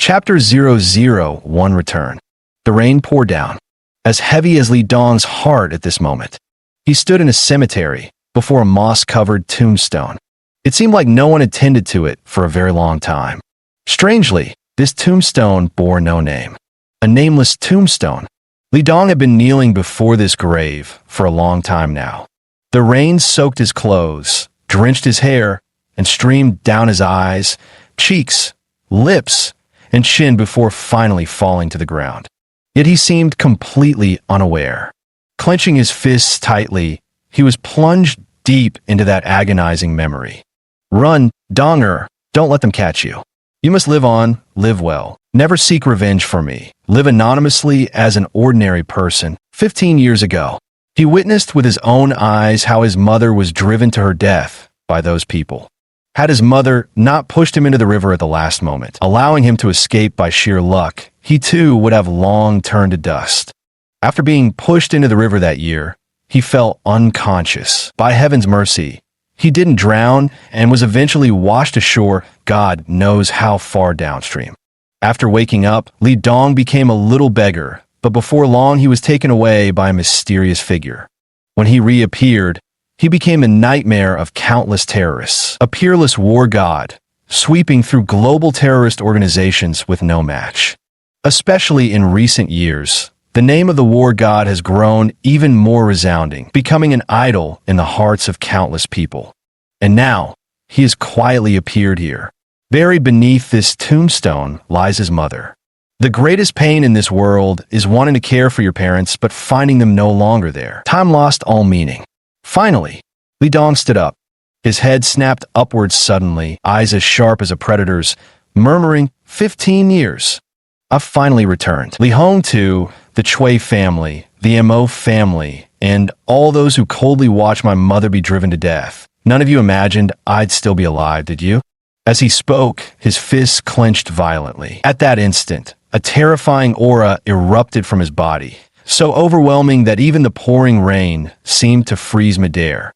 Chapter 001 Return. The rain poured down, as heavy as Li Dong's heart at this moment. He stood in a cemetery before a moss-covered tombstone. It seemed like no one had tended to it for a very long time. Strangely, this tombstone bore no name. A nameless tombstone. Li Dong had been kneeling before this grave for a long time now. The rain soaked his clothes, drenched his hair, and streamed down his eyes, cheeks, lips, and chin before finally falling to the ground. Yet he seemed completely unaware. Clenching his fists tightly, he was plunged deep into that agonizing memory. Run, Donger, don't let them catch you. You must live on, live well. Never seek revenge for me. Live anonymously as an ordinary person. 15 years ago, he witnessed with his own eyes how his mother was driven to her death by those people. Had his mother not pushed him into the river at the last moment, allowing him to escape by sheer luck, he too would have long turned to dust. After being pushed into the river that year, he fell unconscious. By heaven's mercy, he didn't drown and was eventually washed ashore God knows how far downstream. After waking up, Li Dong became a little beggar, but before long he was taken away by a mysterious figure. When he reappeared, he became a nightmare of countless terrorists, a peerless war god, sweeping through global terrorist organizations with no match. Especially in recent years, the name of the war god has grown even more resounding, becoming an idol in the hearts of countless people. And now, he has quietly appeared here. Buried beneath this tombstone lies his mother. The greatest pain in this world is wanting to care for your parents but finding them no longer there. Time lost all meaning. Finally, Li Dong stood up. His head snapped upwards suddenly, eyes as sharp as a predator's, murmuring, 15 years. I've finally returned. Li Hong too, the Chui family, the Mo family, and all those who coldly watched my mother be driven to death. None of you imagined I'd still be alive, did you? As he spoke, his fists clenched violently. At that instant, a terrifying aura erupted from his body, so overwhelming that even the pouring rain seemed to freeze midair.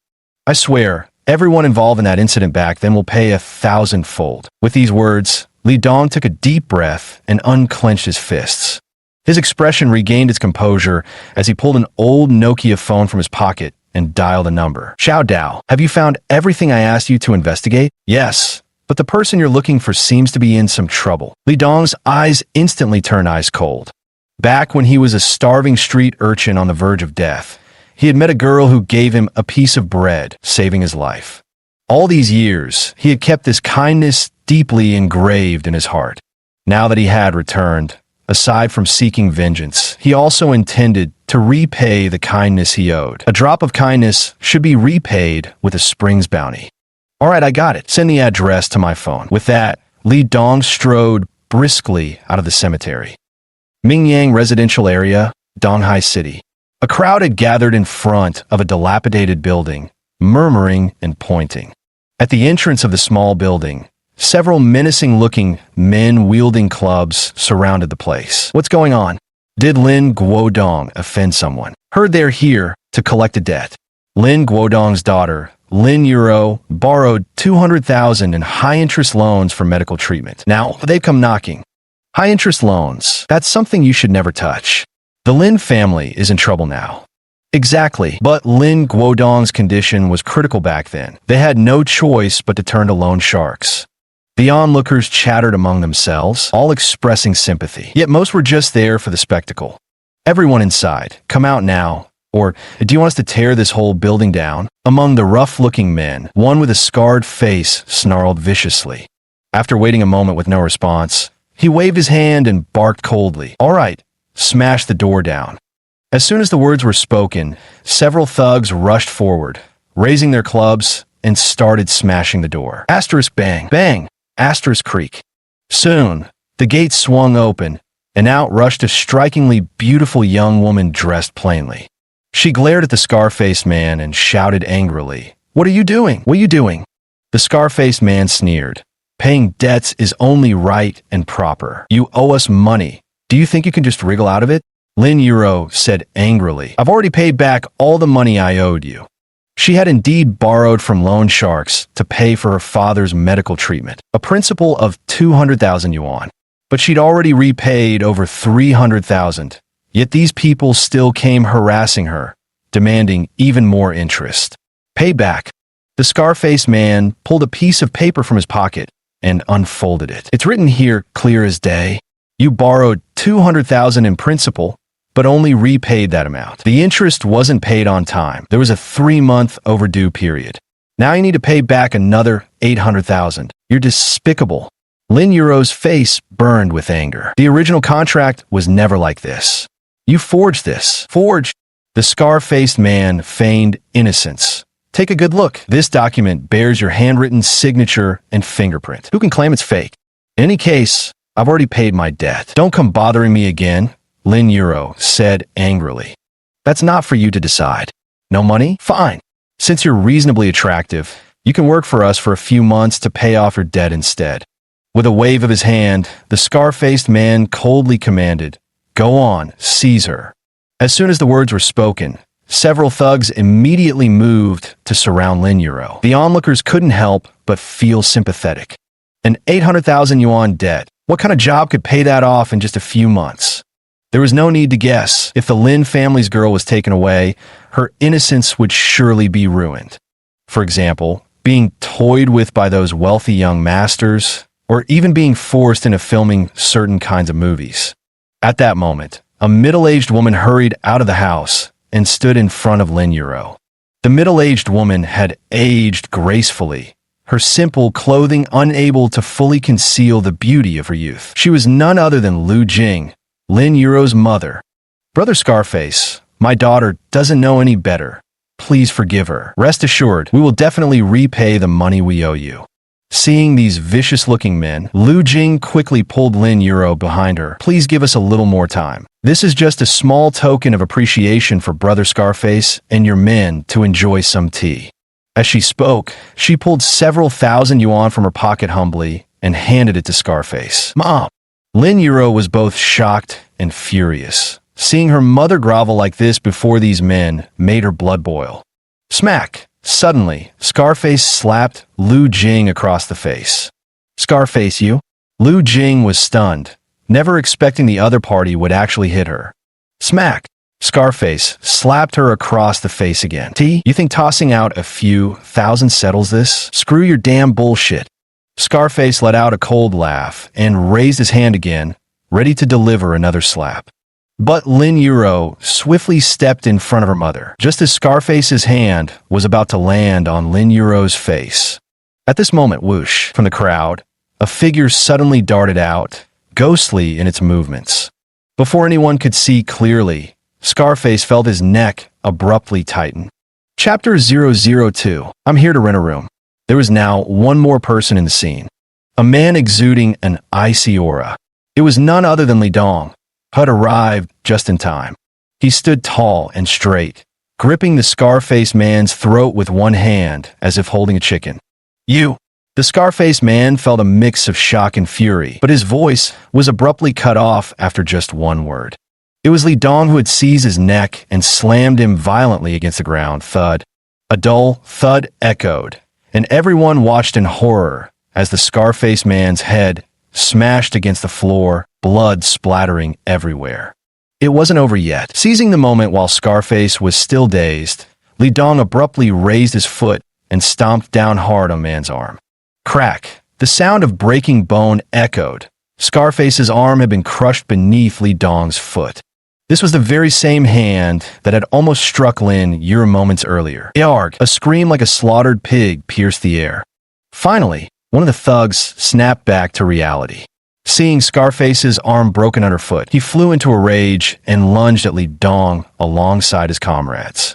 I swear, everyone involved in that incident back then will pay 1,000-fold. With these words, Li Dong took a deep breath and unclenched his fists. His expression regained its composure as he pulled an old Nokia phone from his pocket and dialed a number. Xiao Dao, have you found everything I asked you to investigate? Yes, but the person you're looking for seems to be in some trouble. Li Dong's eyes instantly turned ice cold. Back when he was a starving street urchin on the verge of death, he had met a girl who gave him a piece of bread, saving his life. All these years, he had kept this kindness deeply engraved in his heart. Now that he had returned, aside from seeking vengeance, he also intended to repay the kindness he owed. A drop of kindness should be repaid with a spring's bounty. All right, I got it. Send the address to my phone. With that, Li Dong strode briskly out of the cemetery. Mingyang residential area, Donghai City. A crowd had gathered in front of a dilapidated building, murmuring and pointing. At the entrance of the small building, several menacing-looking men wielding clubs surrounded the place. What's going on? Did Lin Guodong offend someone? Heard they're here to collect a debt. Lin Guodong's daughter, Lin Euro, borrowed 200,000 in high-interest loans for medical treatment. Now, they've come knocking. High-interest loans, that's something you should never touch. The Lin family is in trouble now. Exactly, but Lin Guodong's condition was critical back then. They had no choice but to turn to loan sharks. The onlookers chattered among themselves, all expressing sympathy. Yet most were just there for the spectacle. Everyone inside, come out now. Or, do you want us to tear this whole building down? Among the rough-looking men, one with a scarred face snarled viciously. After waiting a moment with no response, he waved his hand and barked coldly. All right, smash the door down. As soon as the words were spoken, several thugs rushed forward, raising their clubs, and started smashing the door. Asterisk bang, bang, asterisk creak. Soon, the gate swung open, and out rushed a strikingly beautiful young woman dressed plainly. She glared at the scar-faced man and shouted angrily, What are you doing? What are you doing? The scar-faced man sneered. Paying debts is only right and proper. You owe us money. Do you think you can just wriggle out of it? Lin Euro said angrily, I've already paid back all the money I owed you. She had indeed borrowed from loan sharks to pay for her father's medical treatment, a principal of 200,000 yuan. But she'd already repaid over 300,000. Yet these people still came harassing her, demanding even more interest. Payback. The scar-faced man pulled a piece of paper from his pocket and unfolded it. It's written here clear as day. You borrowed 200,000 in principal, but only repaid that amount. The interest wasn't paid on time. There was a 3-month overdue period. Now you need to pay back another 800,000. You're despicable. Lin Yuro's face burned with anger. The original contract was never like this. You forged this. Forged? The scar-faced man feigned innocence. Take a good look. This document bears your handwritten signature and fingerprint. Who can claim it's fake? In any case, I've already paid my debt. Don't come bothering me again, Lin Yuro said angrily. That's not for you to decide. No money? Fine. Since you're reasonably attractive, you can work for us for a few months to pay off your debt instead. With a wave of his hand, the scar-faced man coldly commanded, "Go on, seize her." As soon as the words were spoken, several thugs immediately moved to surround Lin Yuro. The onlookers couldn't help but feel sympathetic. An 800,000 yuan debt. What kind of job could pay that off in just a few months? There was no need to guess. If the Lin family's girl was taken away, her innocence would surely be ruined. For example, being toyed with by those wealthy young masters, or even being forced into filming certain kinds of movies. At that moment, a middle-aged woman hurried out of the house and stood in front of Lin Yuro. The middle-aged woman had aged gracefully, her simple clothing unable to fully conceal the beauty of her youth. She was none other than Lu Jing, Lin Yuro's mother. "Brother Scarface, my daughter doesn't know any better. Please forgive her. Rest assured, we will definitely repay the money we owe you." Seeing these vicious-looking men, Lu Jing quickly pulled Lin Yuro behind her. "Please give us a little more time. This is just a small token of appreciation for Brother Scarface and your men to enjoy some tea." As she spoke, she pulled several thousand yuan from her pocket humbly and handed it to Scarface. "Mom!" Lin Yuro was both shocked and furious. Seeing her mother grovel like this before these men made her blood boil. Smack! Suddenly, Scarface slapped Lu Jing across the face. "Scarface, you?" Lu Jing was stunned, never expecting the other party would actually hit her. Smack! Scarface slapped her across the face again. You think tossing out a few thousand settles this? Screw your damn bullshit." Scarface let out a cold laugh and raised his hand again, ready to deliver another slap. But Lin Yuro swiftly stepped in front of her mother, just as Scarface's hand was about to land on Lin Yuro's face. At this moment, whoosh, from the crowd, a figure suddenly darted out, ghostly in its movements. Before anyone could see clearly, Scarface felt his neck abruptly tighten. Chapter 002. I'm here to rent a room. There was now one more person in the scene. A man exuding an icy aura. It was none other than Li Dong, who had arrived just in time. He stood tall and straight, gripping the scar-faced man's throat with one hand as if holding a chicken. "You!" The scar-faced man felt a mix of shock and fury, but his voice was abruptly cut off after just one word. It was Li Dong who had seized his neck and slammed him violently against the ground. Thud. A dull thud echoed, and everyone watched in horror as the scar-faced man's head smashed against the floor, blood splattering everywhere. It wasn't over yet. Seizing the moment while Scarface was still dazed, Li Dong abruptly raised his foot and stomped down hard on man's arm. Crack! The sound of breaking bone echoed. Scarface's arm had been crushed beneath Li Dong's foot. This was the very same hand that had almost struck Lin Yuro moments earlier. Yarg! A scream like a slaughtered pig pierced the air. Finally, one of the thugs snapped back to reality. Seeing Scarface's arm broken underfoot, he flew into a rage and lunged at Li Dong alongside his comrades.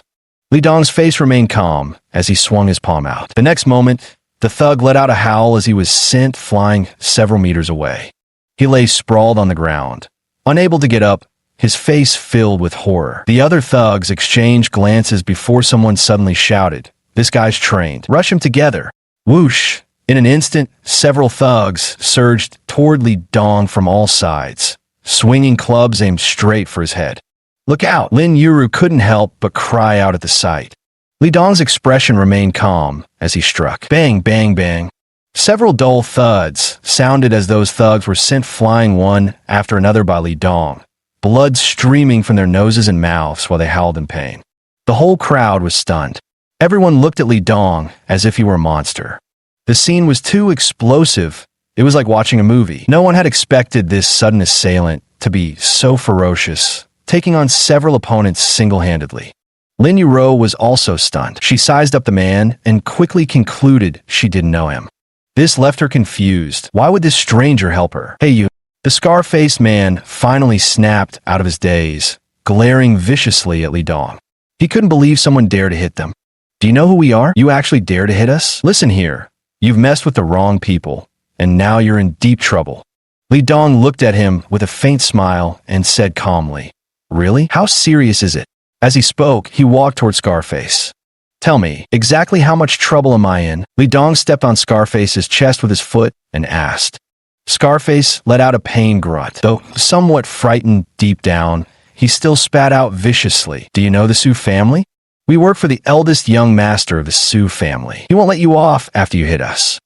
Li Dong's face remained calm as he swung his palm out. The next moment, the thug let out a howl as he was sent flying several meters away. He lay sprawled on the ground, unable to get up, his face filled with horror. The other thugs exchanged glances before someone suddenly shouted, "This guy's trained. Rush him together." Whoosh! In an instant, several thugs surged toward Li Dong from all sides, swinging clubs aimed straight for his head. "Look out!" Lin Yuro couldn't help but cry out at the sight. Li Dong's expression remained calm as he struck. Bang, bang, bang. Several dull thuds sounded as those thugs were sent flying one after another by Li Dong, blood streaming from their noses and mouths while they howled in pain. The whole crowd was stunned. Everyone looked at Li Dong as if he were a monster. The scene was too explosive. It was like watching a movie. No one had expected this sudden assailant to be so ferocious, taking on several opponents single-handedly. Lin Yuro was also stunned. She sized up the man and quickly concluded she didn't know him. This left her confused. Why would this stranger help her? Hey, you. The scar-faced man finally snapped out of his daze, glaring viciously at Li Dong. He couldn't believe someone dared to hit them. Do you know who we are? You actually dare to hit us? Listen here. You've messed with the wrong people, and now you're in deep trouble. Li Dong looked at him with a faint smile and said calmly, Really? How serious is it? As he spoke, he walked toward Scarface. Tell me, exactly how much trouble am I in? Li Dong stepped on Scarface's chest with his foot and asked. Scarface let out a pain grunt. Though somewhat frightened deep down, he still spat out viciously. Do you know the Su family? We work for the eldest young master of the Su family. He won't let you off after you hit us.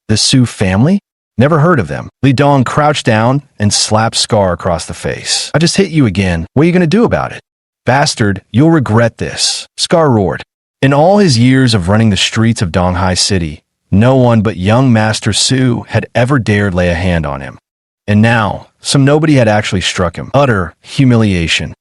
The Su family? Never heard of them. Li Dong crouched down and slapped Scar across the face. I just hit you again. What are you going to do about it? Bastard, you'll regret this. Scar roared. In all his years of running the streets of Donghai City, no one but young Master Su had ever dared lay a hand on him. And now, nobody had actually struck him. Utter humiliation.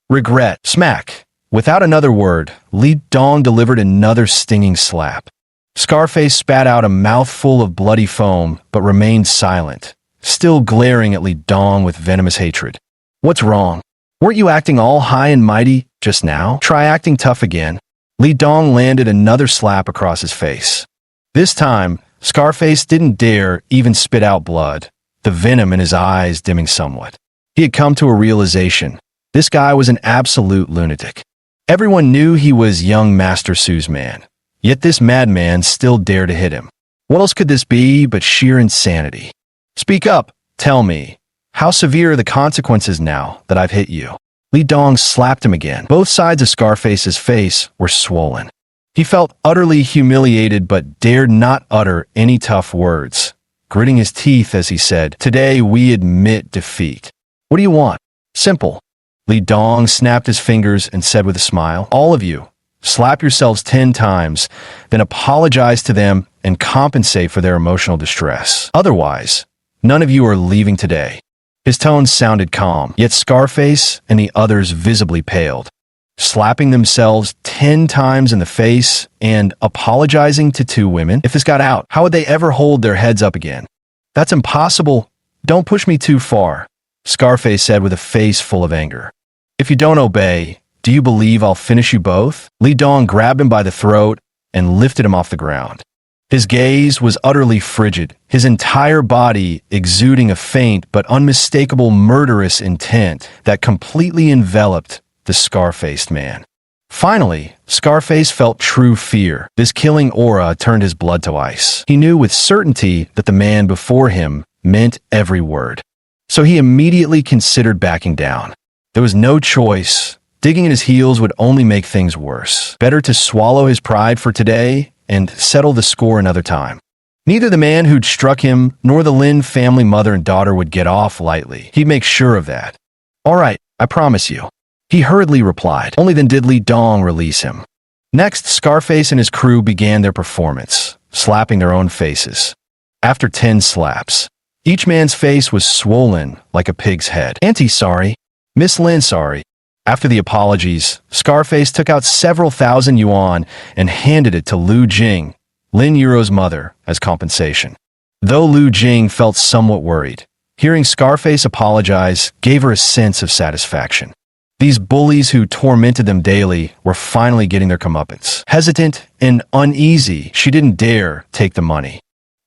Regret. Smack. Without another word, Li Dong delivered another stinging slap. Scarface spat out a mouthful of bloody foam, but remained silent, still glaring at Li Dong with venomous hatred. What's wrong? Weren't you acting all high and mighty just now? Try acting tough again. Li Dong landed another slap across his face. This time, Scarface didn't dare even spit out blood, the venom in his eyes dimming somewhat. He had come to a realization. This guy was an absolute lunatic. Everyone knew he was young Master Su's man, yet this madman still dared to hit him. What else could this be but sheer insanity? Speak up. Tell me. How severe are the consequences now that I've hit you? Li Dong slapped him again. Both sides of Scarface's face were swollen. He felt utterly humiliated but dared not utter any tough words, gritting his teeth as he said, Today we admit defeat. What do you want? Simple. Li Dong snapped his fingers and said with a smile, All of you, slap yourselves 10 times, then apologize to them and compensate for their emotional distress. Otherwise, none of you are leaving today. His tone sounded calm, yet Scarface and the others visibly paled. Slapping themselves 10 times in the face and apologizing to 2 women? If this got out, how would they ever hold their heads up again? That's impossible. Don't push me too far, Scarface said with a face full of anger. If you don't obey, do you believe I'll finish you both? Li Dong grabbed him by the throat and lifted him off the ground. His gaze was utterly frigid, his entire body exuding a faint but unmistakable murderous intent that completely enveloped the scar-faced man. Finally, Scarface felt true fear. This killing aura turned his blood to ice. He knew with certainty that the man before him meant every word. So he immediately considered backing down. There was no choice. Digging in his heels would only make things worse. Better to swallow his pride for today and settle the score another time. Neither the man who'd struck him nor the Lin family mother and daughter would get off lightly. He'd make sure of that. All right, I promise you. He hurriedly replied. Only then did Li Dong release him. Next, Scarface and his crew began their performance, slapping their own faces. After 10 slaps, each man's face was swollen like a pig's head. Auntie, sorry. Miss Lin, sorry. After the apologies, Scarface took out several thousand yuan and handed it to Lu Jing, Lin Yuro's mother, as compensation. Though Lu Jing felt somewhat worried, hearing Scarface apologize gave her a sense of satisfaction. These bullies who tormented them daily were finally getting their comeuppance. Hesitant and uneasy, she didn't dare take the money.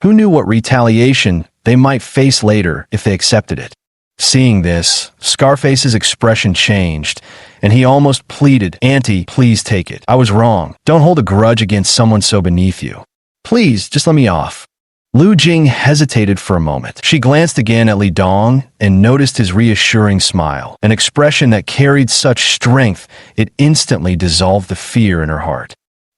Who knew what retaliation they might face later if they accepted it? Seeing this, Scarface's expression changed, and he almost pleaded, Auntie, please take it. I was wrong. Don't hold a grudge against someone so beneath you. Please, just let me off. Lu Jing hesitated for a moment. She glanced again at Li Dong and noticed his reassuring smile, an expression that carried such strength it instantly dissolved the fear in her heart.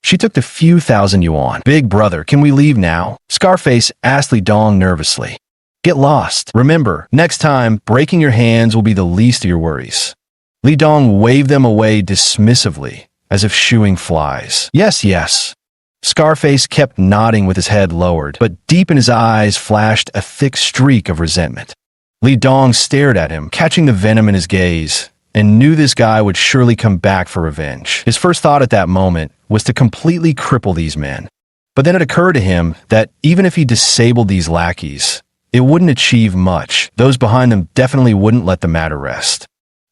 She took the few thousand yuan. Big brother, can we leave now? Scarface asked Li Dong nervously. Get lost. Remember, next time, breaking your hands will be the least of your worries. Li Dong waved them away dismissively, as if shooing flies. Yes, yes. Scarface kept nodding with his head lowered, but deep in his eyes flashed a thick streak of resentment. Li Dong stared at him, catching the venom in his gaze, and knew this guy would surely come back for revenge. His first thought at that moment was to completely cripple these men. But then it occurred to him that even if he disabled these lackeys, it wouldn't achieve much. Those behind them definitely wouldn't let the matter rest.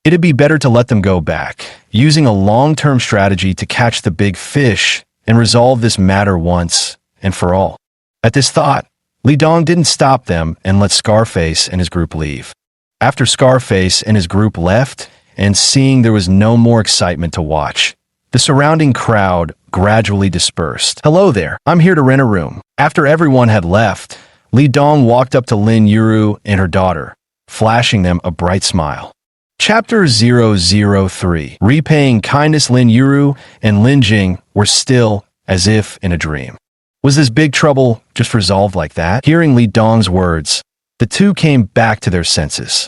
It'd be better to let them go back, using a long-term strategy to catch the big fish and resolve this matter once and for all. At this thought, Li Dong didn't stop them and let Scarface and his group leave. After Scarface and his group left, and seeing there was no more excitement to watch, the surrounding crowd gradually dispersed. Hello there, I'm here to rent a room. After everyone had left, Li Dong walked up to Lin Yuru and her daughter, flashing them a bright smile. Chapter 003. Repaying kindness. Lin Yuru and Lin Jing were still as if in a dream. Was this big trouble just resolved like that? Hearing Li Dong's words, the two came back to their senses.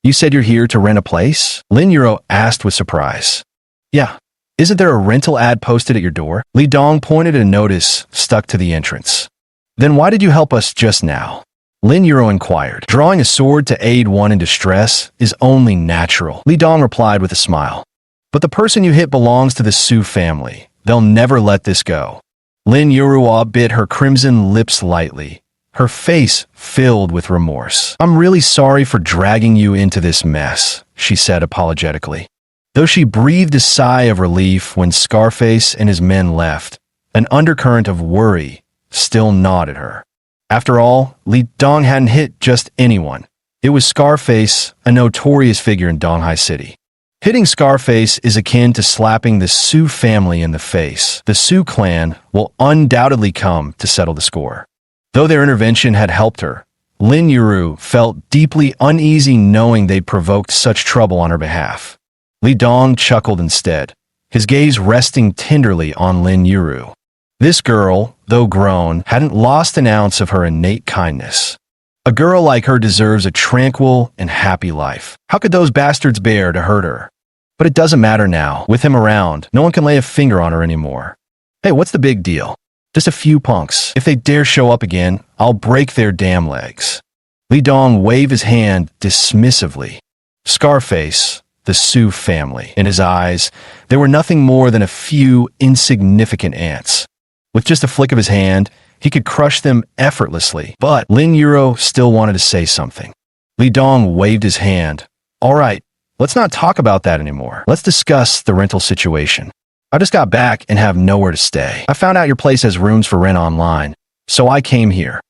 You said you're here to rent a place? Lin Yuru asked with surprise. Yeah. Isn't there a rental ad posted at your door? Li Dong pointed at a notice stuck to the entrance. Then why did you help us just now? Lin Yuru inquired. Drawing a sword to aid one in distress is only natural. Li Dong replied with a smile. But the person you hit belongs to the Su family. They'll never let this go. Lin Yuru bit her crimson lips lightly, her face filled with remorse. I'm really sorry for dragging you into this mess, she said apologetically. Though she breathed a sigh of relief when Scarface and his men left, an undercurrent of worry still gnawed at her. After all, Li Dong hadn't hit just anyone. It was Scarface, a notorious figure in Donghai City. Hitting Scarface is akin to slapping the Su family in the face. The Su clan will undoubtedly come to settle the score. Though their intervention had helped her, Lin Yuru felt deeply uneasy knowing they'd provoked such trouble on her behalf. Li Dong chuckled instead, his gaze resting tenderly on Lin Yuru. This girl, though grown, hadn't lost an ounce of her innate kindness. A girl like her deserves a tranquil and happy life. How could those bastards bear to hurt her? But it doesn't matter now. With him around, no one can lay a finger on her anymore. Hey, what's the big deal? Just a few punks. If they dare show up again, I'll break their damn legs. Li Dong waved his hand dismissively. Scarface, the Su family. In his eyes, there were nothing more than a few insignificant ants. With just a flick of his hand, he could crush them effortlessly. But Lin Yuru still wanted to say something. Li Dong waved his hand. All right, let's not talk about that anymore. Let's discuss the rental situation. I just got back and have nowhere to stay. I found out your place has rooms for rent online, so I came here.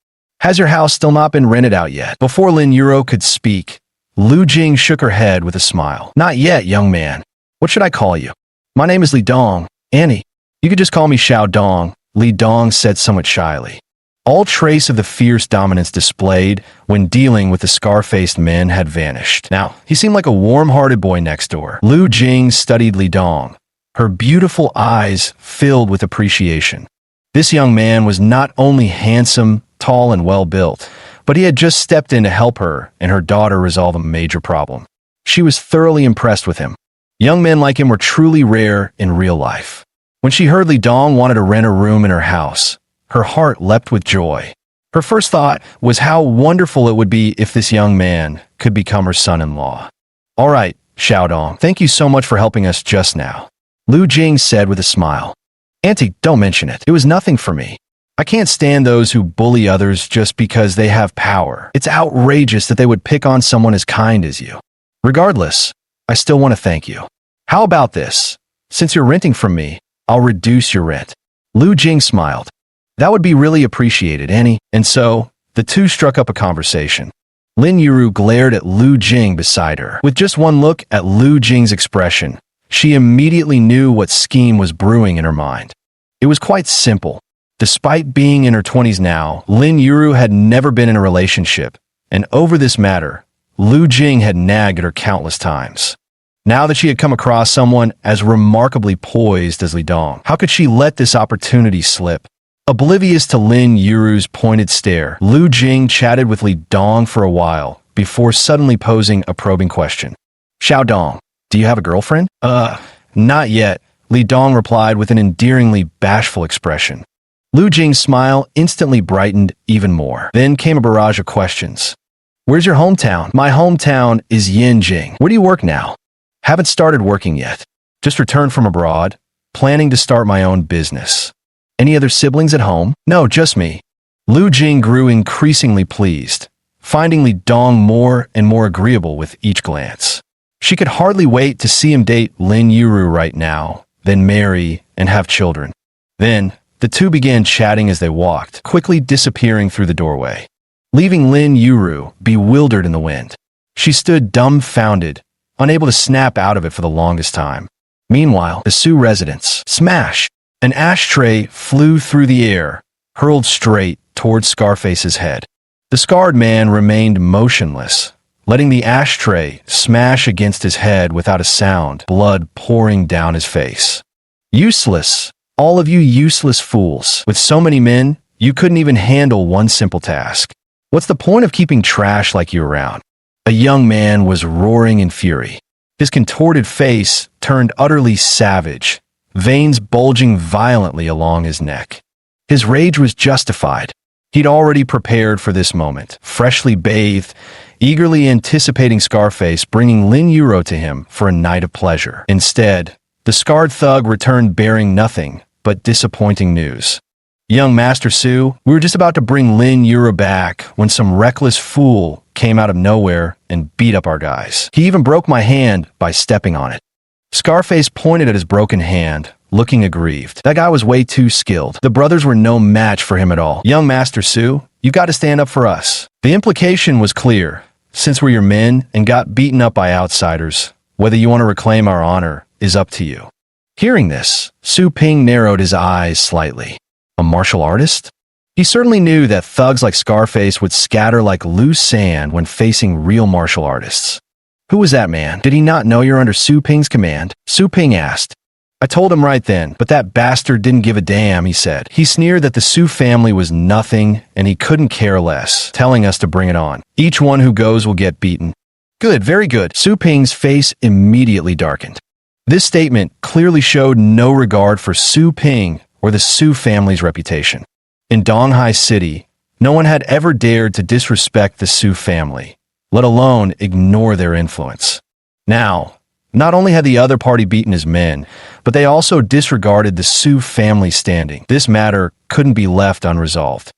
Has your house still not been rented out yet? Before Lin Yuru could speak, Lu Jing shook her head with a smile. Not yet, young man. What should I call you? My name is Li Dong. Annie. You could just call me Xiao Dong. Li Dong said somewhat shyly. All trace of the fierce dominance displayed when dealing with the scar-faced men had vanished. Now, he seemed like a warm-hearted boy next door. Lu Jing studied Li Dong, her beautiful eyes filled with appreciation. This young man was not only handsome, tall, and well-built, but he had just stepped in to help her and her daughter resolve a major problem. She was thoroughly impressed with him. Young men like him were truly rare in real life. When she heard Li Dong wanted to rent a room in her house, her heart leapt with joy. Her first thought was how wonderful it would be if this young man could become her son-in-law. All right, Xiao Dong, thank you so much for helping us just now, Lu Jing said with a smile. Auntie, don't mention it. It was nothing for me. I can't stand those who bully others just because they have power. It's outrageous that they would pick on someone as kind as you. Regardless, I still want to thank you. How about this? Since you're renting from me, I'll reduce your rent. Lu Jing smiled. That would be really appreciated, Annie. And so, the two struck up a conversation. Lin Yuru glared at Lu Jing beside her. With just one look at Lu Jing's expression, she immediately knew what scheme was brewing in her mind. It was quite simple. Despite being in her 20s now, Lin Yuru had never been in a relationship, and over this matter, Lu Jing had nagged at her countless times. Now that she had come across someone as remarkably poised as Li Dong, how could she let this opportunity slip? Oblivious to Lin Yuru's pointed stare, Lu Jing chatted with Li Dong for a while before suddenly posing a probing question. Xiao Dong, do you have a girlfriend? Not yet, Li Dong replied with an endearingly bashful expression. Lu Jing's smile instantly brightened even more. Then came a barrage of questions. Where's your hometown? My hometown is Yinjing. Where do you work now? Haven't started working yet. Just returned from abroad, planning to start my own business. Any other siblings at home? No, just me. Lu Jing grew increasingly pleased, finding Li Dong more and more agreeable with each glance. She could hardly wait to see him date Lin Yuru right now, then marry and have children. Then, the two began chatting as they walked, quickly disappearing through the doorway, leaving Lin Yuru bewildered in the wind. She stood dumbfounded, unable to snap out of it for the longest time. Meanwhile, the Su residence. Smash! An ashtray flew through the air, hurled straight towards Scarface's head. The scarred man remained motionless, letting the ashtray smash against his head without a sound, blood pouring down his face. Useless! All of you useless fools. With so many men, you couldn't even handle one simple task. What's the point of keeping trash like you around? A young man was roaring in fury. His contorted face turned utterly savage, veins bulging violently along his neck. His rage was justified. He'd already prepared for this moment, freshly bathed, eagerly anticipating Scarface bringing Lin Yuro to him for a night of pleasure. Instead, the scarred thug returned bearing nothing but disappointing news. Young Master Su, we were just about to bring Lin Yuro back when some reckless fool came out of nowhere and beat up our guys. He even broke my hand by stepping on it. Scarface pointed at his broken hand, looking aggrieved. That guy was way too skilled. The brothers were no match for him at all. Young Master Su, you got to stand up for us. The implication was clear. Since we're your men and got beaten up by outsiders, whether you want to reclaim our honor is up to you. Hearing this, Su Ping narrowed his eyes slightly. A martial artist? He certainly knew that thugs like Scarface would scatter like loose sand when facing real martial artists. Who was that man? Did he not know you're under Su Ping's command? Su Ping asked. I told him right then, but that bastard didn't give a damn, he said. He sneered that the Su family was nothing and he couldn't care less, telling us to bring it on. Each one who goes will get beaten. Good, very good. Su Ping's face immediately darkened. This statement clearly showed no regard for Su Ping or the Su family's reputation. In Donghai City, no one had ever dared to disrespect the Su family, let alone ignore their influence. Now, not only had the other party beaten his men, but they also disregarded the Su family standing. This matter couldn't be left unresolved.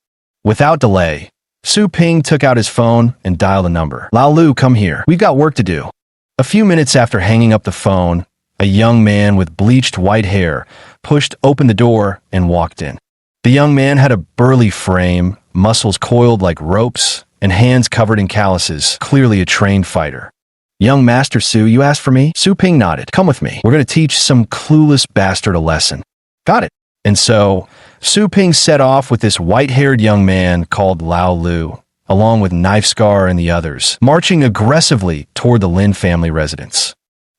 Without delay, Su Ping took out his phone and dialed a number. Lao Lu, come here. We've got work to do. A few minutes after hanging up the phone, a young man with bleached white hair pushed open the door and walked in. The young man had a burly frame, muscles coiled like ropes, and hands covered in calluses, clearly a trained fighter. Young Master Su, you asked for me? Su Ping nodded. Come with me. We're going to teach some clueless bastard a lesson. Got it. And so, Su Ping set off with this white-haired young man called Lao Lu, along with Knife Scar and the others, marching aggressively toward the Lin family residence.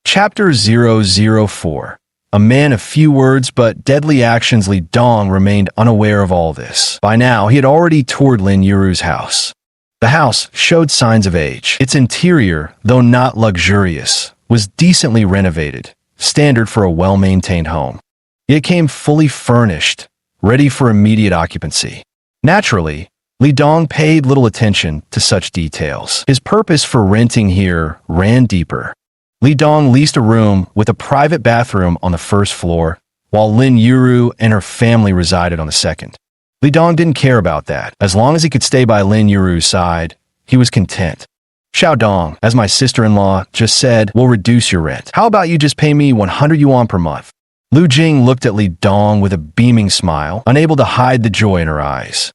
Chapter 004. A man of few words but deadly actions, Li Dong remained unaware of all this. By now, he had already toured Lin Yuru's house. The house showed signs of age. Its interior, though not luxurious, was decently renovated, standard for a well-maintained home. It came fully furnished, ready for immediate occupancy. Naturally, Li Dong paid little attention to such details. His purpose for renting here ran deeper. Li Dong leased a room with a private bathroom on the first floor, while Lin Yuru and her family resided on the second. Li Dong didn't care about that. As long as he could stay by Lin Yuru's side, he was content. Xiao Dong, as my sister-in-law just said, will reduce your rent. How about you just pay me 100 yuan per month? Lu Jing looked at Li Dong with a beaming smile, unable to hide the joy in her eyes.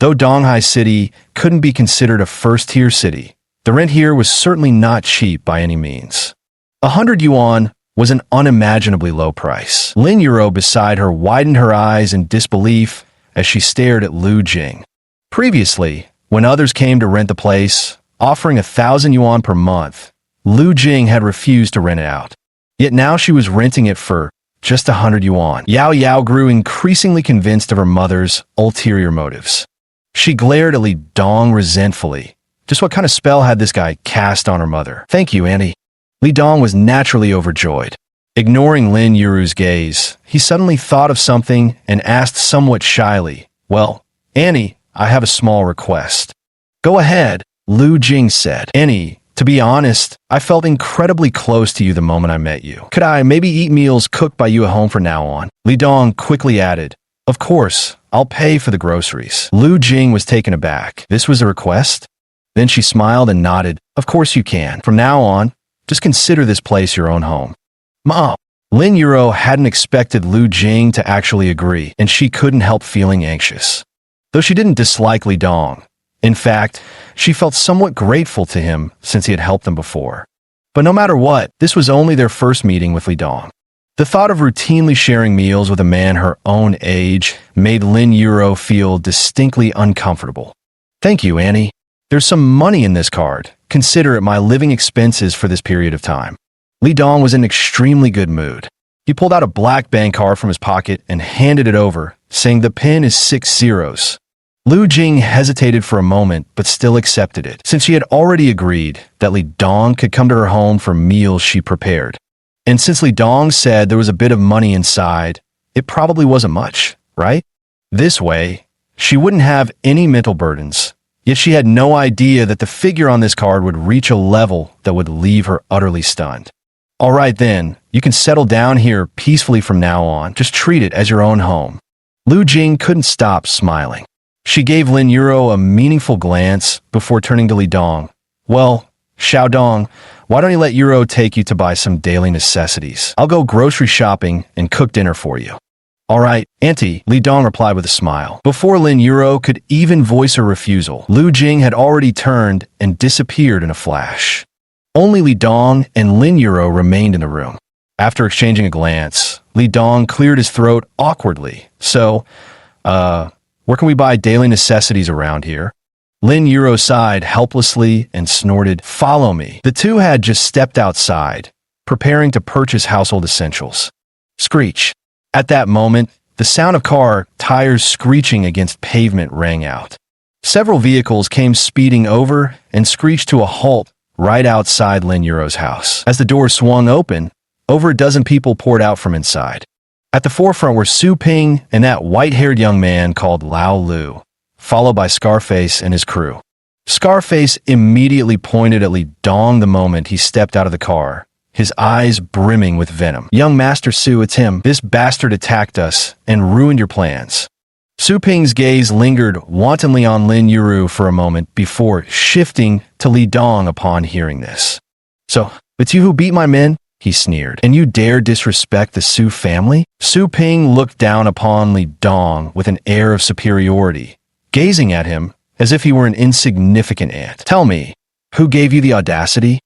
Though Donghai City couldn't be considered a first-tier city, the rent here was certainly not cheap by any means. 100 yuan was an unimaginably low price. Lin Yuro beside her widened her eyes in disbelief as she stared at Lu Jing. Previously, when others came to rent the place, offering 1,000 yuan per month, Lu Jing had refused to rent it out. Yet now she was renting it for just 100 yuan. Yao Yao grew increasingly convinced of her mother's ulterior motives. She glared at Li Dong resentfully. Just what kind of spell had this guy cast on her mother? Thank you, Auntie. Li Dong was naturally overjoyed. Ignoring Lin Yuru's gaze, he suddenly thought of something and asked somewhat shyly, "Well, Annie, I have a small request." "Go ahead," Lu Jing said. "Annie, to be honest, I felt incredibly close to you the moment I met you. Could I maybe eat meals cooked by you at home from now on?" Li Dong quickly added, "Of course, I'll pay for the groceries." Lu Jing was taken aback. This was a request? Then she smiled and nodded. "Of course you can. From now on, just consider this place your own home." Mom. Lin Yuro hadn't expected Lu Jing to actually agree, and she couldn't help feeling anxious. Though she didn't dislike Li Dong. In fact, she felt somewhat grateful to him since he had helped them before. But no matter what, this was only their first meeting with Li Dong. The thought of routinely sharing meals with a man her own age made Lin Yuro feel distinctly uncomfortable. "Thank you, Annie. There's some money in this card. Consider it my living expenses for this period of time." Li Dong was in extremely good mood. He pulled out a black bank card from his pocket and handed it over, saying the pin is 6 zeros. Lu Jing hesitated for a moment, but still accepted it, since she had already agreed that Li Dong could come to her home for meals she prepared. And since Li Dong said there was a bit of money inside, it probably wasn't much, right? This way, she wouldn't have any mental burdens. Yet she had no idea that the figure on this card would reach a level that would leave her utterly stunned. "All right then, you can settle down here peacefully from now on. Just treat it as your own home." Lu Jing couldn't stop smiling. She gave Lin Yuro a meaningful glance before turning to Li Dong. "Well, Xiaodong, why don't you let Yuro take you to buy some daily necessities? I'll go grocery shopping and cook dinner for you." "All right, Auntie," Li Dong replied with a smile. Before Lin Yuro could even voice a refusal, Lu Jing had already turned and disappeared in a flash. Only Li Dong and Lin Yuro remained in the room. After exchanging a glance, Li Dong cleared his throat awkwardly. "So, where can we buy daily necessities around here?" Lin Yuro sighed helplessly and snorted, "Follow me." The two had just stepped outside, preparing to purchase household essentials. Screech. At that moment, the sound of car tires screeching against pavement rang out. Several vehicles came speeding over and screeched to a halt right outside Lin Yuro's house. As the door swung open, over a dozen people poured out from inside. At the forefront were Su Ping and that white-haired young man called Lao Lu, followed by Scarface and his crew. Scarface immediately pointed at Li Dong the moment he stepped out of the car, his eyes brimming with venom. "Young Master Su, it's him. This bastard attacked us and ruined your plans." Su Ping's gaze lingered wantonly on Lin Yuro for a moment before shifting to Li Dong upon hearing this. "So, it's you who beat my men?" he sneered. "And you dare disrespect the Su family?" Su Ping looked down upon Li Dong with an air of superiority, gazing at him as if he were an insignificant ant. "Tell me, who gave you the audacity?"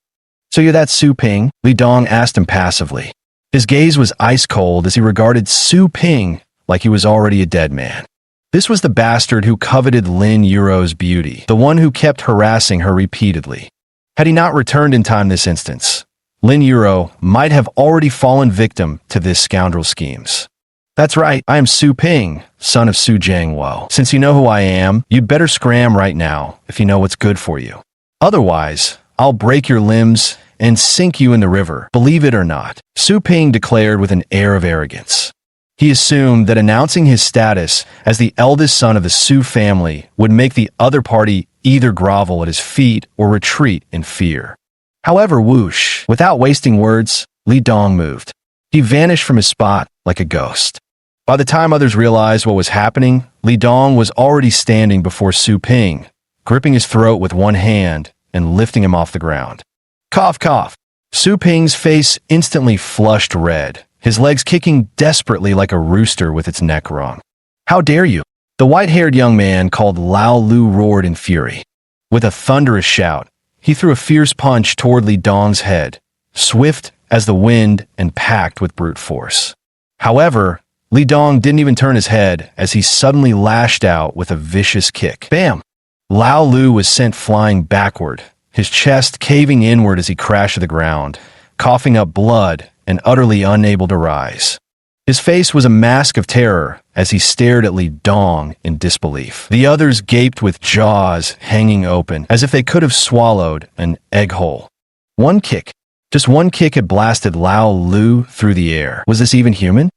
"So you're that Su Ping?" Li Dong asked impassively. His gaze was ice cold as he regarded Su Ping like he was already a dead man. This was the bastard who coveted Lin Yuro's beauty, the one who kept harassing her repeatedly. Had he not returned in time this instance, Lin Yuro might have already fallen victim to this scoundrel's schemes. "That's right, I am Su Ping, son of Su Jiangwo. Since you know who I am, you'd better scram right now if you know what's good for you. Otherwise, I'll break your limbs and sink you in the river, believe it or not," Su Ping declared with an air of arrogance. He assumed that announcing his status as the eldest son of the Su family would make the other party either grovel at his feet or retreat in fear. However, whoosh, without wasting words, Li Dong moved. He vanished from his spot like a ghost. By the time others realized what was happening, Li Dong was already standing before Su Ping, gripping his throat with one hand and lifting him off the ground. Cough, cough. Su Ping's face instantly flushed red, his legs kicking desperately like a rooster with its neck wrung. "How dare you?" The white-haired young man called Lao Lu roared in fury. With a thunderous shout, he threw a fierce punch toward Li Dong's head, swift as the wind and packed with brute force. However, Li Dong didn't even turn his head as he suddenly lashed out with a vicious kick. Bam! Lao Lu was sent flying backward, his chest caving inward as he crashed to the ground, coughing up blood and utterly unable to rise. His face was a mask of terror as he stared at Li Dong in disbelief. The others gaped with jaws hanging open, as if they could have swallowed an egg whole. One kick, just one kick had blasted Lao Lu through the air. Was this even human?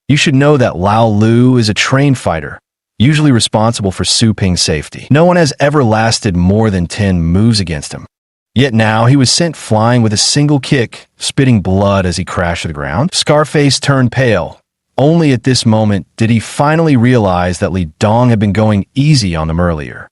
You should know that Lao Lu is a trained fighter, usually responsible for Su Ping's safety. No one has ever lasted more than 10 moves against him. Yet now he was sent flying with a single kick, spitting blood as he crashed to the ground. Scarface turned pale. Only at this moment did he finally realize that Li Dong had been going easy on them earlier.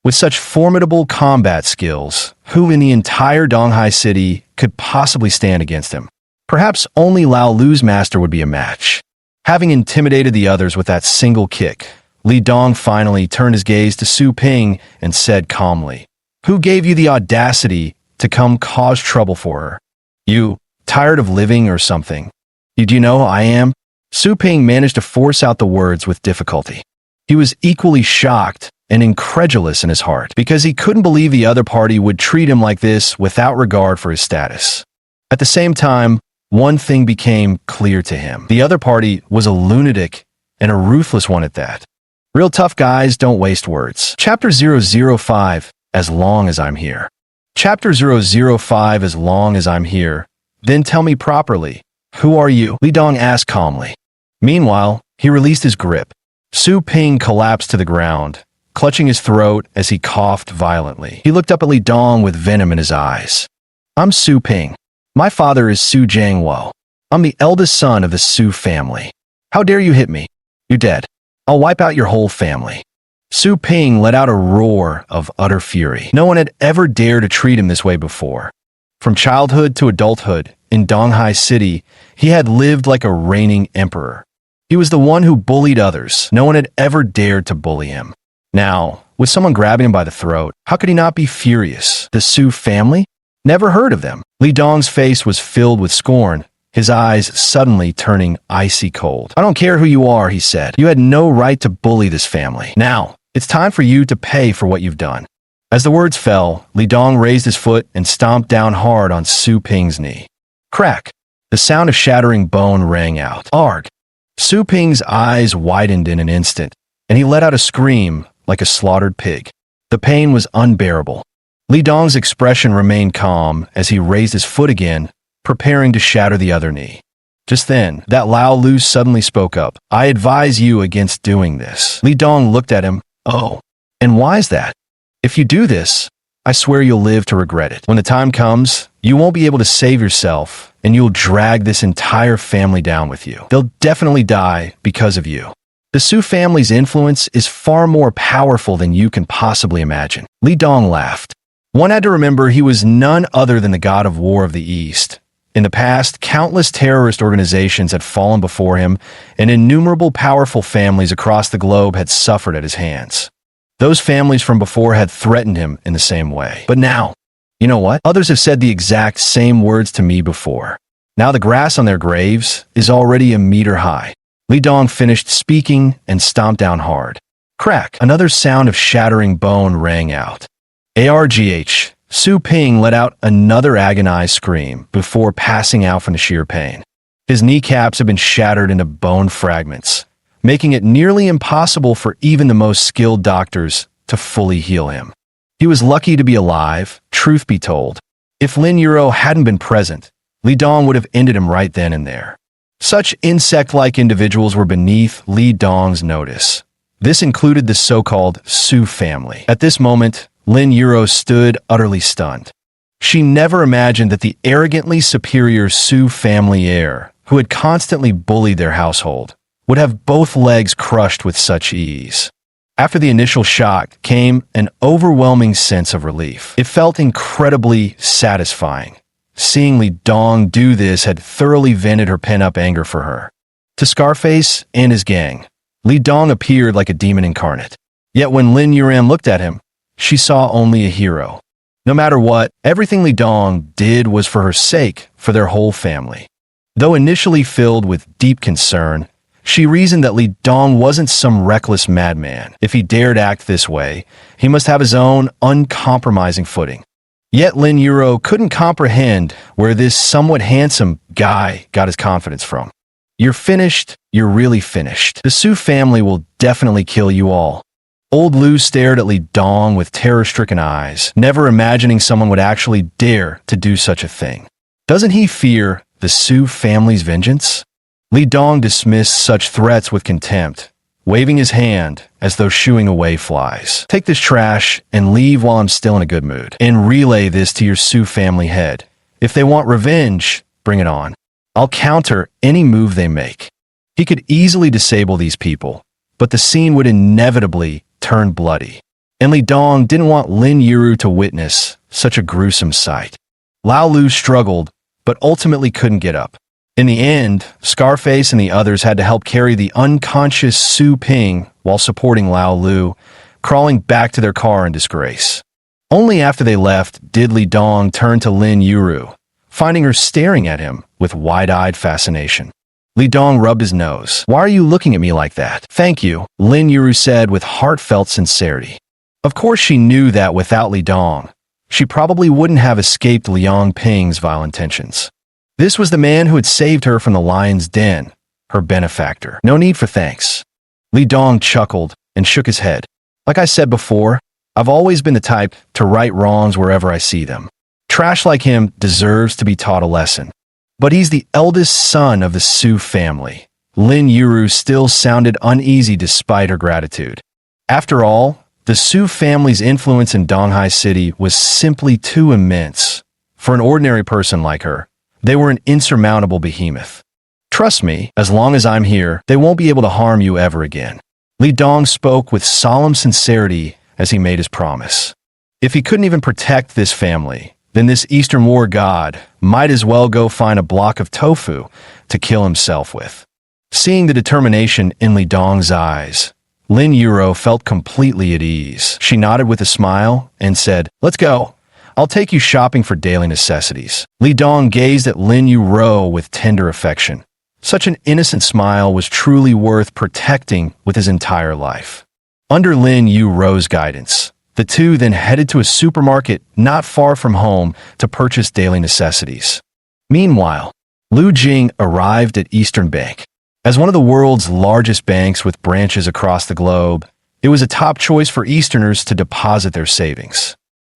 With such formidable combat skills, who in the entire Donghai city could possibly stand against him? Perhaps only Lao Lu's master would be a match. Having intimidated the others with that single kick, Li Dong finally turned his gaze to Su Ping and said calmly, "Who gave you the audacity to come cause trouble for her? You, tired of living or something? Do you know who I am?" Su Ping managed to force out the words with difficulty. He was equally shocked and incredulous in his heart, because he couldn't believe the other party would treat him like this without regard for his status. At the same time, one thing became clear to him. The other party was a lunatic, and a ruthless one at that. Real tough guys don't waste words. Chapter 005, As Long As I'm Here. Chapter 005, As Long As I'm Here. Then tell me properly, who are you? Li Dong asked calmly. Meanwhile, he released his grip. Su Ping collapsed to the ground, clutching his throat as he coughed violently. He looked up at Li Dong with venom in his eyes. "I'm Su Ping. My father is Su Jiangwo. I'm the eldest son of the Su family. How dare you hit me? You're dead. I'll wipe out your whole family." Su Ping let out a roar of utter fury. No one had ever dared to treat him this way before. From childhood to adulthood, in Donghai City, he had lived like a reigning emperor. He was the one who bullied others. No one had ever dared to bully him. Now, with someone grabbing him by the throat, how could he not be furious? The Su family? Never heard of them. Li Dong's face was filled with scorn, his eyes suddenly turning icy cold. "I don't care who you are," he said. "You had no right to bully this family. Now, it's time for you to pay for what you've done." As the words fell, Li Dong raised his foot and stomped down hard on Su Ping's knee. Crack! The sound of shattering bone rang out. Arg! Su Ping's eyes widened in an instant, and he let out a scream like a slaughtered pig. The pain was unbearable. Li Dong's expression remained calm as he raised his foot again, preparing to shatter the other knee. Just then, that Lao Lu suddenly spoke up. "I advise you against doing this." Li Dong looked at him. "Oh, and why is that? If you do this, I swear you'll live to regret it. When the time comes, you won't be able to save yourself, and you'll drag this entire family down with you. They'll definitely die because of you. The Su family's influence is far more powerful than you can possibly imagine." Li Dong laughed. One had to remember he was none other than the god of war of the East. In the past, countless terrorist organizations had fallen before him, and innumerable powerful families across the globe had suffered at his hands. Those families from before had threatened him in the same way. But now, you know what? Others have said the exact same words to me before. Now the grass on their graves is already a meter high. Li Dong finished speaking and stomped down hard. Crack! Another sound of shattering bone rang out. Argh! Su Ping let out another agonized scream before passing out from the sheer pain. His kneecaps had been shattered into bone fragments, making it nearly impossible for even the most skilled doctors to fully heal him. He was lucky to be alive, truth be told. If Lin Yuro hadn't been present, Li Dong would have ended him right then and there. Such insect-like individuals were beneath Li Dong's notice. This included the so-called Su family. At this moment, Lin Yuro stood utterly stunned. She never imagined that the arrogantly superior Su family heir, who had constantly bullied their household, would have both legs crushed with such ease. After the initial shock came an overwhelming sense of relief. It felt incredibly satisfying. Seeing Li Dong do this had thoroughly vented her pent-up anger for her. To Scarface and his gang, Li Dong appeared like a demon incarnate. Yet when Lin Yuran looked at him, she saw only a hero. No matter what, everything Li Dong did was for her sake, for their whole family. Though initially filled with deep concern, she reasoned that Li Dong wasn't some reckless madman. If he dared act this way, he must have his own uncompromising footing. Yet Lin Yuro couldn't comprehend where this somewhat handsome guy got his confidence from. You're finished, you're really finished. The Su family will definitely kill you all. Old Lu stared at Li Dong with terror-stricken eyes, never imagining someone would actually dare to do such a thing. Doesn't he fear the Su family's vengeance? Li Dong dismissed such threats with contempt, waving his hand as though shooing away flies. Take this trash and leave while I'm still in a good mood, and relay this to your Su family head. If they want revenge, bring it on. I'll counter any move they make. He could easily disable these people, but the scene would inevitably turn bloody. And Li Dong didn't want Lin Yuru to witness such a gruesome sight. Lao Lu struggled, but ultimately couldn't get up. In the end, Scarface and the others had to help carry the unconscious Su Ping while supporting Lao Lu, crawling back to their car in disgrace. Only after they left did Li Dong turn to Lin Yuru, finding her staring at him with wide-eyed fascination. Li Dong rubbed his nose. Why are you looking at me like that? Thank you, Lin Yuru said with heartfelt sincerity. Of course she knew that without Li Dong, she probably wouldn't have escaped Liang Ping's vile intentions. This was the man who had saved her from the lion's den, her benefactor. No need for thanks. Li Dong chuckled and shook his head. Like I said before, I've always been the type to right wrongs wherever I see them. Trash like him deserves to be taught a lesson. But he's the eldest son of the Su family. Lin Yuru still sounded uneasy despite her gratitude. After all, the Su family's influence in Donghai City was simply too immense. For an ordinary person like her, they were an insurmountable behemoth. Trust me, as long as I'm here, they won't be able to harm you ever again. Li Dong spoke with solemn sincerity as he made his promise. If he couldn't even protect this family, then this Eastern War god might as well go find a block of tofu to kill himself with. Seeing the determination in Li Dong's eyes, Lin Yuro felt completely at ease. She nodded with a smile and said, "Let's go. I'll take you shopping for daily necessities." Li Dong gazed at Lin Yuro with tender affection. Such an innocent smile was truly worth protecting with his entire life. Under Lin Yuro's guidance, the two then headed to a supermarket not far from home to purchase daily necessities. Meanwhile, Lu Jing arrived at Eastern Bank. As one of the world's largest banks with branches across the globe, it was a top choice for Easterners to deposit their savings.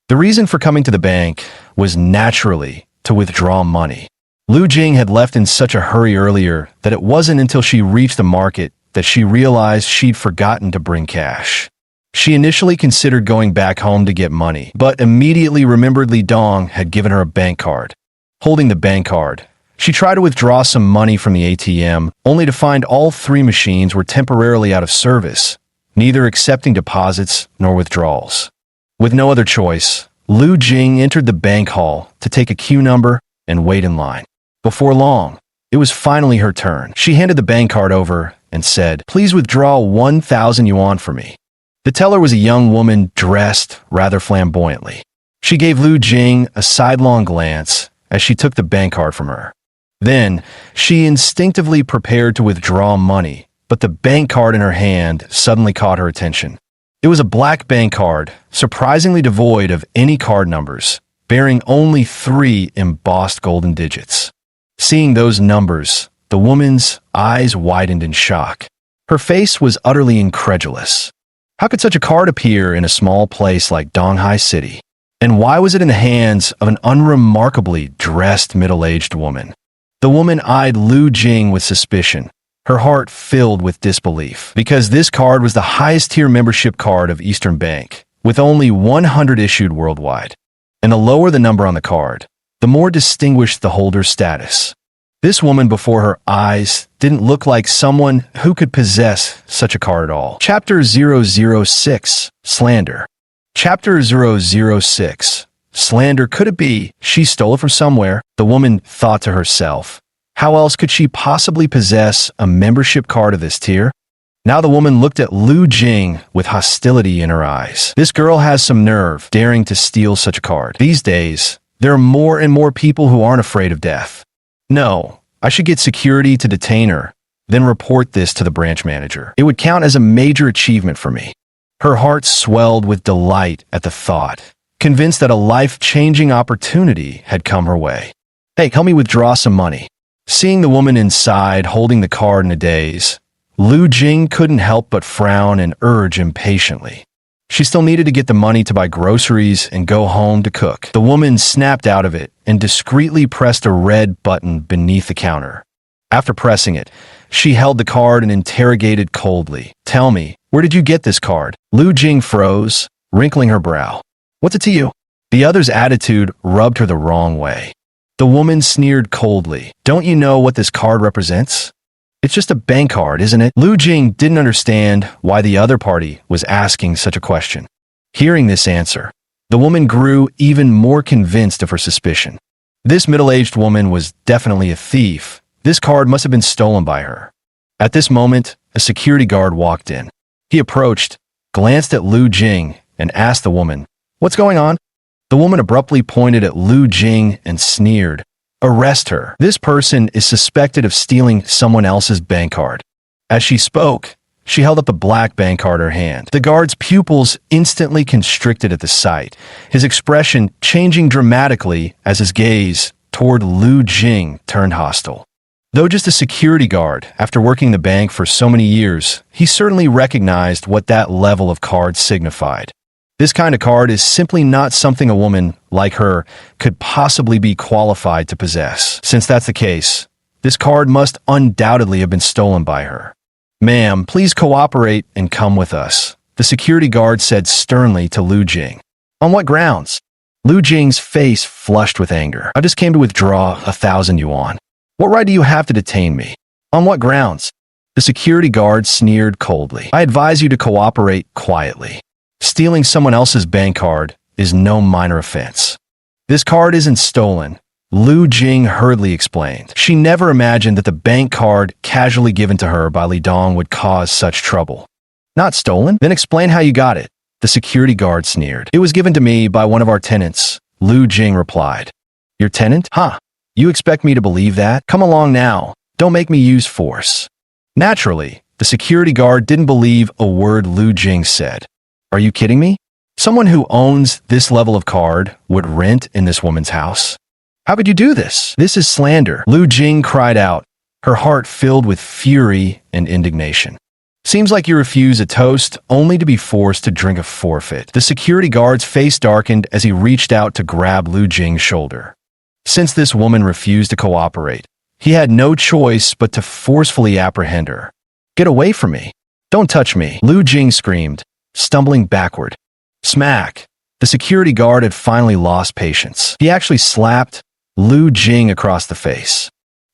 The reason for coming to the bank was naturally to withdraw money. Lu Jing had left in such a hurry earlier that it wasn't until she reached the market that she realized she'd forgotten to bring cash. She initially considered going back home to get money, but immediately remembered Li Dong had given her a bank card. Holding the bank card, she tried to withdraw some money from the ATM, only to find all three machines were temporarily out of service, neither accepting deposits nor withdrawals. With no other choice, Lu Jing entered the bank hall to take a queue number and wait in line. Before long, it was finally her turn. She handed the bank card over and said, "Please withdraw 1,000 yuan for me." The teller was a young woman dressed rather flamboyantly. She gave Lu Jing a sidelong glance as she took the bank card from her. Then, she instinctively prepared to withdraw money, but the bank card in her hand suddenly caught her attention. It was a black bank card, surprisingly devoid of any card numbers, bearing only 3 embossed golden digits. Seeing those numbers, the woman's eyes widened in shock. Her face was utterly incredulous. How could such a card appear in a small place like Donghai City? And why was it in the hands of an unremarkably dressed middle-aged woman? The woman eyed Lu Jing with suspicion, her heart filled with disbelief, because this card was the highest-tier membership card of Eastern Bank, with only 100 issued worldwide. And the lower the number on the card, the more distinguished the holder's status. This woman before her eyes didn't look like someone who could possess such a card at all. Chapter 006, Slander. Chapter 006, Slander. Could it be she stole it from somewhere? The woman thought to herself. How else could she possibly possess a membership card of this tier? Now the woman looked at Lu Jing with hostility in her eyes. This girl has some nerve, daring to steal such a card. These days, there are more and more people who aren't afraid of death. No, I should get security to detain her, then report this to the branch manager. It would count as a major achievement for me. Her heart swelled with delight at the thought, convinced that a life-changing opportunity had come her way. Hey, help me withdraw some money. Seeing the woman inside holding the card in a daze, Lu Jing couldn't help but frown and urge impatiently. She still needed to get the money to buy groceries and go home to cook. The woman snapped out of it and discreetly pressed a red button beneath the counter. After pressing it, she held the card and interrogated coldly. "Tell me, where did you get this card?" Lu Jing froze, wrinkling her brow. "What's it to you?" The other's attitude rubbed her the wrong way. The woman sneered coldly. "Don't you know what this card represents? It's just a bank card, isn't it?" Lu Jing didn't understand why the other party was asking such a question. Hearing this answer, the woman grew even more convinced of her suspicion. This middle-aged woman was definitely a thief. This card must have been stolen by her. At this moment, a security guard walked in. He approached, glanced at Lu Jing, and asked the woman, "What's going on?" The woman abruptly pointed at Lu Jing and sneered, "Arrest her. This person is suspected of stealing someone else's bank card." As she spoke, she held up a black bank card in her hand. The guard's pupils instantly constricted at the sight, his expression changing dramatically as his gaze toward Lu Jing turned hostile. Though just a security guard, after working the bank for so many years, he certainly recognized what that level of card signified. This kind of card is simply not something a woman like her could possibly be qualified to possess. Since that's the case, this card must undoubtedly have been stolen by her. "Ma'am, please cooperate and come with us," the security guard said sternly to Lu Jing. "On what grounds?" Lu Jing's face flushed with anger. "I just came to withdraw 1,000 yuan. What right do you have to detain me? On what grounds?" The security guard sneered coldly. "I advise you to cooperate quietly. Stealing someone else's bank card is no minor offense." "This card isn't stolen," Lu Jing hurriedly explained. She never imagined that the bank card casually given to her by Li Dong would cause such trouble. "Not stolen? Then explain how you got it," the security guard sneered. "It was given to me by one of our tenants," Lu Jing replied. "Your tenant? Huh? You expect me to believe that? Come along now. Don't make me use force." Naturally, the security guard didn't believe a word Lu Jing said. "Are you kidding me? Someone who owns this level of card would rent in this woman's house? How could you do this? This is slander," Lu Jing cried out, her heart filled with fury and indignation. "Seems like you refuse a toast only to be forced to drink a forfeit." The security guard's face darkened as he reached out to grab Lu Jing's shoulder. Since this woman refused to cooperate, he had no choice but to forcefully apprehend her. "Get away from me. Don't touch me," Lu Jing screamed, stumbling backward. Smack! The security guard had finally lost patience. He actually slapped Lu Jing across the face.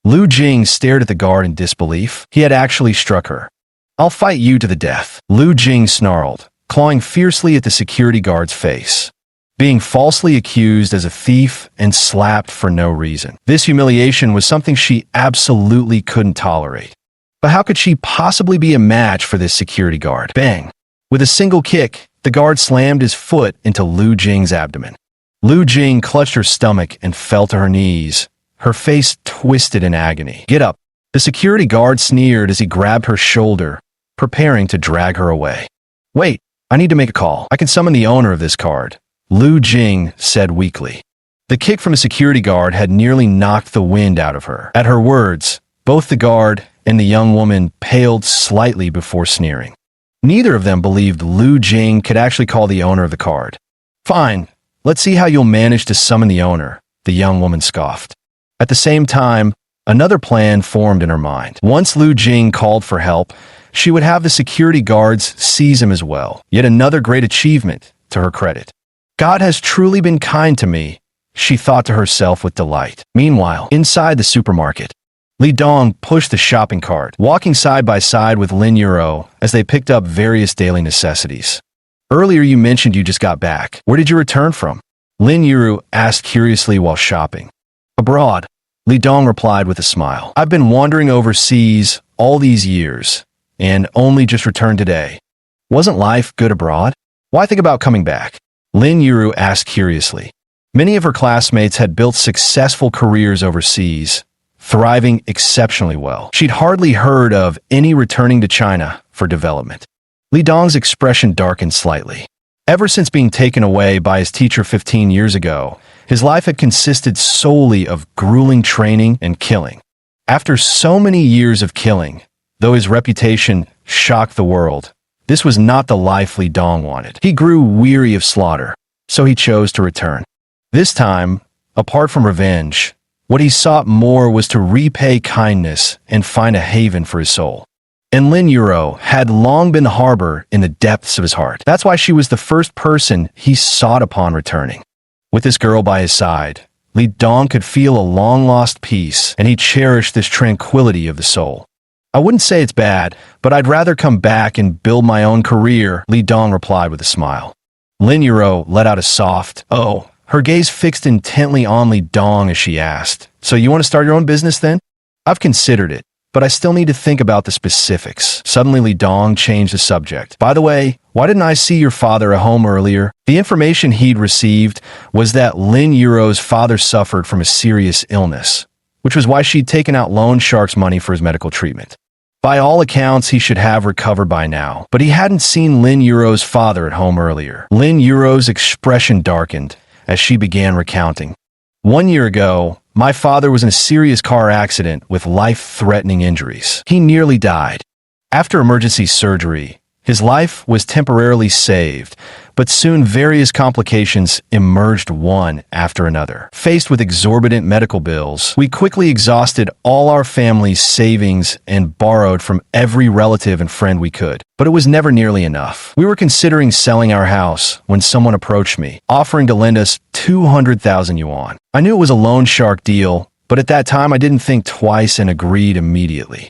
Lu Jing stared at the guard in disbelief. He had actually struck her. "I'll fight you to the death," Lu Jing snarled, clawing fiercely at the security guard's face. Being falsely accused as a thief and slapped for no reason. This humiliation was something she absolutely couldn't tolerate. But how could she possibly be a match for this security guard? Bang! With a single kick, the guard slammed his foot into Lu Jing's abdomen. Lu Jing clutched her stomach and fell to her knees, her face twisted in agony. "Get up!" The security guard sneered as he grabbed her shoulder, preparing to drag her away. "Wait, I need to make a call. I can summon the owner of this card," Lu Jing said weakly. The kick from a security guard had nearly knocked the wind out of her. At her words, both the guard and the young woman paled slightly before sneering. Neither of them believed Lu Jing could actually call the owner of the card. "Fine, let's see how you'll manage to summon the owner," the young woman scoffed. At the same time, another plan formed in her mind. Once Lu Jing called for help, she would have the security guards seize him as well. Yet another great achievement to her credit. "God has truly been kind to me," she thought to herself with delight. Meanwhile, inside the supermarket, Li Dong pushed the shopping cart, walking side by side with Lin Yuro as they picked up various daily necessities. "Earlier you mentioned you just got back. Where did you return from?" Lin Yuro asked curiously while shopping. "Abroad," Li Dong replied with a smile. "I've been wandering overseas all these years, and only just returned today. Wasn't life good abroad? Why think about coming back?" Lin Yuro asked curiously. Many of her classmates had built successful careers overseas, thriving exceptionally well. She'd hardly heard of any returning to China for development. Li Dong's expression darkened slightly. Ever since being taken away by his teacher 15 years ago, his life had consisted solely of grueling training and killing. After so many years of killing, though his reputation shocked the world, this was not the life Li Dong wanted. He grew weary of slaughter, so he chose to return. This time, apart from revenge, what he sought more was to repay kindness and find a haven for his soul. And Lin Yuro had long been the harbor in the depths of his heart. That's why she was the first person he sought upon returning. With this girl by his side, Li Dong could feel a long-lost peace, and he cherished this tranquility of the soul. I wouldn't say it's bad, but I'd rather come back and build my own career, Li Dong replied with a smile. Lin Yuro let out a soft, "Oh," her gaze fixed intently on Li Dong as she asked, "So you want to start your own business then?" "I've considered it, but I still need to think about the specifics." Suddenly Li Dong changed the subject. "By the way, why didn't I see your father at home earlier?" The information he'd received was that Lin Yuro's father suffered from a serious illness, which was why she'd taken out loan sharks' money for his medical treatment. By all accounts, he should have recovered by now, but he hadn't seen Lin Yuro's father at home earlier. Lin Yuro's expression darkened as she began recounting. "1 year ago, my father was in a serious car accident with life-threatening injuries. He nearly died. After emergency surgery, his life was temporarily saved, but soon various complications emerged one after another. Faced with exorbitant medical bills, we quickly exhausted all our family's savings and borrowed from every relative and friend we could. But it was never nearly enough. We were considering selling our house when someone approached me, offering to lend us 200,000 yuan. I knew it was a loan shark deal, but at that time I didn't think twice and agreed immediately.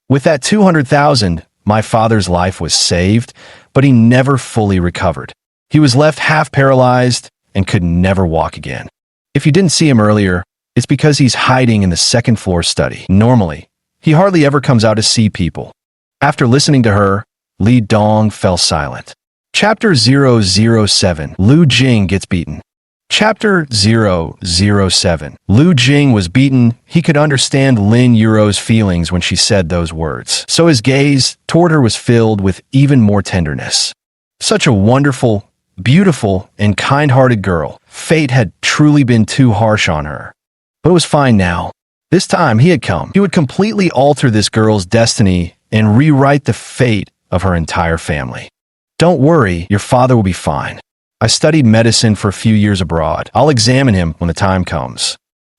With that 200,000, my father's life was saved, but he never fully recovered. He was left half paralyzed and could never walk again. If you didn't see him earlier, it's because he's hiding in the second-floor study. Normally, he hardly ever comes out to see people." After listening to her, Li Dong fell silent. Chapter 007. Lu Jing gets beaten. Chapter 007. Lu Jing was beaten. He could understand Lin Yuro's feelings when she said those words, so his gaze toward her was filled with even more tenderness. Such a wonderful, beautiful, and kind-hearted girl. Fate had truly been too harsh on her. But it was fine now. This time he had come. He would completely alter this girl's destiny and rewrite the fate of her entire family. "Don't worry, your father will be fine. I studied medicine for a few years abroad. I'll examine him when the time comes."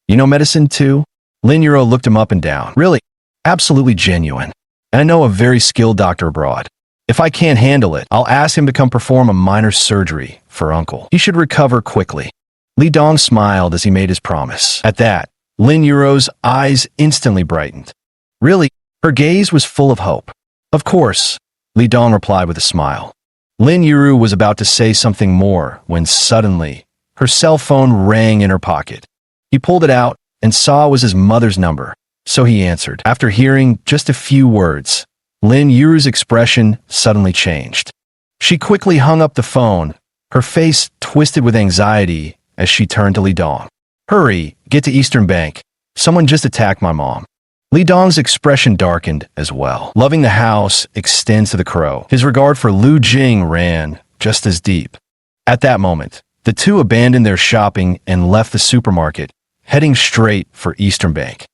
"You know medicine too?" Lin Yuro looked him up and down. "Really? Absolutely genuine. And I know a very skilled doctor abroad. If I can't handle it, I'll ask him to come perform a minor surgery for uncle. He should recover quickly." Li Dong smiled as he made his promise. At that, Lin Yuro's eyes instantly brightened. "Really?" Her gaze was full of hope. "Of course," Li Dong replied with a smile. Lin Yuro was about to say something more when suddenly, her cell phone rang in her pocket. He pulled it out and saw it was his mother's number, so he answered. After hearing just a few words, Lin Yuro's expression suddenly changed. She quickly hung up the phone, her face twisted with anxiety as she turned to Li Dong. "Hurry, get to Eastern Bank. Someone just attacked my mom." Li Dong's expression darkened as well. Loving the house extends to the crow. His regard for Lu Jing ran just as deep. At that moment, the two abandoned their shopping and left the supermarket, heading straight for Eastern Bank.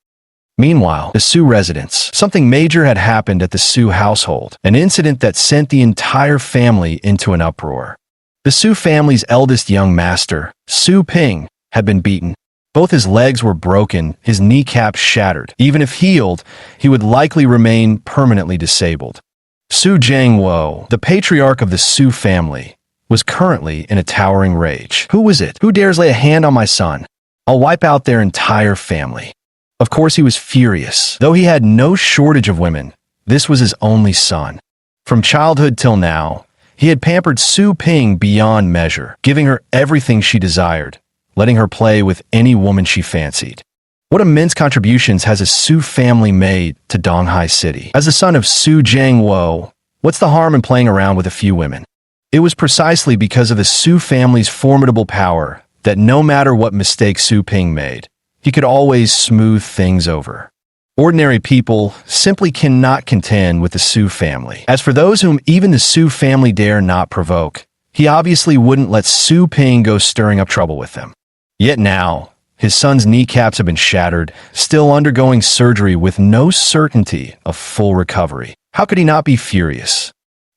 Meanwhile, the Su residence. Something major had happened at the Su household, an incident that sent the entire family into an uproar. The Su family's eldest young master, Su Ping, had been beaten. Both his legs were broken, his kneecaps shattered. Even if healed, he would likely remain permanently disabled. Su Jiangwo, the patriarch of the Su family, was currently in a towering rage. "Who was it? Who dares lay a hand on my son? I'll wipe out their entire family." Of course he was furious. Though he had no shortage of women, this was his only son. From childhood till now, he had pampered Su Ping beyond measure, giving her everything she desired, letting her play with any woman she fancied. What immense contributions has a Su family made to Donghai City? As the son of Su Jiangwo, what's the harm in playing around with a few women? It was precisely because of the Su family's formidable power that no matter what mistake Su Ping made, he could always smooth things over. Ordinary people simply cannot contend with the Su family. As for those whom even the Su family dare not provoke, He obviously wouldn't let Su Ping go stirring up trouble with them. Yet now, his son's kneecaps have been shattered, still undergoing surgery with no certainty of full recovery. How could he not be furious?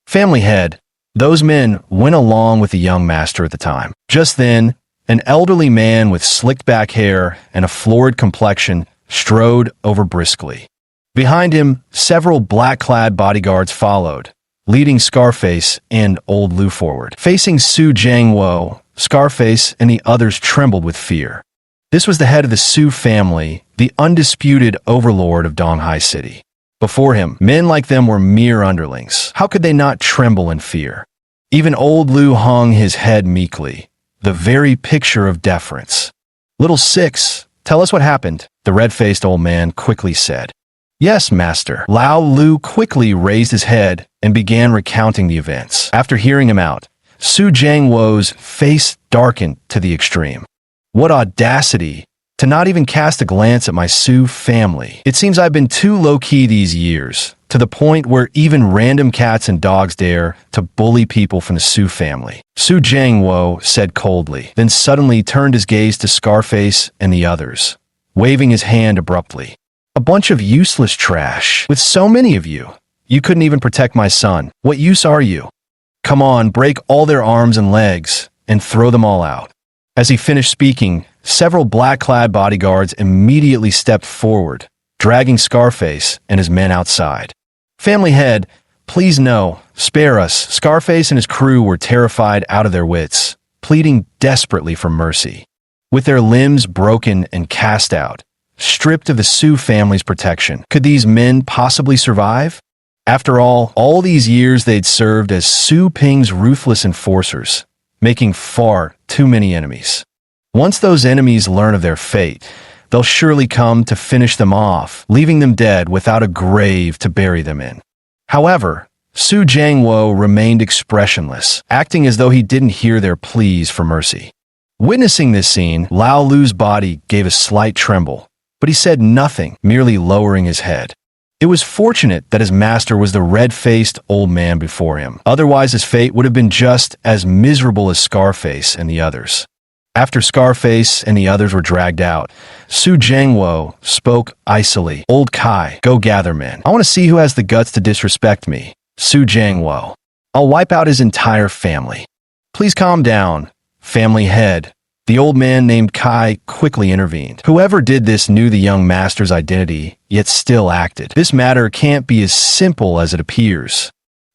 Family head, those men went along with the young master at the time. Just then, an elderly man with slicked back hair and a florid complexion strode over briskly. Behind him, several black-clad bodyguards followed, leading Scarface and Old Lu forward. Facing Su Jiangwo, Scarface and the others trembled with fear. This was the head of the Su family, the undisputed overlord of Donghai City. Before him, men like them were mere underlings. How could they not tremble in fear? Even Old Lu hung his head meekly, the very picture of deference. "Little Six, tell us what happened," the red-faced old man quickly said. "Yes, master." Lao Lu quickly raised his head and began recounting the events. After hearing him out, Su Jiangwo's face darkened to the extreme. "What audacity to not even cast a glance at my Su family. It seems I've been too low-key these years, to the point where even random cats and dogs dare to bully people from the Su family." Su Jiangwo said coldly, then suddenly turned his gaze to Scarface and the others, waving his hand abruptly. "A bunch of useless trash. With so many of you, you couldn't even protect my son. What use are you? Come on, break all their arms and legs, and throw them all out." As he finished speaking, several black-clad bodyguards immediately stepped forward, dragging Scarface and his men outside. "Family head, please no, spare us." Scarface and his crew were terrified out of their wits, pleading desperately for mercy. With their limbs broken and cast out, stripped of the Su family's protection, could these men possibly survive? After all these years they'd served as Su Ping's ruthless enforcers, making far too many enemies. Once those enemies learn of their fate, they'll surely come to finish them off, leaving them dead without a grave to bury them in. However, Su Jiangwo remained expressionless, acting as though he didn't hear their pleas for mercy. Witnessing this scene, Lao Lu's body gave a slight tremble, but he said nothing, merely lowering his head. It was fortunate that his master was the red-faced old man before him. Otherwise, his fate would have been just as miserable as Scarface and the others. After Scarface and the others were dragged out, Su Jiangwo spoke icily. "Old Kai, go gather men. I want to see who has the guts to disrespect me. Su Jiangwo. I'll wipe out his entire family." "Please calm down, family head." The old man named Kai quickly intervened. Whoever did this knew the young master's identity, yet still acted. "This matter can't be as simple as it appears."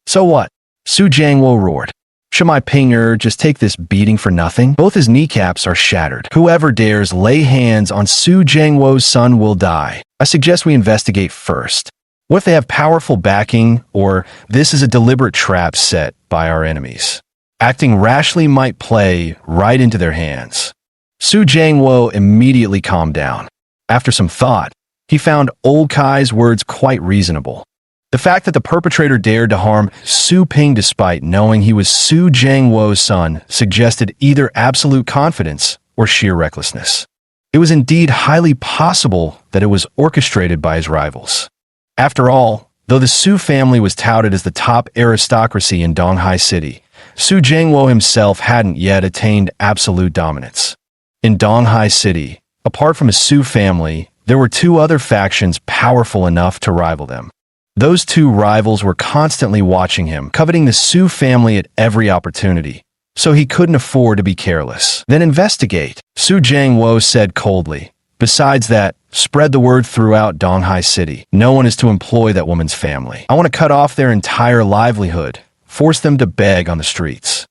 "So what?" Su Jiangwo roared. "Should my Pinger just take this beating for nothing? Both his kneecaps are shattered. Whoever dares lay hands on Su Jiangwo's son will die. I suggest we investigate first. What if they have powerful backing, or this is a deliberate trap set by our enemies? Acting rashly might play right into their hands." Su Jiangwo immediately calmed down. After some thought, he found old Kai's words quite reasonable. The fact that the perpetrator dared to harm Su Ping despite knowing he was Su Jiangwo's son suggested either absolute confidence or sheer recklessness. It was indeed highly possible that it was orchestrated by his rivals. After all, though the Su family was touted as the top aristocracy in Donghai City, Su Jiangwo himself hadn't yet attained absolute dominance. In Donghai City, apart from his Su family, there were two other factions powerful enough to rival them. Those two rivals were constantly watching him, coveting the Su family at every opportunity, so he couldn't afford to be careless. "Then investigate," Su Jiangwo said coldly. "Besides that, spread the word throughout Donghai City. No one is to employ that woman's family. I want to cut off their entire livelihood. Force them to beg on the streets."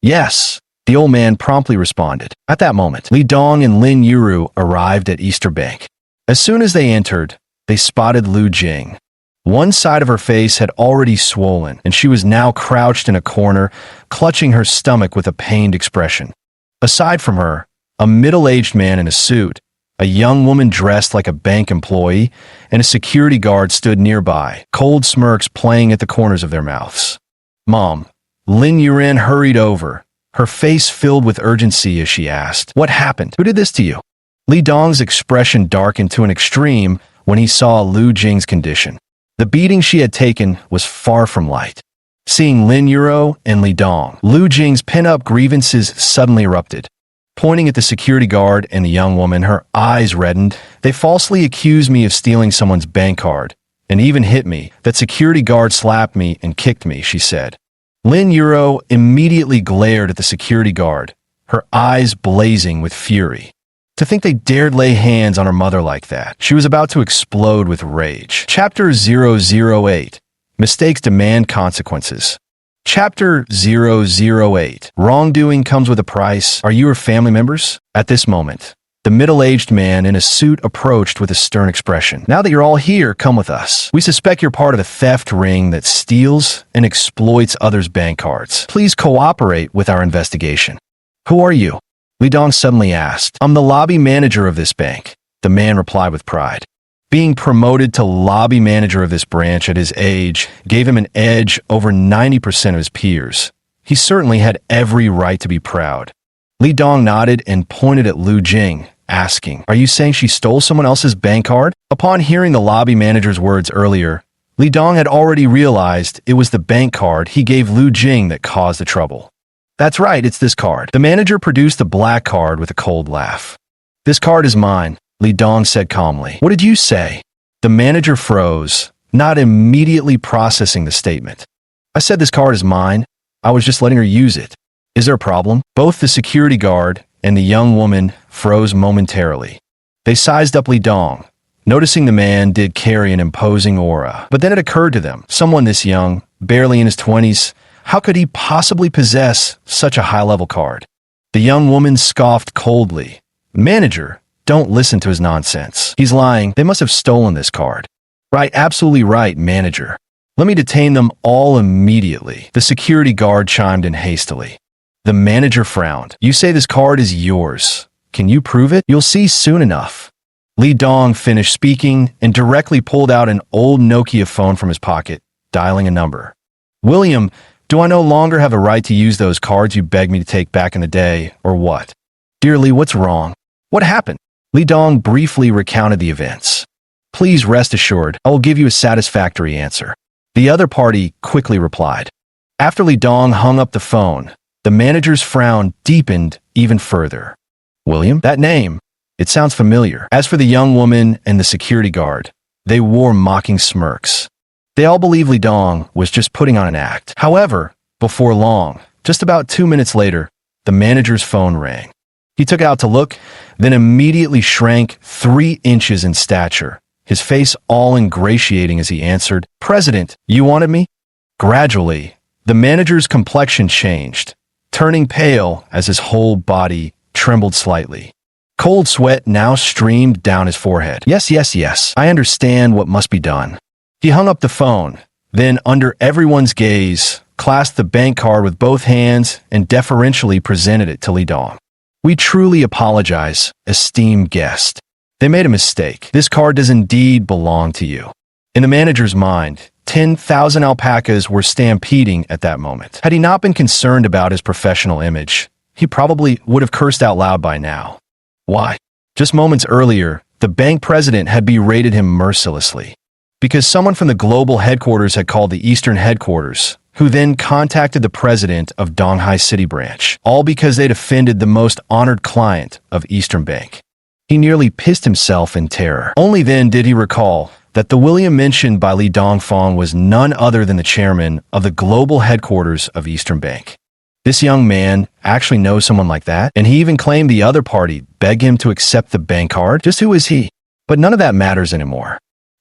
"Yes," the old man promptly responded. At that moment, Li Dong and Lin Yuru arrived at Easter Bank. As soon as they entered, they spotted Lu Jing. One side of her face had already swollen, and she was now crouched in a corner, clutching her stomach with a pained expression. Aside from her, a middle-aged man in a suit, a young woman dressed like a bank employee, and a security guard stood nearby, cold smirks playing at the corners of their mouths. "Mom." Lin Yuren hurried over, her face filled with urgency as she asked, "What happened? Who did this to you?" Li Dong's expression darkened to an extreme when he saw Lu Jing's condition. The beating she had taken was far from light. Seeing Lin Yuro and Li Dong, Lu Jing's pent-up grievances suddenly erupted. Pointing at the security guard and the young woman, her eyes reddened. They falsely accused me of stealing someone's bank card, and even hit me. That security guard slapped me and kicked me, she said. Lin Yuro immediately glared at the security guard, her eyes blazing with fury. To think they dared lay hands on her mother like that. She was about to explode with rage. Chapter 008. Mistakes demand consequences. Chapter 008. Wrongdoing comes with a price. Are you or family members? At this moment, the middle-aged man in a suit approached with a stern expression. Now that you're all here, come with us. We suspect you're part of a theft ring that steals and exploits others' bank cards. Please cooperate with our investigation. Who are you? Li Dong suddenly asked. I'm the lobby manager of this bank, the man replied with pride. Being promoted to lobby manager of this branch at his age gave him an edge over 90% of his peers. He certainly had every right to be proud. Li Dong nodded and pointed at Lu Jing, asking, Are you saying she stole someone else's bank card? Upon hearing the lobby manager's words earlier, Li Dong had already realized it was the bank card he gave Lu Jing that caused the trouble. That's right, it's this card. The manager produced a black card with a cold laugh. This card is mine, Li Dong said calmly. What did you say? The manager froze, not immediately processing the statement. I said this card is mine. I was just letting her use it. Is there a problem? Both the security guard and the young woman froze momentarily. They sized up Li Dong, noticing the man did carry an imposing aura. But then it occurred to them, someone this young, barely in his 20s, how could he possibly possess such a high-level card? The young woman scoffed coldly. Manager, don't listen to his nonsense. He's lying. They must have stolen this card. Right, absolutely right, manager. Let me detain them all immediately. The security guard chimed in hastily. The manager frowned. You say this card is yours. Can you prove it? You'll see soon enough. Li Dong finished speaking and directly pulled out an old Nokia phone from his pocket, dialing a number. William, do I no longer have a right to use those cards you begged me to take back in the day, or what? Dear Li, what's wrong? What happened? Li Dong briefly recounted the events. Please rest assured, I will give you a satisfactory answer. The other party quickly replied. After Li Dong hung up the phone, the manager's frown deepened even further. William? That name. It sounds familiar. As for the young woman and the security guard, they wore mocking smirks. They all believed Li Dong was just putting on an act. However, before long, just about 2 minutes later, the manager's phone rang. He took it out to look, then immediately shrank 3 inches in stature, his face all ingratiating as he answered, President, you wanted me? Gradually, the manager's complexion changed, turning pale as his whole body trembled slightly. Cold sweat now streamed down his forehead. Yes, I understand what must be done. He hung up the phone, then under everyone's gaze, clasped the bank card with both hands and deferentially presented it to Li Dong. We truly apologize, esteemed guest. They made a mistake. This card does indeed belong to you. In the manager's mind, 10,000 alpacas were stampeding at that moment. Had he not been concerned about his professional image, he probably would have cursed out loud by now. Why? Just moments earlier, the bank president had berated him mercilessly. Because someone from the global headquarters had called the Eastern headquarters, who then contacted the president of Donghai City branch, all because they'd offended the most honored client of Eastern Bank. He nearly pissed himself in terror. Only then did he recall that the William mentioned by Li Dongfang was none other than the chairman of the global headquarters of Eastern Bank. This young man actually knows someone like that, and he even claimed the other party begged him to accept the bank card. Just who is he? But none of that matters anymore.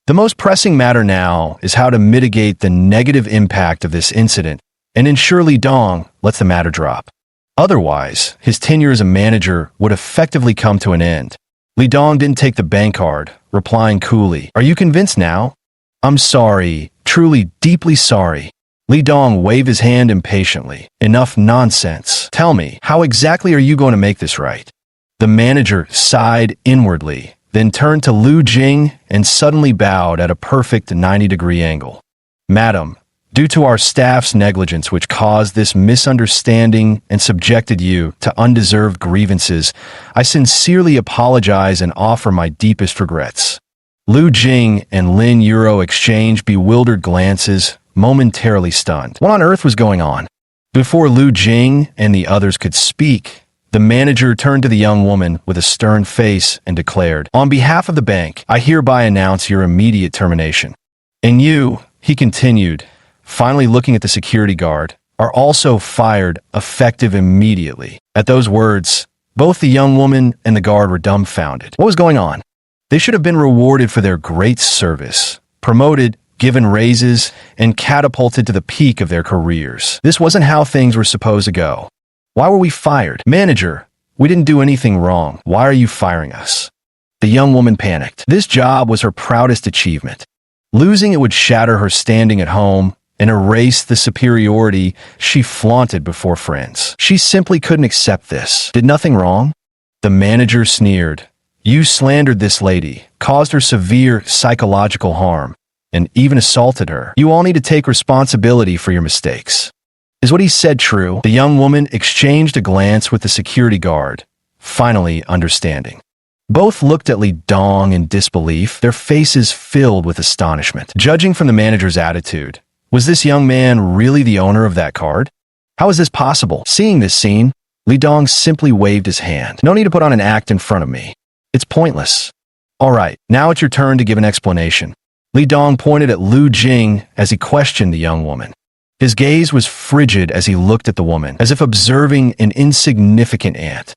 The most pressing matter now is how to mitigate the negative impact of this incident and ensure Li Dong lets the matter drop. Otherwise, his tenure as a manager would effectively come to an end. Li Dong didn't take the bank card, replying coolly, Are you convinced now? I'm sorry, truly deeply sorry. Li Dong waved his hand impatiently. Enough nonsense. Tell me, how exactly are you going to make this right? The manager sighed inwardly, then turned to Lu Jing and suddenly bowed at a perfect 90-degree angle. Madam, due to our staff's negligence which caused this misunderstanding and subjected you to undeserved grievances, I sincerely apologize and offer my deepest regrets. Lu Jing and Lin Yuro exchanged bewildered glances, momentarily stunned. What on earth was going on? Before Lu Jing and the others could speak, the manager turned to the young woman with a stern face and declared, "On behalf of the bank, I hereby announce your immediate termination. And you," he continued, finally looking at the security guard, "are also fired, effective immediately." At those words, both the young woman and the guard were dumbfounded. What was going on? They should have been rewarded for their great service, promoted, given raises, and catapulted to the peak of their careers. This wasn't how things were supposed to go. Why were we fired? "Manager, we didn't do anything wrong. Why are you firing us?" The young woman panicked. This job was her proudest achievement. Losing it would shatter her standing at home and erase the superiority she flaunted before friends. She simply couldn't accept this. Did nothing wrong? The manager sneered. "You slandered this lady, caused her severe psychological harm, and even assaulted her. You all need to take responsibility for your mistakes." Is what he said true? The young woman exchanged a glance with the security guard, finally understanding. Both looked at Li Dong in disbelief, their faces filled with astonishment. Judging from the manager's attitude, was this young man really the owner of that card? How is this possible? Seeing this scene, Li Dong simply waved his hand. "No need to put on an act in front of me. It's pointless." "All right, now it's your turn to give an explanation." Li Dong pointed at Lu Jing as he questioned the young woman. His gaze was frigid as he looked at the woman, as if observing an insignificant ant.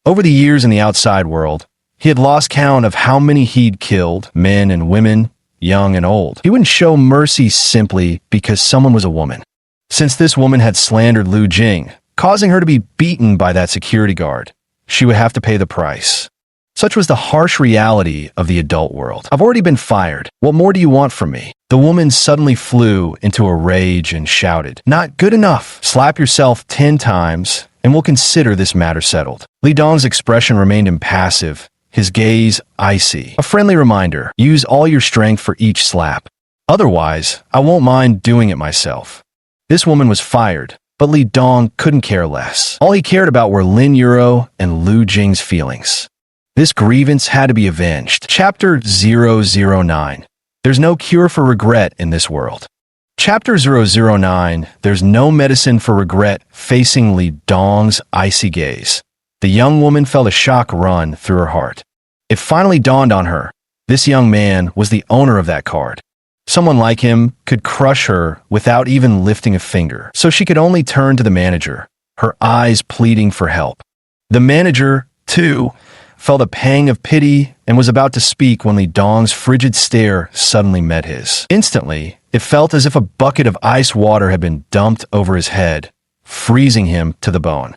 Over the years in the outside world, he had lost count of how many he'd killed, men and women, young and old. He wouldn't show mercy simply because someone was a woman. Since this woman had slandered Lu Jing, causing her to be beaten by that security guard, she would have to pay the price. Such was the harsh reality of the adult world. "I've already been fired. What more do you want from me?" The woman suddenly flew into a rage and shouted, "Not good enough. Slap yourself 10 times, and we'll consider this matter settled." Li Dong's expression remained impassive, his gaze icy. "A friendly reminder, use all your strength for each slap. Otherwise, I won't mind doing it myself." This woman was fired, but Li Dong couldn't care less. All he cared about were Lin Yuro and Lu Jing's feelings. This grievance had to be avenged. Chapter 009. There's no cure for regret in this world. Chapter 009. There's no medicine for regret. Facing Li Dong's icy gaze, the young woman felt a shock run through her heart. It finally dawned on her. This young man was the owner of that card. Someone like him could crush her without even lifting a finger. So she could only turn to the manager, her eyes pleading for help. The manager, too, felt a pang of pity and was about to speak when Li Dong's frigid stare suddenly met his. Instantly, it felt as if a bucket of ice water had been dumped over his head, freezing him to the bone.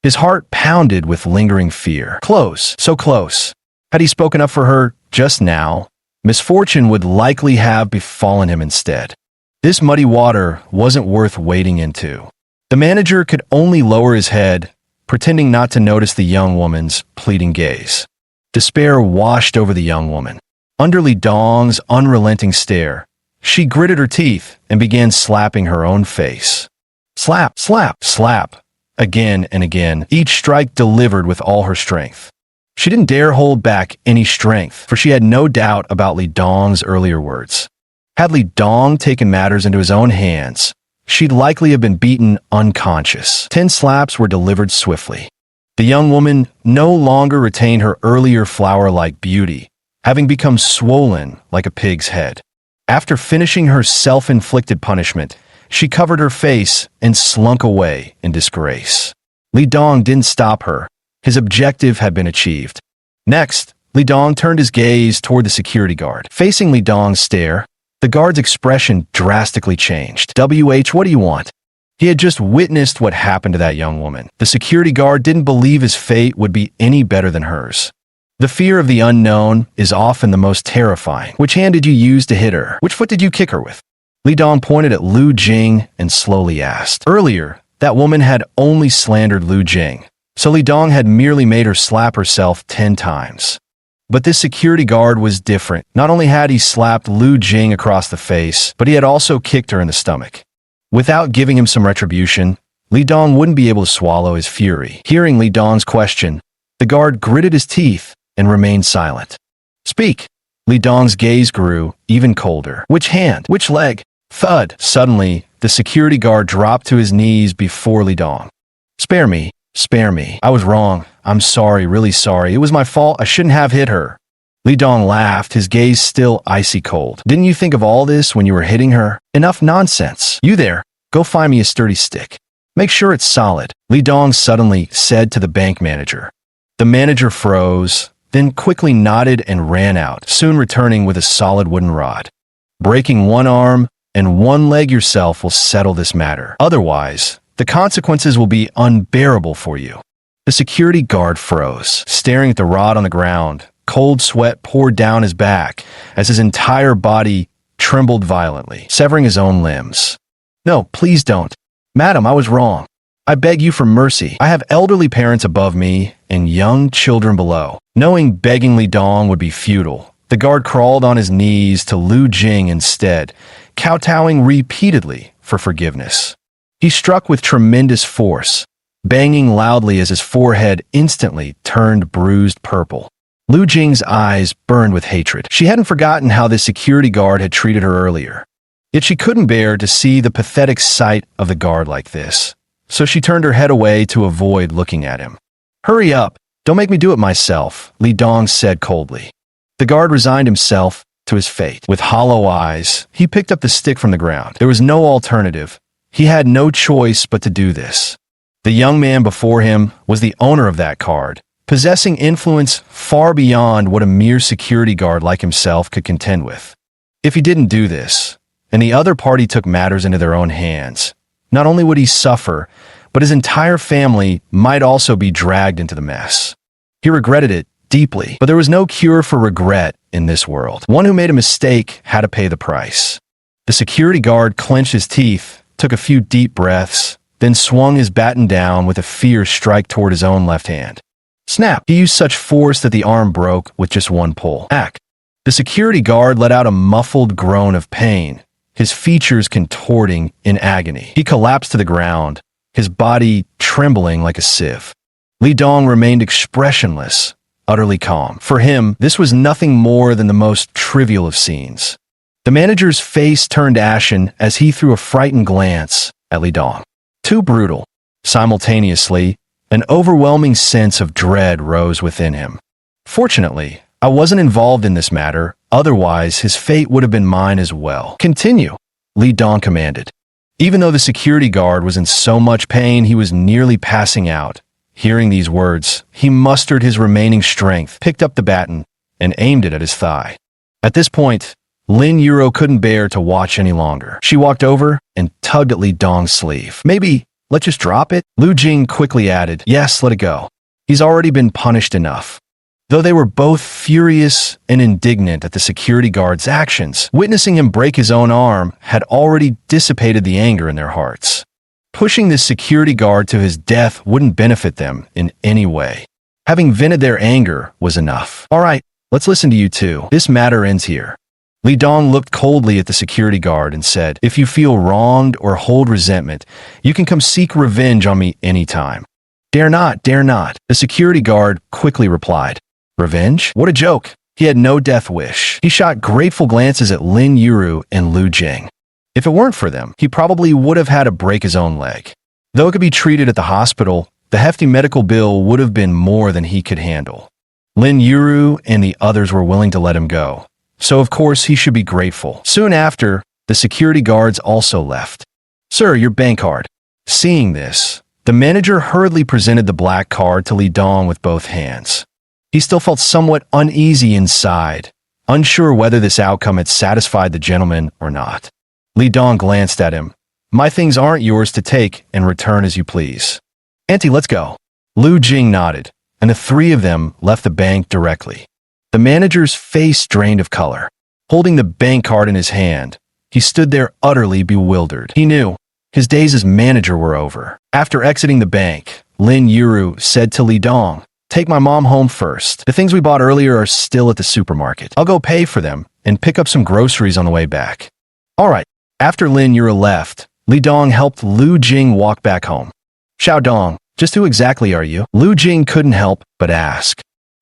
His heart pounded with lingering fear. Close, so close. Had he spoken up for her just now, misfortune would likely have befallen him instead. This muddy water wasn't worth wading into. The manager could only lower his head, pretending not to notice the young woman's pleading gaze. Despair washed over the young woman. Under Li Dong's unrelenting stare, she gritted her teeth and began slapping her own face. Slap, slap, slap, again and again, each strike delivered with all her strength. She didn't dare hold back any strength, for she had no doubt about Li Dong's earlier words. Had Li Dong taken matters into his own hands, she'd likely have been beaten unconscious. 10 slaps were delivered swiftly. The young woman no longer retained her earlier flower-like beauty, having become swollen like a pig's head. After finishing her self-inflicted punishment, she covered her face and slunk away in disgrace. Li Dong didn't stop her. His objective had been achieved. Next, Li Dong turned his gaze toward the security guard. Facing Li Dong's stare, the guard's expression drastically changed. "WH, what do you want?" He had just witnessed what happened to that young woman. The security guard didn't believe his fate would be any better than hers. The fear of the unknown is often the most terrifying. "Which hand did you use to hit her? Which foot did you kick her with?" Li Dong pointed at Lu Jing and slowly asked. Earlier, that woman had only slandered Lu Jing, so Li Dong had merely made her slap herself 10 times. But this security guard was different. Not only had he slapped Lu Jing across the face, but he had also kicked her in the stomach. Without giving him some retribution, Li Dong wouldn't be able to swallow his fury. Hearing Li Dong's question, the guard gritted his teeth and remained silent. "Speak." Li Dong's gaze grew even colder. "Which hand? Which leg?" Thud. Suddenly, the security guard dropped to his knees before Li Dong. Spare me. Spare me. I was wrong. I'm sorry, really sorry. It was my fault. I shouldn't have hit her. Li Dong laughed, his gaze still icy cold. Didn't you think of all this when you were hitting her? Enough nonsense. You there. Go find me a sturdy stick. Make sure it's solid. Li Dong suddenly said to the bank manager. The manager froze, then quickly nodded and ran out, soon returning with a solid wooden rod. Breaking one arm and one leg yourself will settle this matter. Otherwise, the consequences will be unbearable for you. The security guard froze, staring at the rod on the ground. Cold sweat poured down his back as his entire body trembled violently, severing his own limbs. No, please don't. Madam, I was wrong. I beg you for mercy. I have elderly parents above me and young children below. Knowing begging Li Dong would be futile, the guard crawled on his knees to Lu Jing instead, kowtowing repeatedly for forgiveness. He struck with tremendous force, banging loudly as his forehead instantly turned bruised purple. Lu Jing's eyes burned with hatred. She hadn't forgotten how the security guard had treated her earlier. Yet she couldn't bear to see the pathetic sight of the guard like this, so she turned her head away to avoid looking at him. Hurry up, don't make me do it myself, Li Dong said coldly. The guard resigned himself to his fate. With hollow eyes, he picked up the stick from the ground. There was no alternative. He had no choice but to do this. The young man before him was the owner of that card, possessing influence far beyond what a mere security guard like himself could contend with. If he didn't do this, and the other party took matters into their own hands, not only would he suffer, but his entire family might also be dragged into the mess. He regretted it deeply, but there was no cure for regret in this world. One who made a mistake had to pay the price. The security guard clenched his teeth, took a few deep breaths, then swung his baton down with a fierce strike toward his own left hand. Snap! He used such force that the arm broke with just one pull. Ack! The security guard let out a muffled groan of pain, his features contorting in agony. He collapsed to the ground, his body trembling like a sieve. Li Dong remained expressionless, utterly calm. For him, this was nothing more than the most trivial of scenes. The manager's face turned ashen as he threw a frightened glance at Li Dong. Too brutal. Simultaneously, an overwhelming sense of dread rose within him. Fortunately, I wasn't involved in this matter, otherwise his fate would have been mine as well. Continue, Li Dong commanded. Even though the security guard was in so much pain he was nearly passing out, hearing these words, he mustered his remaining strength, picked up the baton, and aimed it at his thigh. At this point, Lin Yuro couldn't bear to watch any longer. She walked over and tugged at Li Dong's sleeve. Maybe let's just drop it? Lu Jing quickly added, yes, let it go. He's already been punished enough. Though they were both furious and indignant at the security guard's actions, witnessing him break his own arm had already dissipated the anger in their hearts. Pushing this security guard to his death wouldn't benefit them in any way. Having vented their anger was enough. All right, let's listen to you two. This matter ends here. Li Dong looked coldly at the security guard and said, if you feel wronged or hold resentment, you can come seek revenge on me anytime. Dare not, dare not. The security guard quickly replied. Revenge? What a joke. He had no death wish. He shot grateful glances at Lin Yuru and Lu Jing. If it weren't for them, he probably would have had to break his own leg. Though it could be treated at the hospital, the hefty medical bill would have been more than he could handle. Lin Yuru and the others were willing to let him go, so of course he should be grateful. Soon after, the security guards also left. Sir, your bank card. Seeing this, the manager hurriedly presented the black card to Li Dong with both hands. He still felt somewhat uneasy inside, unsure whether this outcome had satisfied the gentleman or not. Li Dong glanced at him. My things aren't yours to take and return as you please. Auntie, let's go. Lu Jing nodded, and the three of them left the bank directly. The manager's face drained of color. Holding the bank card in his hand, he stood there utterly bewildered. He knew his days as manager were over. After exiting the bank, Lin Yuru said to Li Dong, take my mom home first. The things we bought earlier are still at the supermarket. I'll go pay for them and pick up some groceries on the way back. All right. After Lin Yura left, Li Dong helped Lu Jing walk back home. Xiao Dong, just who exactly are you? Lu Jing couldn't help but ask.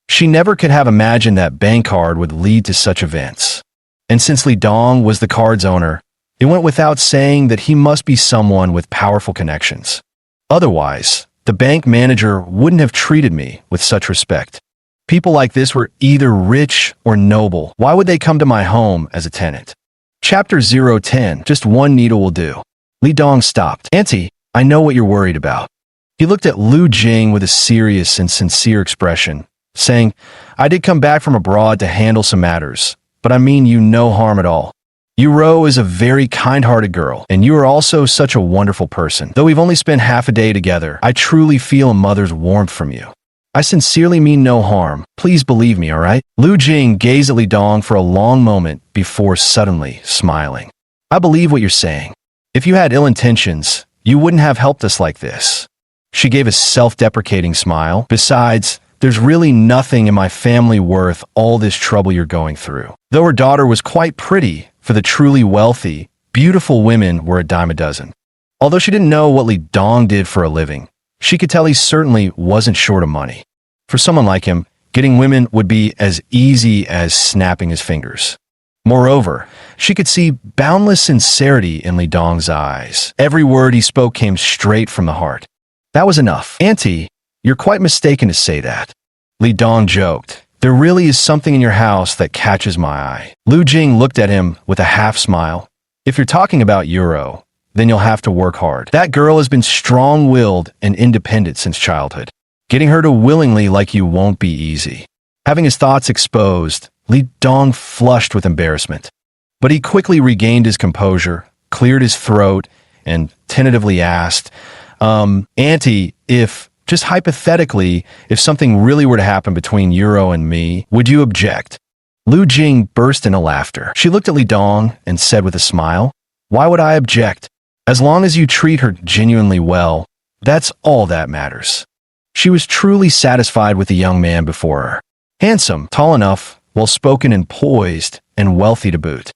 She never could have imagined that bank card would lead to such events. And since Li Dong was the card's owner, It went without saying that he must be someone with powerful connections. Otherwise, the bank manager wouldn't have treated me with such respect. People like this were either rich or noble. Why would they come to my home as a tenant? Chapter 010, just one needle will do. Li Dong stopped. Auntie, I know what you're worried about. He looked at Lu Jing with a serious and sincere expression, saying, I did come back from abroad to handle some matters, but I mean you no harm at all. Yuro is a very kind-hearted girl, and you are also such a wonderful person. Though we've only spent half a day together, I truly feel a mother's warmth from you. I sincerely mean no harm. Please believe me, all right? Lu Jing gazed at Li Dong for a long moment before suddenly smiling. I believe what you're saying. If you had ill intentions, you wouldn't have helped us like this. She gave a self-deprecating smile. Besides, there's really nothing in my family worth all this trouble you're going through. Though her daughter was quite pretty, for the truly wealthy, beautiful women were a dime a dozen. Although she didn't know what Li Dong did for a living, she could tell he certainly wasn't short of money. For someone like him, getting women would be as easy as snapping his fingers. Moreover, she could see boundless sincerity in Li Dong's eyes. Every word he spoke came straight from the heart. That was enough. Auntie, you're quite mistaken to say that. Li Dong joked. There really is something in your house that catches my eye. Lu Jing looked at him with a half smile. If you're talking about Yuro, then you'll have to work hard. That girl has been strong-willed and independent since childhood. Getting her to willingly like you won't be easy. Having his thoughts exposed, Li Dong flushed with embarrassment. But he quickly regained his composure, cleared his throat, and tentatively asked, Auntie, just hypothetically, if something really were to happen between Yuro and me, would you object? Lu Jing burst into laughter. She looked at Li Dong and said with a smile, Why would I object? As long as you treat her genuinely well, that's all that matters. She was truly satisfied with the young man before her. Handsome, tall enough, well-spoken and poised, and wealthy to boot.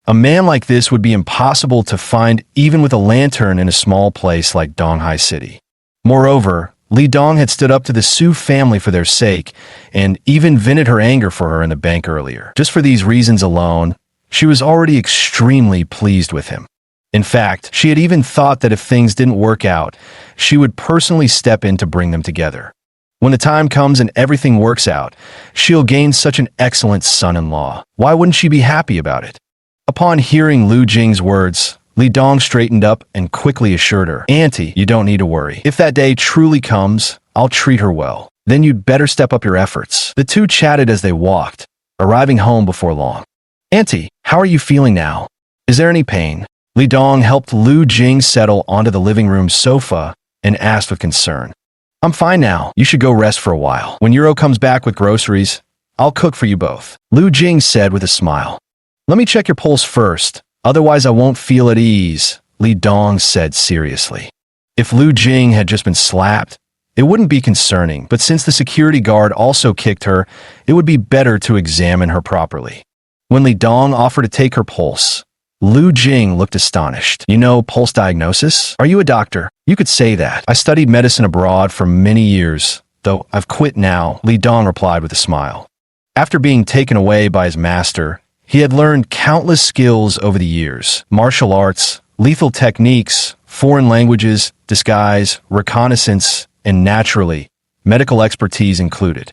A man like this would be impossible to find even with a lantern in a small place like Donghai City. Moreover, Li Dong had stood up to the Su family for their sake and even vented her anger for her in the bank earlier. Just for these reasons alone, she was already extremely pleased with him. In fact, she had even thought that if things didn't work out, she would personally step in to bring them together. When the time comes and everything works out, she'll gain such an excellent son-in-law. Why wouldn't she be happy about it? Upon hearing Lu Jing's words, Li Dong straightened up and quickly assured her, Auntie, you don't need to worry. If that day truly comes, I'll treat her well. Then you'd better step up your efforts. The two chatted as they walked, arriving home before long. Auntie, how are you feeling now? Is there any pain? Li Dong helped Lu Jing settle onto the living room sofa and asked with concern. I'm fine now. You should go rest for a while. When Yuro comes back with groceries, I'll cook for you both. Lu Jing said with a smile. Let me check your pulse first, otherwise I won't feel at ease, Li Dong said seriously. If Lu Jing had just been slapped, it wouldn't be concerning, but since the security guard also kicked her, it would be better to examine her properly. When Li Dong offered to take her pulse, Lu Jing looked astonished. You know pulse diagnosis? Are you a doctor? You could say that. I studied medicine abroad for many years, though I've quit now, Li Dong replied with a smile. After being taken away by his master, he had learned countless skills over the years. Martial arts, lethal techniques, foreign languages, disguise, reconnaissance, and naturally, medical expertise included.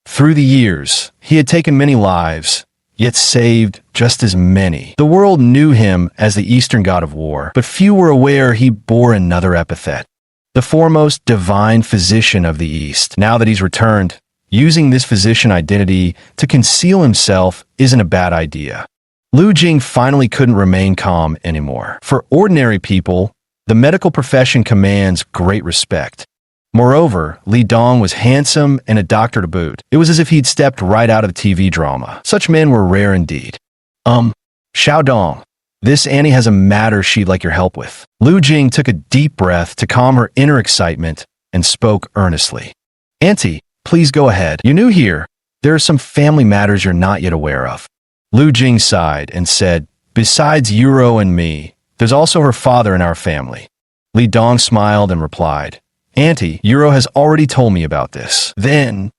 Through the years, he had taken many lives, yet saved just as many. The world knew him as the Eastern god of war, but few were aware he bore another epithet, the foremost divine physician of the East. Now that he's returned, using this physician identity to conceal himself isn't a bad idea. Lu Jing finally couldn't remain calm anymore. For ordinary people, the medical profession commands great respect. Moreover, Li Dong was handsome and a doctor to boot. It was as if he'd stepped right out of a TV drama. Such men were rare indeed. Xiao Dong, this Annie has a matter she'd like your help with. Lu Jing took a deep breath to calm her inner excitement and spoke earnestly. Auntie, please go ahead. You're new here. There are some family matters you're not yet aware of. Lu Jing sighed and said, Besides Yuro and me, there's also her father in our family. Li Dong smiled and replied, Auntie, Yuro has already told me about this. Then,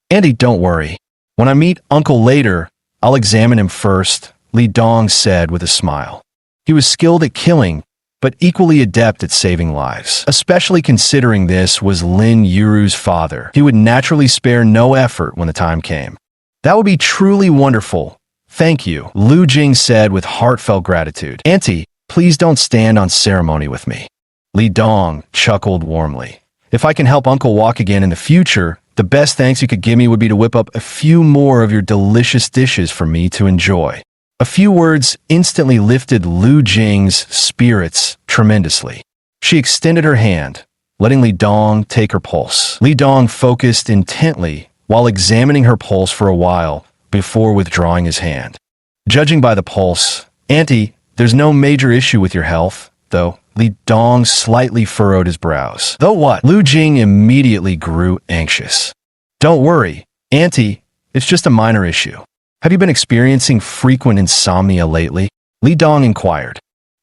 Auntie, don't worry. When I meet Uncle later, I'll examine him first, Li Dong said with a smile. He was skilled at killing, but equally adept at saving lives. Especially considering this was Lin Yuru's father, he would naturally spare no effort when the time came. That would be truly wonderful. Thank you, Lu Jing said with heartfelt gratitude. Auntie, please don't stand on ceremony with me. Li Dong chuckled warmly. If I can help Uncle walk again in the future, the best thanks you could give me would be to whip up a few more of your delicious dishes for me to enjoy. A few words instantly lifted Lu Jing's spirits tremendously. She extended her hand, letting Li Dong take her pulse. Li Dong focused intently while examining her pulse for a while before withdrawing his hand. Judging by the pulse, Auntie, there's no major issue with your health, though. Li Dong slightly furrowed his brows. Though what? Lu Jing immediately grew anxious. Don't worry, Auntie, it's just a minor issue. Have you been experiencing frequent insomnia lately? Li Dong inquired.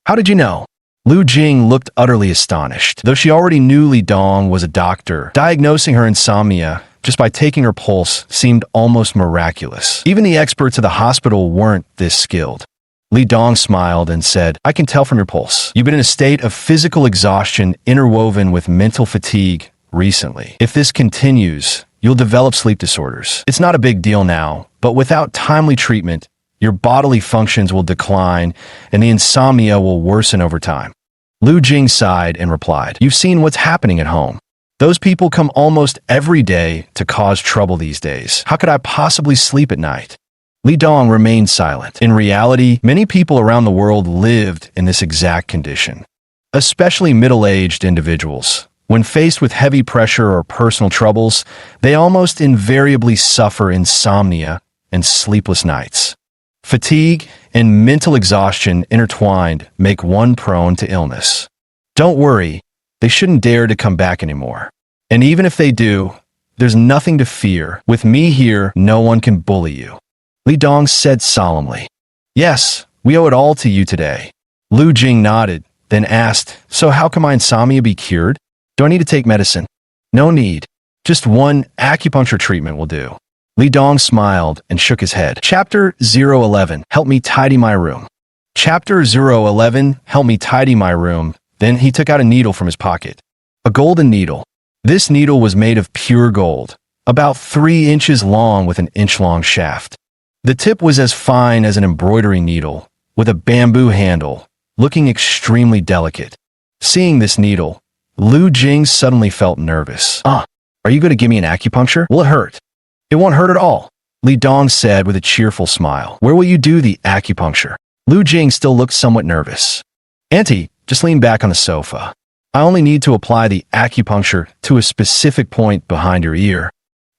How did you know? Lu Jing looked utterly astonished. Though she already knew Li Dong was a doctor, diagnosing her insomnia just by taking her pulse seemed almost miraculous. Even the experts at the hospital weren't this skilled. Li Dong smiled and said, I can tell from your pulse. You've been in a state of physical exhaustion interwoven with mental fatigue recently. If this continues, you'll develop sleep disorders. It's not a big deal now, but without timely treatment, your bodily functions will decline and the insomnia will worsen over time. Lu Jing sighed and replied, You've seen what's happening at home. Those people come almost every day to cause trouble these days. How could I possibly sleep at night? Li Dong remained silent. In reality, many people around the world lived in this exact condition, especially middle-aged individuals. When faced with heavy pressure or personal troubles, they almost invariably suffer insomnia and sleepless nights. Fatigue and mental exhaustion intertwined make one prone to illness. Don't worry, they shouldn't dare to come back anymore. And even if they do, there's nothing to fear. With me here, no one can bully you. Li Dong said solemnly. Yes, we owe it all to you today. Lu Jing nodded, then asked, So how can my insomnia be cured? Do I need to take medicine? No need. Just one acupuncture treatment will do. Li Dong smiled and shook his head. Chapter 011, Help me tidy my room. Chapter 011, Help me tidy my room. Then he took out a needle from his pocket. A golden needle. This needle was made of pure gold, about 3 inches long with an inch-long shaft. The tip was as fine as an embroidery needle, with a bamboo handle, looking extremely delicate. Seeing this needle, Lu Jing suddenly felt nervous. Are you going to give me an acupuncture? Will it hurt? It won't hurt at all, Li Dong said with a cheerful smile. Where will you do the acupuncture? Lu Jing still looked somewhat nervous. Auntie, just lean back on the sofa. I only need to apply the acupuncture to a specific point behind your ear.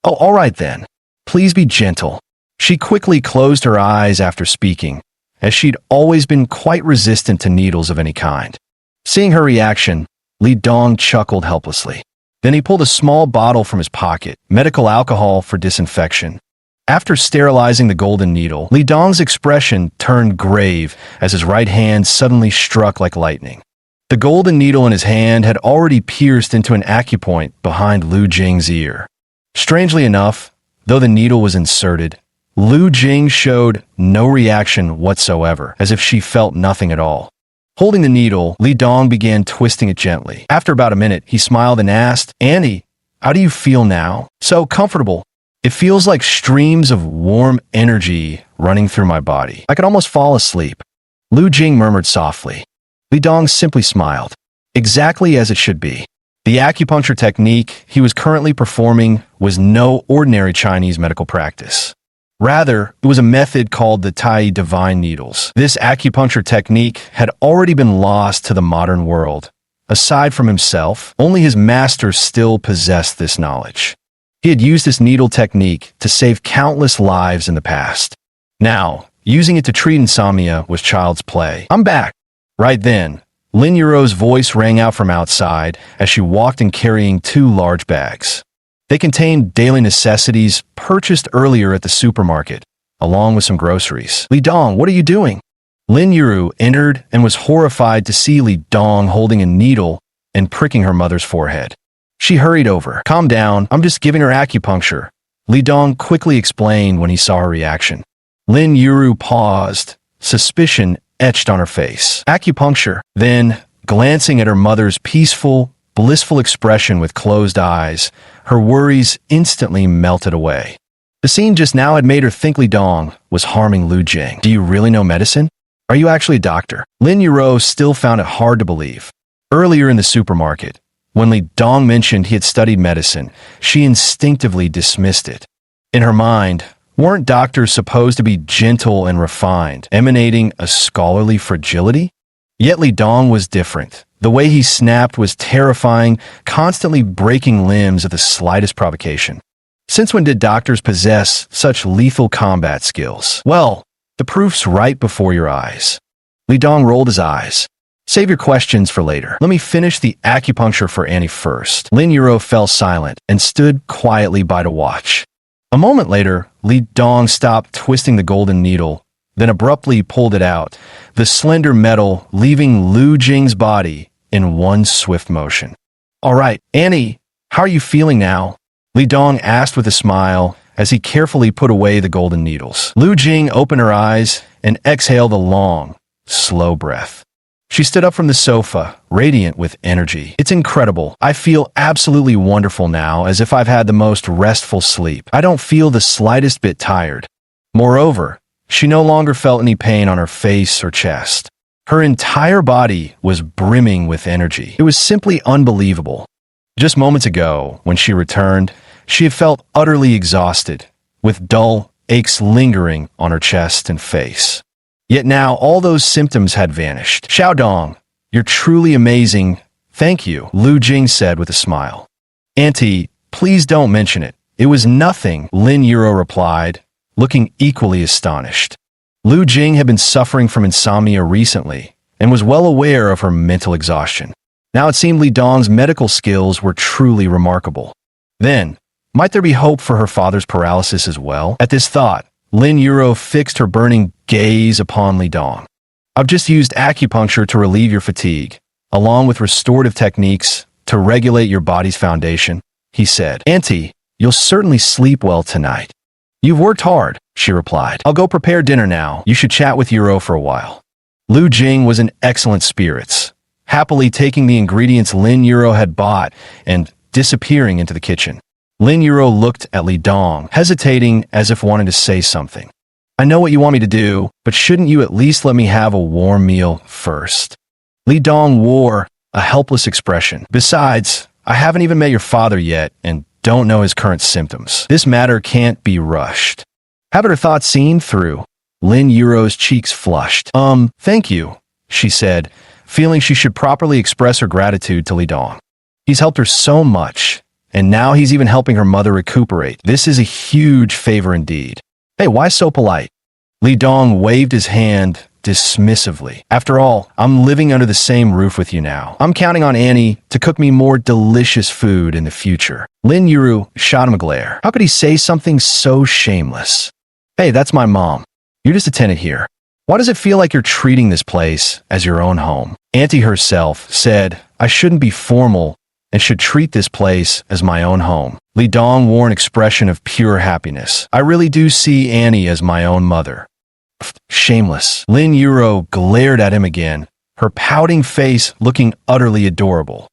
Oh, all right then. Please be gentle. She quickly closed her eyes after speaking, as she'd always been quite resistant to needles of any kind. Seeing her reaction, Li Dong chuckled helplessly. Then he pulled a small bottle from his pocket, medical alcohol for disinfection. After sterilizing the golden needle, Li Dong's expression turned grave as his right hand suddenly struck like lightning. The golden needle in his hand had already pierced into an acupoint behind Lu Jing's ear. Strangely enough, though the needle was inserted, Lu Jing showed no reaction whatsoever, as if she felt nothing at all. Holding the needle, Li Dong began twisting it gently. After about a minute, he smiled and asked, Annie, how do you feel now? So comfortable. It feels like streams of warm energy running through my body. I could almost fall asleep. Lu Jing murmured softly. Li Dong simply smiled. Exactly as it should be. The acupuncture technique he was currently performing was no ordinary Chinese medical practice. Rather, it was a method called the Tai Divine Needles. This acupuncture technique had already been lost to the modern world. Aside from himself, only his master still possessed this knowledge. He had used this needle technique to save countless lives in the past. Now, using it to treat insomnia was child's play. I'm back. Right then, Lin Yuro's voice rang out from outside as she walked in carrying 2 large bags. They contained daily necessities purchased earlier at the supermarket, along with some groceries. Li Dong, what are you doing? Lin Yuru entered and was horrified to see Li Dong holding a needle and pricking her mother's forehead. She hurried over. Calm down, I'm just giving her acupuncture. Li Dong quickly explained when he saw her reaction. Lin Yuru paused, suspicion etched on her face. Acupuncture. Then, glancing at her mother's peaceful, blissful expression with closed eyes, her worries instantly melted away. The scene just now had made her think Li Dong was harming Lu Jing. Do you really know medicine? Are you actually a doctor? Lin Yuro still found it hard to believe. Earlier in the supermarket, when Li Dong mentioned he had studied medicine, she instinctively dismissed it. In her mind, weren't doctors supposed to be gentle and refined, emanating a scholarly fragility? Yet Li Dong was different. The way he snapped was terrifying, constantly breaking limbs at the slightest provocation. Since when did doctors possess such lethal combat skills? Well, the proof's right before your eyes. Li Dong rolled his eyes. Save your questions for later. Let me finish the acupuncture for Annie first. Lin Yuro fell silent and stood quietly by to watch. A moment later, Li Dong stopped twisting the golden needle, then abruptly pulled it out, the slender metal leaving Lu Jing's body in one swift motion. All right, Annie, how are you feeling now? Li Dong asked with a smile as he carefully put away the golden needles. Lu Jing opened her eyes and exhaled a long, slow breath. She stood up from the sofa, radiant with energy. It's incredible. I feel absolutely wonderful now, as if I've had the most restful sleep. I don't feel the slightest bit tired. Moreover, she no longer felt any pain on her face or chest. Her entire body was brimming with energy. It was simply unbelievable. Just moments ago, when she returned, she had felt utterly exhausted, with dull aches lingering on her chest and face. Yet now all those symptoms had vanished. Xiaodong, you're truly amazing. Thank you, Lu Jing said with a smile. Auntie, please don't mention it. It was nothing, Lin Yuro replied, looking equally astonished. Lu Jing had been suffering from insomnia recently and was well aware of her mental exhaustion. Now it seemed Li Dong's medical skills were truly remarkable. Then, might there be hope for her father's paralysis as well? At this thought, Lin Yuro fixed her burning gaze upon Li Dong. I've just used acupuncture to relieve your fatigue, along with restorative techniques to regulate your body's foundation, he said. Auntie, you'll certainly sleep well tonight. You've worked hard, she replied. I'll go prepare dinner now. You should chat with Yuro for a while. Lu Jing was in excellent spirits, happily taking the ingredients Lin Yuro had bought and disappearing into the kitchen. Lin Yuro looked at Li Dong, hesitating as if wanting to say something. I know what you want me to do, but shouldn't you at least let me have a warm meal first? Li Dong wore a helpless expression. Besides, I haven't even met your father yet and don't know his current symptoms. This matter can't be rushed. Having her thoughts seen through, Lin Yuro's cheeks flushed. Thank you, she said, feeling she should properly express her gratitude to Li Dong. He's helped her so much, and now he's even helping her mother recuperate. This is a huge favor indeed. Hey, why so polite? Li Dong waved his hand dismissively. After all, I'm living under the same roof with you now. I'm counting on Annie to cook me more delicious food in the future. Lin Yuro shot him a glare. How could he say something so shameless? Hey, that's my mom. You're just a tenant here. Why does it feel like you're treating this place as your own home? Auntie herself said, I shouldn't be formal and should treat this place as my own home. Li Dong wore an expression of pure happiness. I really do see Annie as my own mother. Shameless. Lin Yuro glared at him again, her pouting face looking utterly adorable.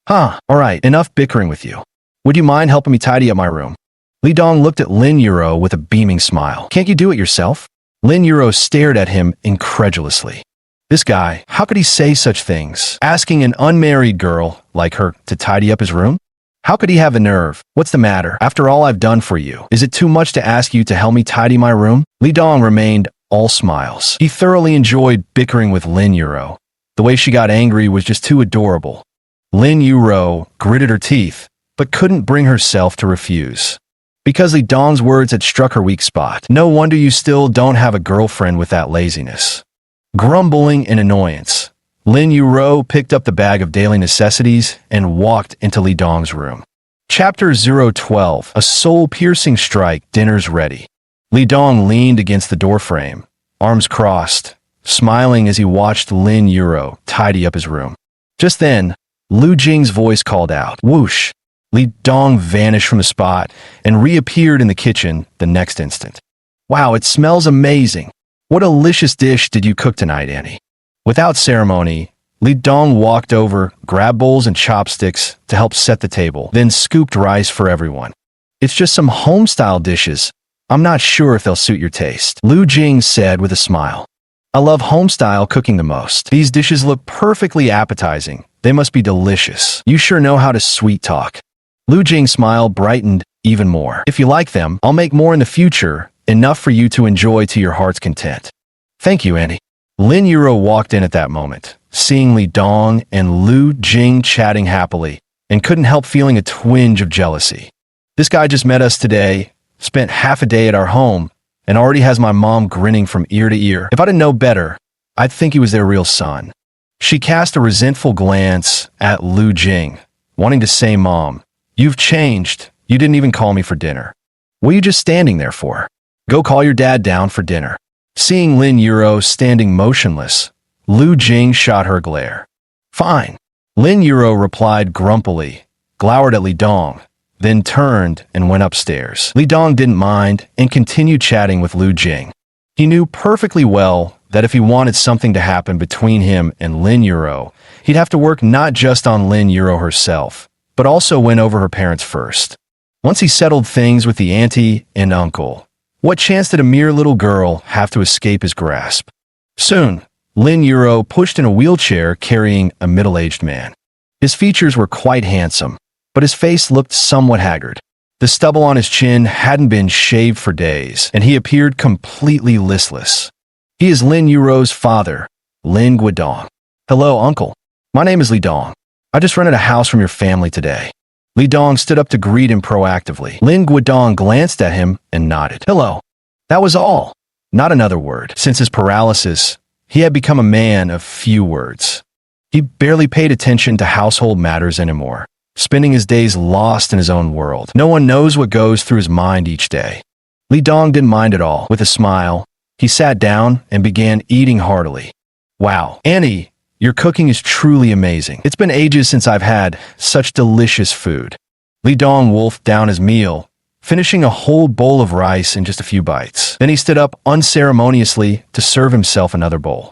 All right, enough bickering with you. Would you mind helping me tidy up my room? Li Dong looked at Lin Yuro with a beaming smile. Can't you do it yourself? Lin Yuro stared at him incredulously. This guy, how could he say such things? Asking an unmarried girl like her to tidy up his room? How could he have the nerve? What's the matter? After all I've done for you, is it too much to ask you to help me tidy my room? Li Dong remained all smiles. He thoroughly enjoyed bickering with Lin Yuro. The way she got angry was just too adorable. Lin Yuro gritted her teeth, but couldn't bring herself to refuse. Because Li Dong's words had struck her weak spot. No wonder you still don't have a girlfriend with that laziness. Grumbling in annoyance, Lin Yuro picked up the bag of daily necessities and walked into Li Dong's room. Chapter 012, A Soul-Piercing Strike, Dinner's Ready. Li Dong leaned against the doorframe, arms crossed, smiling as he watched Lin Yuro tidy up his room. Just then, Lu Jing's voice called out. Whoosh! Li Dong vanished from the spot and reappeared in the kitchen the next instant. Wow, it smells amazing. What a delicious dish did you cook tonight, Annie? Without ceremony, Li Dong walked over, grabbed bowls and chopsticks to help set the table, then scooped rice for everyone. It's just some home-style dishes. I'm not sure if they'll suit your taste, Lu Jing said with a smile. I love home-style cooking the most. These dishes look perfectly appetizing. They must be delicious. You sure know how to sweet talk. Lu Jing's smile brightened even more. If you like them, I'll make more in the future, enough for you to enjoy to your heart's content. Thank you, Annie. Lin Yuro walked in at that moment, seeing Li Dong and Lu Jing chatting happily, and couldn't help feeling a twinge of jealousy. This guy just met us today, spent half a day at our home, and already has my mom grinning from ear to ear. If I didn't know better, I'd think he was their real son. She cast a resentful glance at Lu Jing, wanting to say, Mom, you've changed. You didn't even call me for dinner. What are you just standing there for? Go call your dad down for dinner. Seeing Lin Yuro standing motionless, Lu Jing shot her a glare. Fine. Lin Yuro replied grumpily, glowered at Li Dong, then turned and went upstairs. Li Dong didn't mind and continued chatting with Lu Jing. He knew perfectly well that if he wanted something to happen between him and Lin Yuro, he'd have to work not just on Lin Yuro herself, but also win over her parents first. Once he settled things with the auntie and uncle, what chance did a mere little girl have to escape his grasp? Soon, Lin Yuro pushed in a wheelchair carrying a middle-aged man. His features were quite handsome, but his face looked somewhat haggard. The stubble on his chin hadn't been shaved for days, and he appeared completely listless. He is Lin Yuro's father, Lin Guodong. Hello, uncle. My name is Li Dong. I just rented a house from your family today. Li Dong stood up to greet him proactively. Lin Guodong glanced at him and nodded. Hello. That was all. Not another word. Since his paralysis, he had become a man of few words. He barely paid attention to household matters anymore, spending his days lost in his own world. No one knows what goes through his mind each day. Li Dong didn't mind at all. With a smile, he sat down and began eating heartily. Wow, Annie, your cooking is truly amazing. It's been ages since I've had such delicious food. Li Dong wolfed down his meal, finishing a whole bowl of rice in just a few bites. Then he stood up unceremoniously to serve himself another bowl.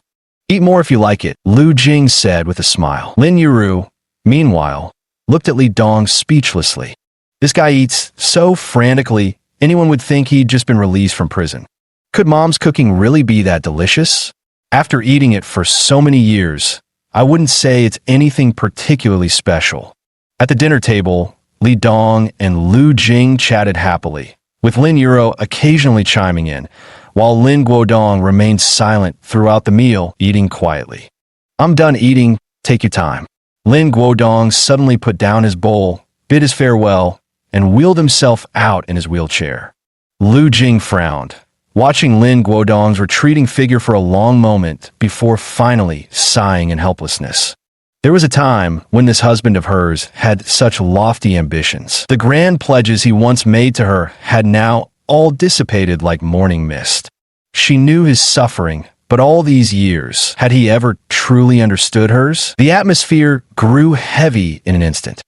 Eat more if you like it, Lu Jing said with a smile. Lin Yuro, meanwhile, looked at Li Dong speechlessly. This guy eats so frantically, anyone would think he'd just been released from prison. Could mom's cooking really be that delicious? After eating it for so many years, I wouldn't say it's anything particularly special. At the dinner table, Li Dong and Lu Jing chatted happily, with Lin Yuro occasionally chiming in, while Lin Guodong remained silent throughout the meal, eating quietly. I'm done eating, take your time. Lin Guodong suddenly put down his bowl, bid his farewell, and wheeled himself out in his wheelchair. Lu Jing frowned, watching Lin Guodong's retreating figure for a long moment before finally sighing in helplessness. There was a time when this husband of hers had such lofty ambitions. The grand pledges he once made to her had now all dissipated like morning mist. She knew his suffering, but all these years, had he ever truly understood hers? The atmosphere grew heavy in an instant.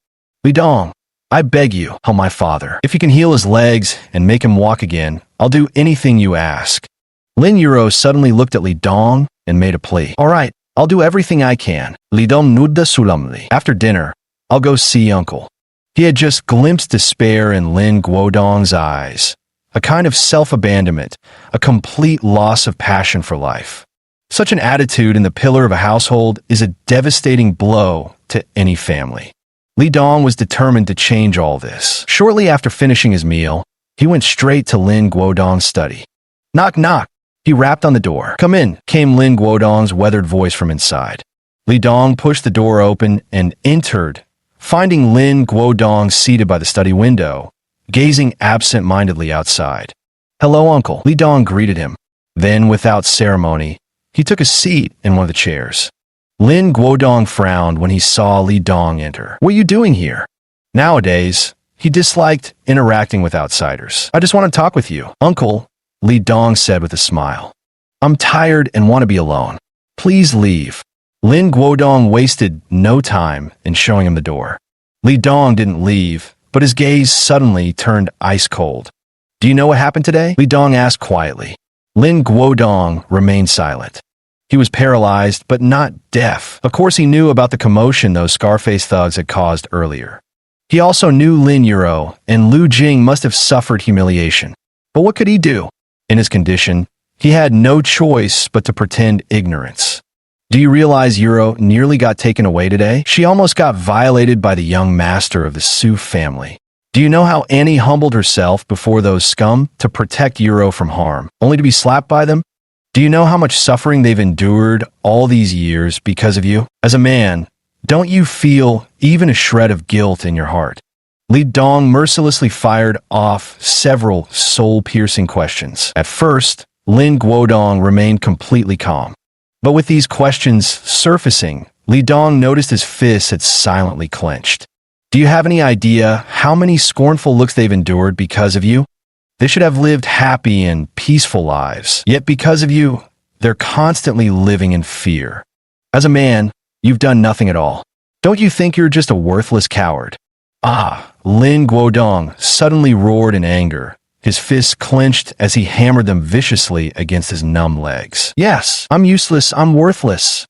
Li Dong, I beg you, oh my father, if you can heal his legs and make him walk again, I'll do anything you ask. Lin Yuro suddenly looked at Li Dong and made a plea. All right, I'll do everything I can. Li Dong nudda solemnly. After dinner, I'll go see uncle. He had just glimpsed despair in Lin Guodong's eyes, a kind of self-abandonment, a complete loss of passion for life. Such an attitude in the pillar of a household is a devastating blow to any family. Li Dong was determined to change all this. Shortly after finishing his meal, he went straight to Lin Guodong's study. Knock, knock. He rapped on the door. Come in, came Lin Guodong's weathered voice from inside. Li Dong pushed the door open and entered, finding Lin Guodong seated by the study window, gazing absent-mindedly outside. Hello, uncle. Li Dong greeted him. Then, without ceremony, he took a seat in one of the chairs. Lin Guodong frowned when he saw Li Dong enter. What are you doing here? Nowadays, he disliked interacting with outsiders. I just want to talk with you, uncle, Li Dong said with a smile. I'm tired and want to be alone. Please leave. Lin Guodong wasted no time in showing him the door. Li Dong didn't leave, but his gaze suddenly turned ice cold. Do you know what happened today? Li Dong asked quietly. Lin Guodong remained silent. He was paralyzed, but not deaf. Of course, he knew about the commotion those Scarface thugs had caused earlier. He also knew Lin Yuro and Lu Jing must have suffered humiliation. But what could he do? In his condition, he had no choice but to pretend ignorance. Do you realize Yuro nearly got taken away today? She almost got violated by the young master of the Su family. Do you know how Annie humbled herself before those scum to protect Yuro from harm, only to be slapped by them? Do you know how much suffering they've endured all these years because of you? As a man, don't you feel even a shred of guilt in your heart? Li Dong mercilessly fired off several soul-piercing questions. At first, Lin Guodong remained completely calm. But with these questions surfacing, Li Dong noticed his fists had silently clenched. Do you have any idea how many scornful looks they've endured because of you? They should have lived happy and peaceful lives, yet because of you, they're constantly living in fear. As a man, you've done nothing at all. Don't you think you're just a worthless coward? Ah, Lin Guodong suddenly roared in anger. His fists clenched as he hammered them viciously against his numb legs. Yes, I'm useless, I'm worthless.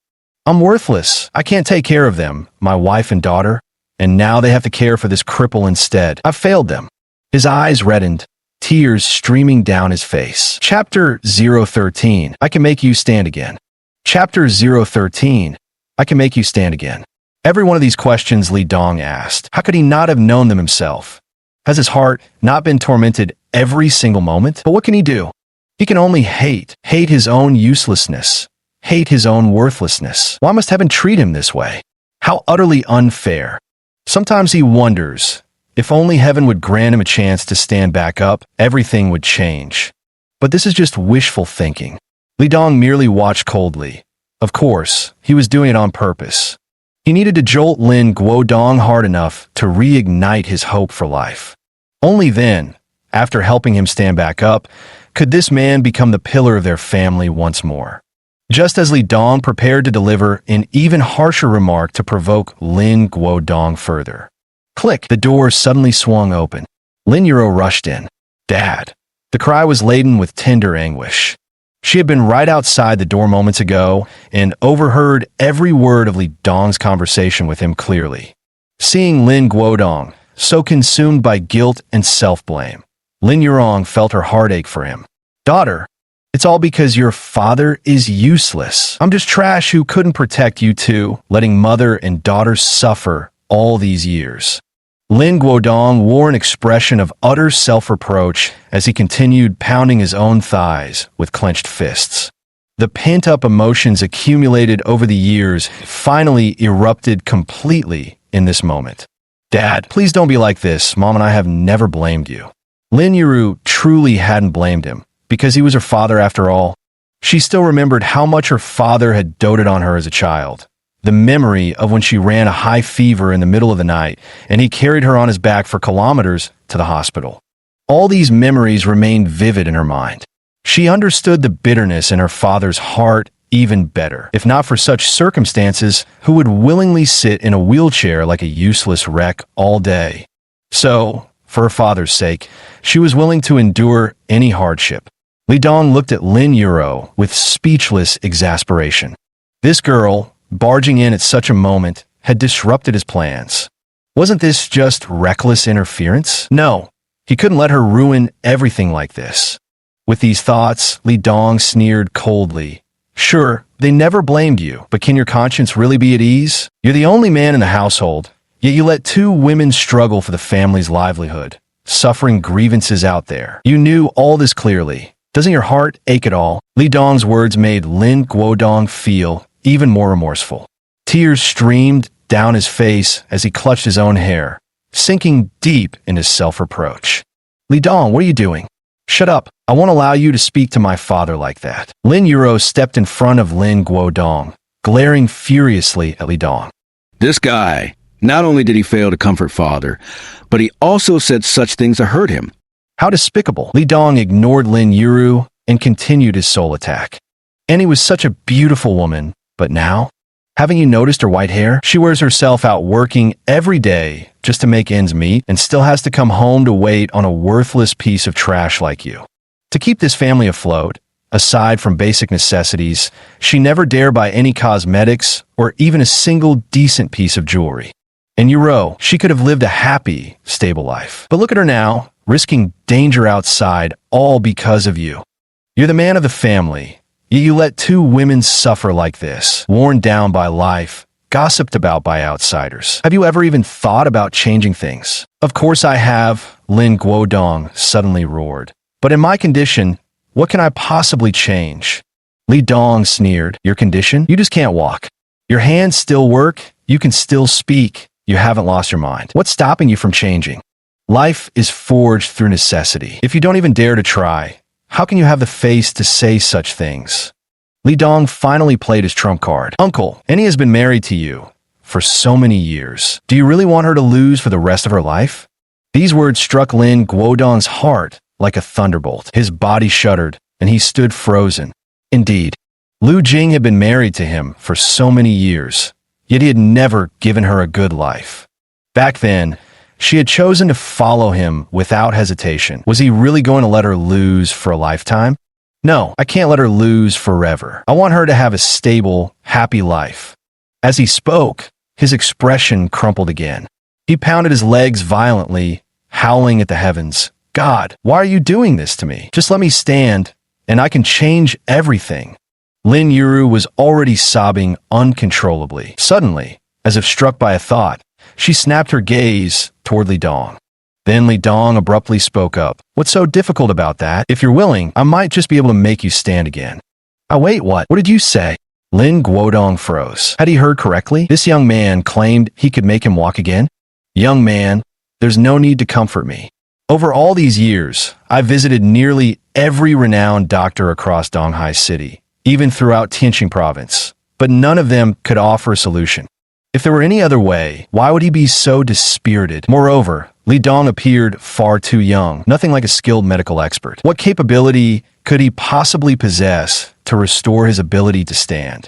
I'm worthless. I can't take care of them, my wife and daughter, and now they have to care for this cripple instead. I've failed them. His eyes reddened, tears streaming down his face. Chapter 013, I can make you stand again. Chapter 013, I can make you stand again. Every one of these questions Li Dong asked. How could he not have known them himself? Has his heart not been tormented every single moment? But what can he do? He can only hate his own uselessness, hate his own worthlessness. Why must heaven treat him this way? How utterly unfair. Sometimes he wonders, if only heaven would grant him a chance to stand back up, everything would change. But this is just wishful thinking. Li Dong merely watched coldly. Of course, he was doing it on purpose. He needed to jolt Lin Guodong hard enough to reignite his hope for life. Only then, after helping him stand back up, could this man become the pillar of their family once more. Just as Li Dong prepared to deliver an even harsher remark to provoke Lin Guodong further. Click! The door suddenly swung open. Lin Yuro rushed in. Dad. The cry was laden with tender anguish. She had been right outside the door moments ago and overheard every word of Li Dong's conversation with him clearly. Seeing Lin Guodong, so consumed by guilt and self-blame, Lin Yurong felt her heartache for him. Daughter, it's all because your father is useless. I'm just trash who couldn't protect you two, letting mother and daughter suffer all these years. Lin Guodong wore an expression of utter self-reproach as he continued pounding his own thighs with clenched fists. The pent-up emotions accumulated over the years finally erupted completely in this moment. Dad, please don't be like this. Mom and I have never blamed you. Lin Yuro truly hadn't blamed him, because he was her father after all. She still remembered how much her father had doted on her as a child. The memory of when she ran a high fever in the middle of the night, and he carried her on his back for kilometers to the hospital. All these memories remained vivid in her mind. She understood the bitterness in her father's heart even better. If not for such circumstances, who would willingly sit in a wheelchair like a useless wreck all day? So, for her father's sake, she was willing to endure any hardship. Li Dong looked at Lin Yuro with speechless exasperation. This girl, barging in at such a moment, had disrupted his plans. Wasn't this just reckless interference? No, he couldn't let her ruin everything like this. With these thoughts, Li Dong sneered coldly. Sure, they never blamed you, but can your conscience really be at ease? You're the only man in the household, yet you let two women struggle for the family's livelihood, suffering grievances out there. You knew all this clearly. Doesn't your heart ache at all? Li Dong's words made Lin Guodong feel even more remorseful. Tears streamed down his face as he clutched his own hair, sinking deep in his self-reproach. Li Dong, what are you doing? Shut up. I won't allow you to speak to my father like that. Lin Yuro stepped in front of Lin Guodong, glaring furiously at Li Dong. This guy, not only did he fail to comfort father, but he also said such things that hurt him. How despicable. Li Dong ignored Lin Yuro and continued his soul attack. Annie was such a beautiful woman, but now? Haven't you noticed her white hair? She wears herself out working every day just to make ends meet and still has to come home to wait on a worthless piece of trash like you. To keep this family afloat, Aside from basic necessities, she never dare buy any cosmetics or even a single decent piece of jewelry. In Yuro, she could have lived a happy, stable life. But look at her now, risking danger outside, all because of you. You're the man of the family, yet you let two women suffer like this, worn down by life, gossiped about by outsiders. Have you ever even thought about changing things? Of course I have, Lin Guodong suddenly roared. But in my condition, what can I possibly change? Li Dong sneered. Your condition? You just can't walk. Your hands still work, you can still speak, you haven't lost your mind. What's stopping you from changing? Life is forged through necessity. If you don't even dare to try, how can you have the face to say such things? Li Dong finally played his trump card. Uncle, Annie has been married to you for so many years. Do you really want her to lose for the rest of her life? These words struck Lin Guodong's heart like a thunderbolt. His body shuddered, and he stood frozen. Indeed, Lu Jing had been married to him for so many years, yet he had never given her a good life. Back then, she had chosen to follow him without hesitation. Was he really going to let her lose for a lifetime? No, I can't let her lose forever. I want her to have a stable, happy life. As he spoke, his expression crumpled again. He pounded his legs violently, howling at the heavens. God, why are you doing this to me? Just let me stand, and I can change everything. Lin Yuru was already sobbing uncontrollably. Suddenly, as if struck by a thought, she snapped her gaze toward Li Dong. Then Li Dong abruptly spoke up. What's so difficult about that? If you're willing, I might just be able to make you stand again. Wait, what? What did you say? Lin Guodong froze. Had he heard correctly? This young man claimed he could make him walk again? Young man, there's no need to comfort me. Over all these years, I visited nearly every renowned doctor across Donghai City, even throughout Tianqing Province, but none of them could offer a solution. If there were any other way, why would he be so dispirited? Moreover, Li Dong appeared far too young, nothing like a skilled medical expert. What capability could he possibly possess to restore his ability to stand?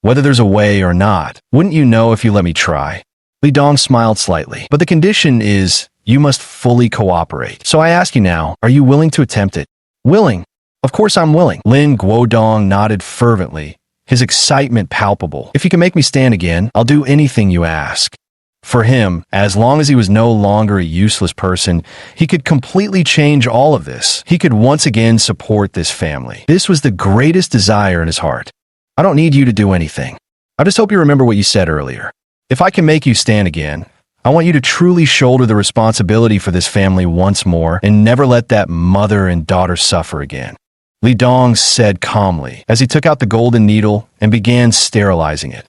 Whether there's a way or not, wouldn't you know if you let me try? Li Dong smiled slightly. But the condition is, you must fully cooperate. So I ask you now, are you willing to attempt it? Willing? Of course I'm willing. Lin Guodong nodded fervently, his excitement palpable. If you can make me stand again, I'll do anything you ask. For him, as long as he was no longer a useless person, he could completely change all of this. He could once again support this family. This was the greatest desire in his heart. I don't need you to do anything. I just hope you remember what you said earlier. If I can make you stand again, I want you to truly shoulder the responsibility for this family once more and never let that mother and daughter suffer again. Li Dong said calmly as he took out the golden needle and began sterilizing it.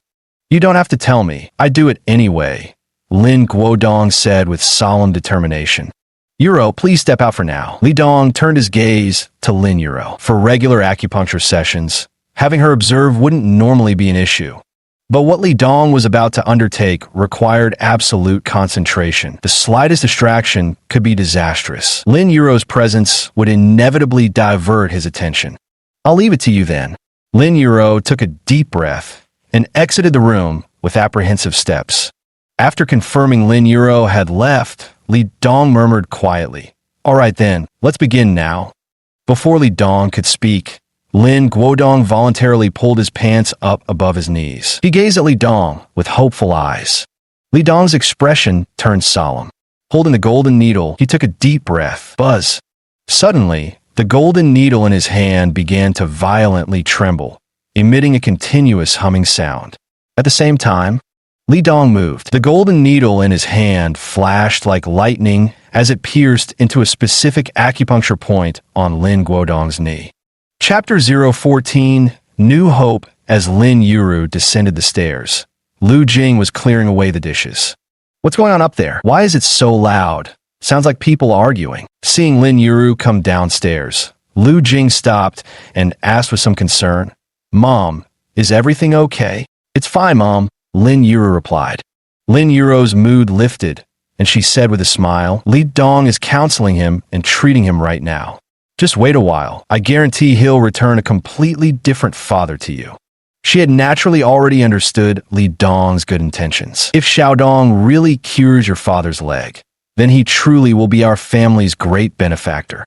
You don't have to tell me. I do it anyway, Lin Guodong said with solemn determination. Yuro, please step out for now. Li Dong turned his gaze to Lin Yuro. For regular acupuncture sessions, having her observe wouldn't normally be an issue. But what Li Dong was about to undertake required absolute concentration. The slightest distraction could be disastrous. Lin Yuro's presence would inevitably divert his attention. I'll leave it to you then. Lin Yuro took a deep breath and exited the room with apprehensive steps. After confirming Lin Yuro had left, Li Dong murmured quietly, All right then, let's begin now. Before Li Dong could speak, Lin Guodong voluntarily pulled his pants up above his knees. He gazed at Li Dong with hopeful eyes. Li Dong's expression turned solemn. Holding the golden needle, he took a deep breath. Buzz. Suddenly, the golden needle in his hand began to violently tremble, emitting a continuous humming sound. At the same time, Li Dong moved. The golden needle in his hand flashed like lightning as it pierced into a specific acupuncture point on Lin Guodong's knee. Chapter 014, New Hope. As Lin Yuru descended the stairs, Lu Jing was clearing away the dishes. What's going on up there? Why is it so loud? Sounds like people arguing. Seeing Lin Yuru come downstairs, Lu Jing stopped and asked with some concern, Mom, is everything okay? It's fine, Mom, Lin Yuru replied. Lin Yuru's mood lifted, and she said with a smile, Li Dong is counseling him and treating him right now. Just wait a while. I guarantee he'll return a completely different father to you. She had naturally already understood Li Dong's good intentions. If Xiaodong really cures your father's leg, then he truly will be our family's great benefactor.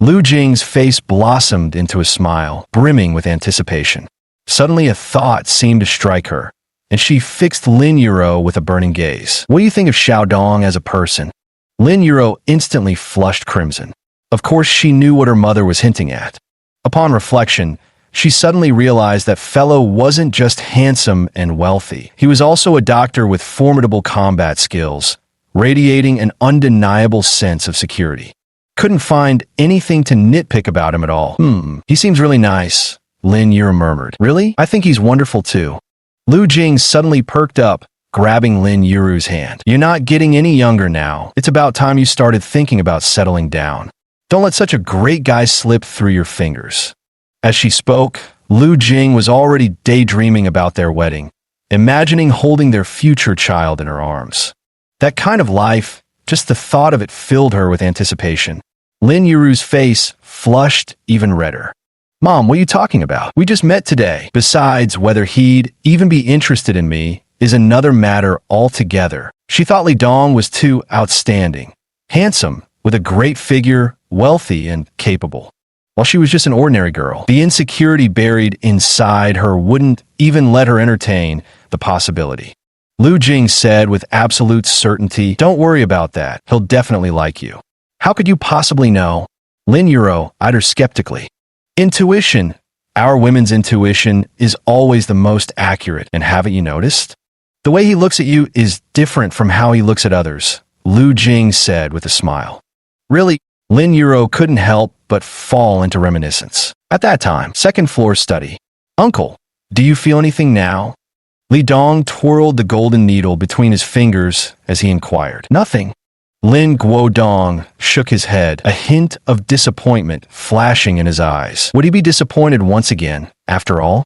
Lu Jing's face blossomed into a smile, brimming with anticipation. Suddenly a thought seemed to strike her, and she fixed Lin Yuro with a burning gaze. What do you think of Xiao Dong as a person? Lin Yuro instantly flushed crimson. Of course, she knew what her mother was hinting at. Upon reflection, she suddenly realized that fellow wasn't just handsome and wealthy. He was also a doctor with formidable combat skills, radiating an undeniable sense of security. Couldn't find anything to nitpick about him at all. He seems really nice, Lin Yuro murmured. Really? I think he's wonderful too. Lu Jing suddenly perked up, grabbing Lin Yuru's hand. You're not getting any younger now. It's about time you started thinking about settling down. Don't let such a great guy slip through your fingers. As she spoke, Lu Jing was already daydreaming about their wedding, imagining holding their future child in her arms. That kind of life, just the thought of it filled her with anticipation. Lin Yuru's face flushed even redder. Mom, what are you talking about? We just met today. Besides, whether he'd even be interested in me is another matter altogether. She thought Li Dong was too outstanding, handsome, with a great figure, wealthy and capable. While she was just an ordinary girl, the insecurity buried inside her wouldn't even let her entertain the possibility. Lu Jing said with absolute certainty, "Don't worry about that. He'll definitely like you." How could you possibly know? Lin Yuro eyed her skeptically. Intuition. Our women's intuition is always the most accurate, and haven't you noticed? The way he looks at you is different from how he looks at others, Lu Jing said with a smile. Really, Lin Yuro couldn't help but fall into reminiscence. At that time, second floor study. Uncle, do you feel anything now? Li Dong twirled the golden needle between his fingers as he inquired. Nothing. Lin Guodong shook his head, a hint of disappointment flashing in his eyes. Would he be disappointed once again, after all?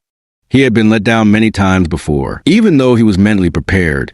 He had been let down many times before. Even though he was mentally prepared,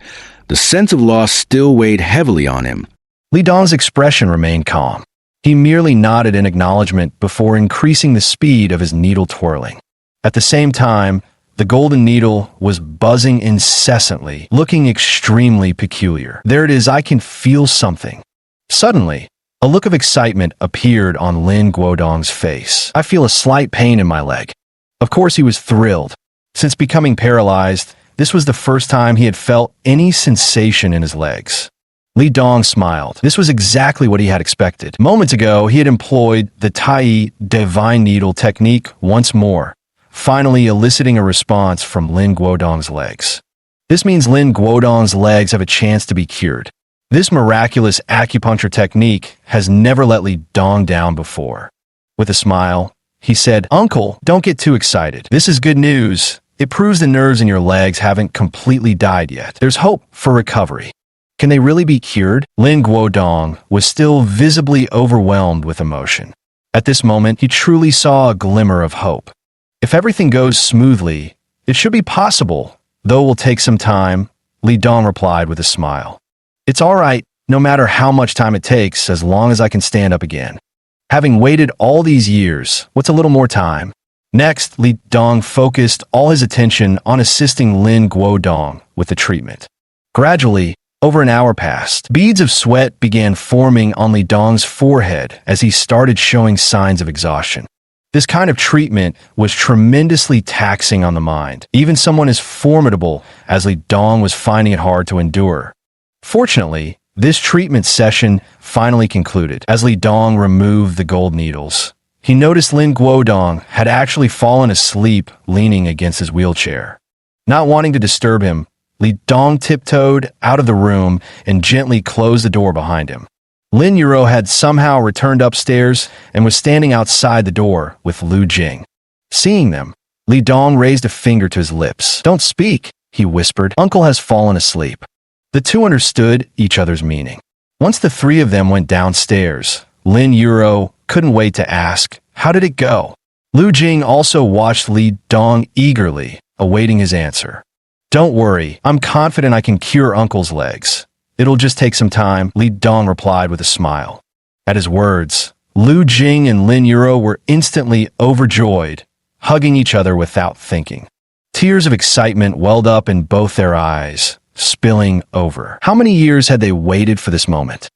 the sense of loss still weighed heavily on him. Li Dong's expression remained calm. He merely nodded in acknowledgement before increasing the speed of his needle twirling. At the same time, the golden needle was buzzing incessantly, looking extremely peculiar. There it is, I can feel something. Suddenly, a look of excitement appeared on Lin Guodong's face. I feel a slight pain in my leg. Of course, he was thrilled. Since becoming paralyzed, this was the first time he had felt any sensation in his legs. Li Dong smiled. This was exactly what he had expected. Moments ago, he had employed the Tai Divine Needle technique once more, finally eliciting a response from Lin Guodong's legs. This means Lin Guodong's legs have a chance to be cured. This miraculous acupuncture technique has never let Li Dong down before. With a smile, he said, "Uncle, don't get too excited. This is good news. It proves the nerves in your legs haven't completely died yet. There's hope for recovery." Can they really be cured? Lin Guodong was still visibly overwhelmed with emotion. At this moment, he truly saw a glimmer of hope. If everything goes smoothly, it should be possible, though it will take some time, Li Dong replied with a smile. It's all right, no matter how much time it takes, as long as I can stand up again. Having waited all these years, what's a little more time? Next, Li Dong focused all his attention on assisting Lin Guodong with the treatment. Gradually, over an hour passed. Beads of sweat began forming on Li Dong's forehead as he started showing signs of exhaustion. This kind of treatment was tremendously taxing on the mind. Even someone as formidable as Li Dong was finding it hard to endure. Fortunately, this treatment session finally concluded. As Li Dong removed the gold needles, he noticed Lin Guodong had actually fallen asleep leaning against his wheelchair. Not wanting to disturb him, Li Dong tiptoed out of the room and gently closed the door behind him. Lin Yuro had somehow returned upstairs and was standing outside the door with Lu Jing. Seeing them, Li Dong raised a finger to his lips. "Don't speak," he whispered. "Uncle has fallen asleep." The two understood each other's meaning. Once the three of them went downstairs, Lin Yuro couldn't wait to ask, "How did it go?" Lu Jing also watched Li Dong eagerly, awaiting his answer. "Don't worry, I'm confident I can cure Uncle's legs. It'll just take some time," Li Dong replied with a smile. At his words, Lu Jing and Lin Yuro were instantly overjoyed, hugging each other without thinking. Tears of excitement welled up in both their eyes, spilling over. How many years had they waited for this moment?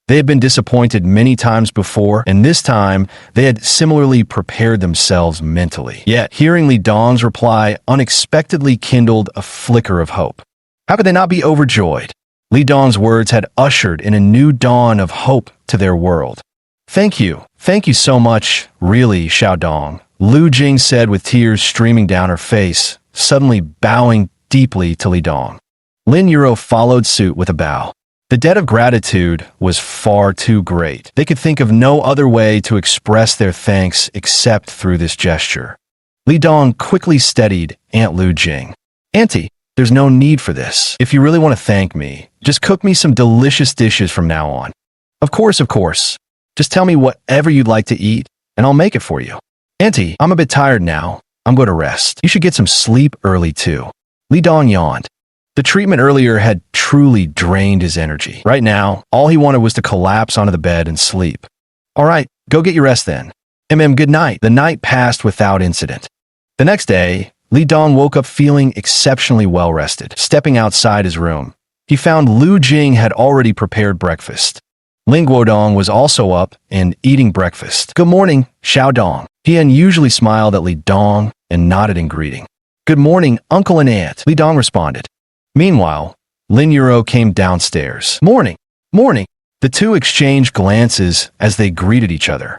They had been disappointed many times before, and this time they had similarly prepared themselves mentally. Yet, hearing Li Dong's reply unexpectedly kindled a flicker of hope. How could they not be overjoyed? Li Dong's words had ushered in a new dawn of hope to their world. Thank you so much, really, Xiao Dong, Lu Jing said with tears streaming down her face, suddenly bowing deeply to Li Dong. Lin Yuro followed suit with a bow. The debt of gratitude was far too great. They could think of no other way to express their thanks except through this gesture. Li Dong quickly steadied Aunt Lu Jing. Auntie, there's no need for this. If you really want to thank me, just cook me some delicious dishes from now on. Of course. Just tell me whatever you'd like to eat, and I'll make it for you. Auntie, I'm a bit tired now. I'm going to rest. You should get some sleep early too. Li Dong yawned. The treatment earlier had truly drained his energy. Right now, all he wanted was to collapse onto the bed and sleep. All right, go get your rest then. Good night. The night passed without incident. The next day, Li Dong woke up feeling exceptionally well rested. Stepping outside his room, he found Lu Jing had already prepared breakfast. Ling Guodong was also up and eating breakfast. Good morning, Xiao Dong. He unusually smiled at Li Dong and nodded in greeting. Good morning, uncle and aunt, Li Dong responded. Meanwhile, Lin Yuro came downstairs. Morning. The two exchanged glances as they greeted each other.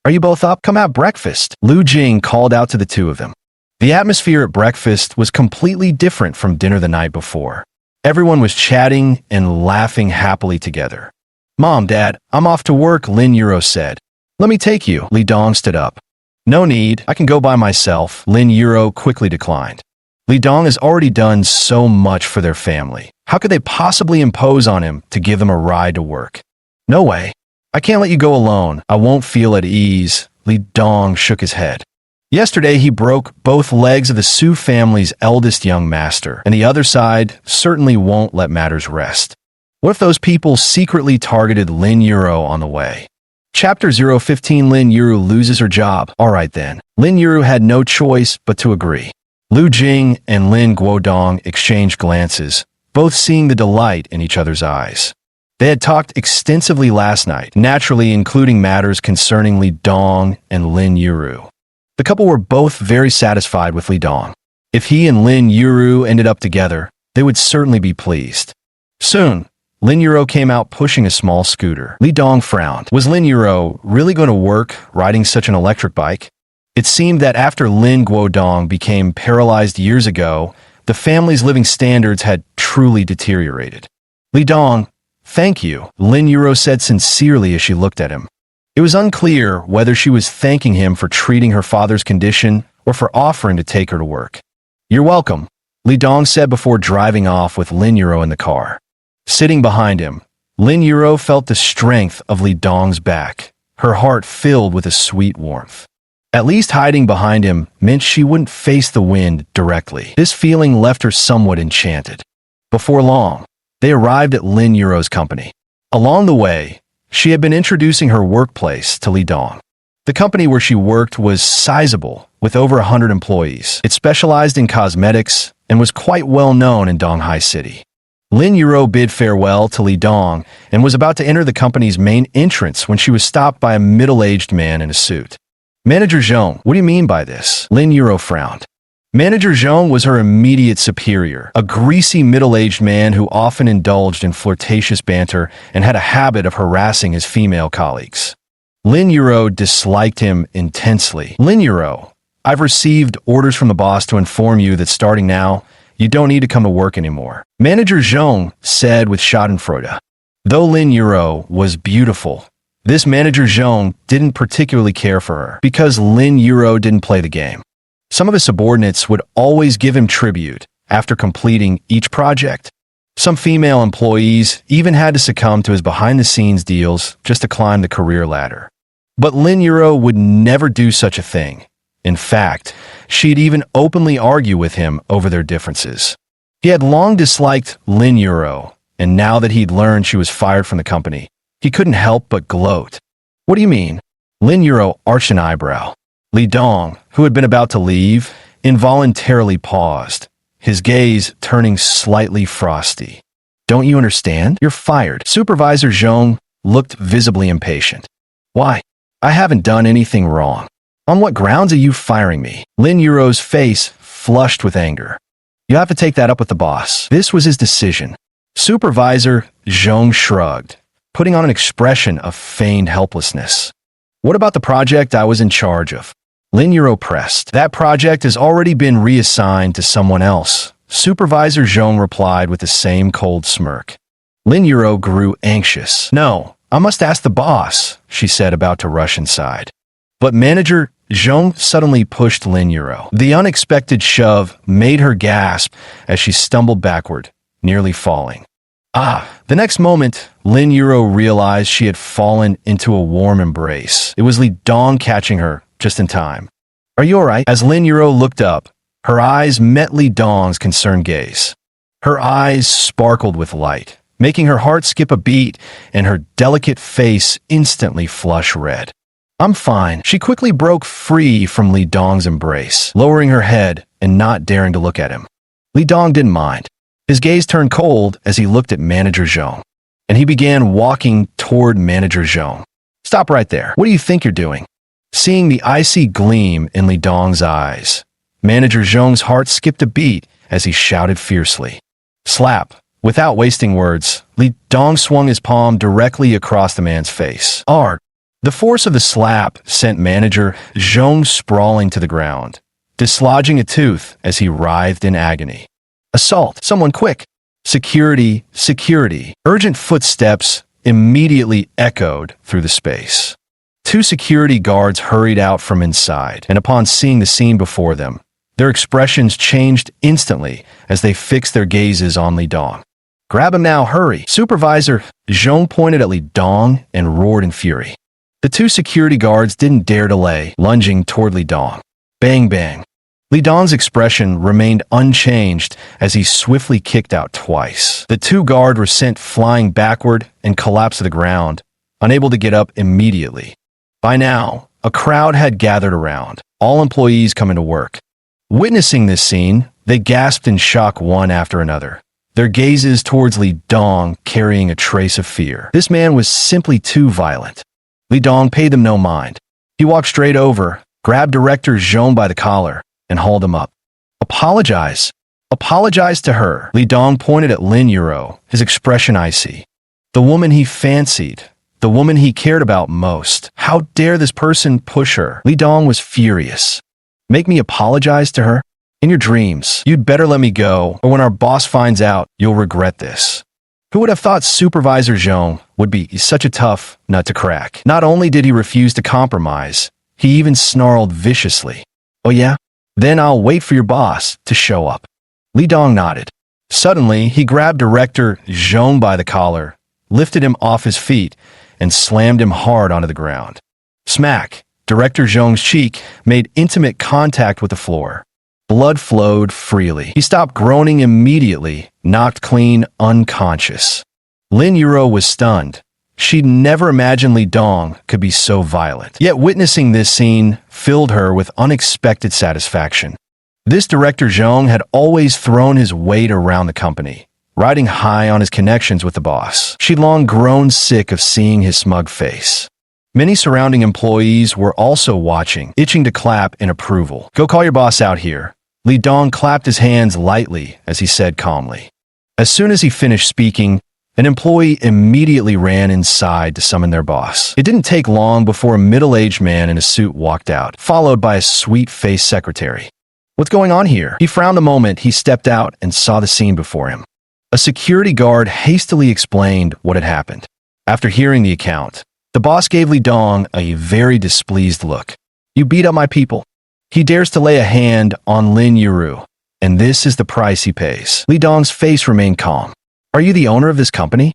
Are you both up? Come have breakfast, Lu Jing called out to the two of them. The atmosphere at breakfast was completely different from dinner the night before. Everyone was chatting and laughing happily together. Mom, Dad, I'm off to work, Lin Yuro said. Let me take you, Li Dong stood up. No need, I can go by myself, Lin Yuro quickly declined. Li Dong has already done so much for their family. How could they possibly impose on him to give them a ride to work? No way. I can't let you go alone. I won't feel at ease. Li Dong shook his head. Yesterday, he broke both legs of the Su family's eldest young master, and the other side certainly won't let matters rest. What if those people secretly targeted Lin Yuro on the way? Chapter 015 Lin Yuro loses her job. All right then. Lin Yuro had no choice but to agree. Lu Jing and Lin Guodong exchanged glances, both seeing the delight in each other's eyes. They had talked extensively last night, naturally including matters concerning Li Dong and Lin Yuro. The couple were both very satisfied with Li Dong. If he and Lin Yuro ended up together, they would certainly be pleased. Soon, Lin Yuro came out pushing a small scooter. Li Dong frowned. Was Lin Yuro really going to work riding such an electric bike? It seemed that after Lin Guodong became paralyzed years ago, the family's living standards had truly deteriorated. Li Dong, thank you, Lin Yuro said sincerely as she looked at him. It was unclear whether she was thanking him for treating her father's condition or for offering to take her to work. You're welcome, Li Dong said before driving off with Lin Yuro in the car. Sitting behind him, Lin Yuro felt the strength of Li Dong's back, her heart filled with a sweet warmth. At least hiding behind him meant she wouldn't face the wind directly. This feeling left her somewhat enchanted. Before long, they arrived at Lin Yuro's company. Along the way, she had been introducing her workplace to Li Dong. The company where she worked was sizable, with over 100 employees. It specialized in cosmetics and was quite well known in Donghai City. Lin Yuro bid farewell to Li Dong and was about to enter the company's main entrance when she was stopped by a middle-aged man in a suit. Manager Zhong, what do you mean by this? Lin Yuro frowned. Manager Zhong was her immediate superior, a greasy middle-aged man who often indulged in flirtatious banter and had a habit of harassing his female colleagues. Lin Yuro disliked him intensely. Lin Yuro, I've received orders from the boss to inform you that starting now, you don't need to come to work anymore. Manager Zhong said with schadenfreude. Though Lin Yuro was beautiful, this Manager Zhong didn't particularly care for her because Lin Yuro didn't play the game. Some of his subordinates would always give him tribute after completing each project. Some female employees even had to succumb to his behind-the-scenes deals just to climb the career ladder. But Lin Yuro would never do such a thing. In fact, she'd even openly argue with him over their differences. He had long disliked Lin Yuro, and now that he'd learned she was fired from the company, he couldn't help but gloat. What do you mean? Lin Yuro arched an eyebrow. Li Dong, who had been about to leave, involuntarily paused, his gaze turning slightly frosty. Don't you understand? You're fired. Supervisor Zhong looked visibly impatient. Why? I haven't done anything wrong. On what grounds are you firing me? Lin Yuro's face flushed with anger. You have to take that up with the boss. This was his decision. Supervisor Zhong shrugged, putting on an expression of feigned helplessness. What about the project I was in charge of? Lin Yuro pressed. That project has already been reassigned to someone else. Supervisor Zhong replied with the same cold smirk. Lin Yuro grew anxious. No, I must ask the boss, she said, about to rush inside. But manager Zhong suddenly pushed Lin Yuro. The unexpected shove made her gasp as she stumbled backward, nearly falling. The next moment, Lin Yuro realized she had fallen into a warm embrace. It was Li Dong catching her just in time. Are you all right? As Lin Yuro looked up, her eyes met Li Dong's concerned gaze. Her eyes sparkled with light, making her heart skip a beat and her delicate face instantly flush red. I'm fine. She quickly broke free from Li Dong's embrace, lowering her head and not daring to look at him. Li Dong didn't mind. His gaze turned cold as he looked at Manager Zhong, and he began walking toward Manager Zhong. Stop right there. What do you think you're doing? Seeing the icy gleam in Li Dong's eyes, Manager Zhong's heart skipped a beat as he shouted fiercely. Slap. Without wasting words, Li Dong swung his palm directly across the man's face. Arg! The force of the slap sent Manager Zhong sprawling to the ground, dislodging a tooth as he writhed in agony. Assault! Someone quick! Security! Security! Urgent footsteps immediately echoed through the space. Two security guards hurried out from inside, and upon seeing the scene before them, their expressions changed instantly as they fixed their gazes on Li Dong. Grab him now, hurry! Supervisor Zhong pointed at Li Dong and roared in fury. The two security guards didn't dare delay, lunging toward Li Dong. Bang, bang. Li Dong's expression remained unchanged as he swiftly kicked out twice. The two guards were sent flying backward and collapsed to the ground, unable to get up immediately. By now, a crowd had gathered around, all employees coming to work. Witnessing this scene, they gasped in shock one after another, their gazes towards Li Dong carrying a trace of fear. This man was simply too violent. Li Dong paid them no mind. He walked straight over, grabbed Director Zhong by the collar, and hauled him up. Apologize. Apologize to her. Li Dong pointed at Lin Yuro, his expression icy. The woman he fancied. The woman he cared about most. How dare this person push her? Li Dong was furious. Make me apologize to her? In your dreams, you'd better let me go, or when our boss finds out, you'll regret this. Who would have thought Supervisor Zhong would be such a tough nut to crack? Not only did he refuse to compromise, he even snarled viciously. Oh yeah? Then I'll wait for your boss to show up. Li Dong nodded. Suddenly, he grabbed Director Zhong by the collar, lifted him off his feet, and slammed him hard onto the ground. Smack! Director Zhong's cheek made intimate contact with the floor. Blood flowed freely. He stopped groaning immediately, knocked clean, unconscious. Lin Yuro was stunned. She'd never imagined Li Dong could be so violent. Yet witnessing this scene filled her with unexpected satisfaction. This Director Zhong had always thrown his weight around the company, riding high on his connections with the boss. She'd long grown sick of seeing his smug face. Many surrounding employees were also watching, itching to clap in approval. Go call your boss out here. Li Dong clapped his hands lightly as he said calmly. As soon as he finished speaking, an employee immediately ran inside to summon their boss. It didn't take long before a middle-aged man in a suit walked out, followed by a sweet-faced secretary. What's going on here? He frowned a moment. He stepped out and saw the scene before him. A security guard hastily explained what had happened. After hearing the account, the boss gave Li Dong a very displeased look. You beat up my people. He dares to lay a hand on Lin Yuro, and this is the price he pays. Li Dong's face remained calm. Are you the owner of this company?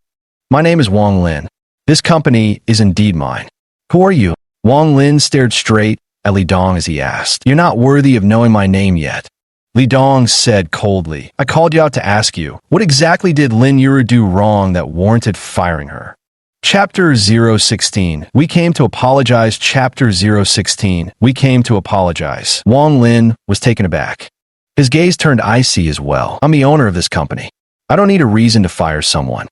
My name is Wang Lin. This company is indeed mine. Who are you? Wang Lin stared straight at Li Dong as he asked. You're not worthy of knowing my name yet. Li Dong said coldly. I called you out to ask you, what exactly did Lin Yuro do wrong that warranted firing her? Chapter 016. We came to apologize. Chapter 016. We came to apologize. Wang Lin was taken aback. His gaze turned icy as well. I'm the owner of this company. I don't need a reason to fire someone.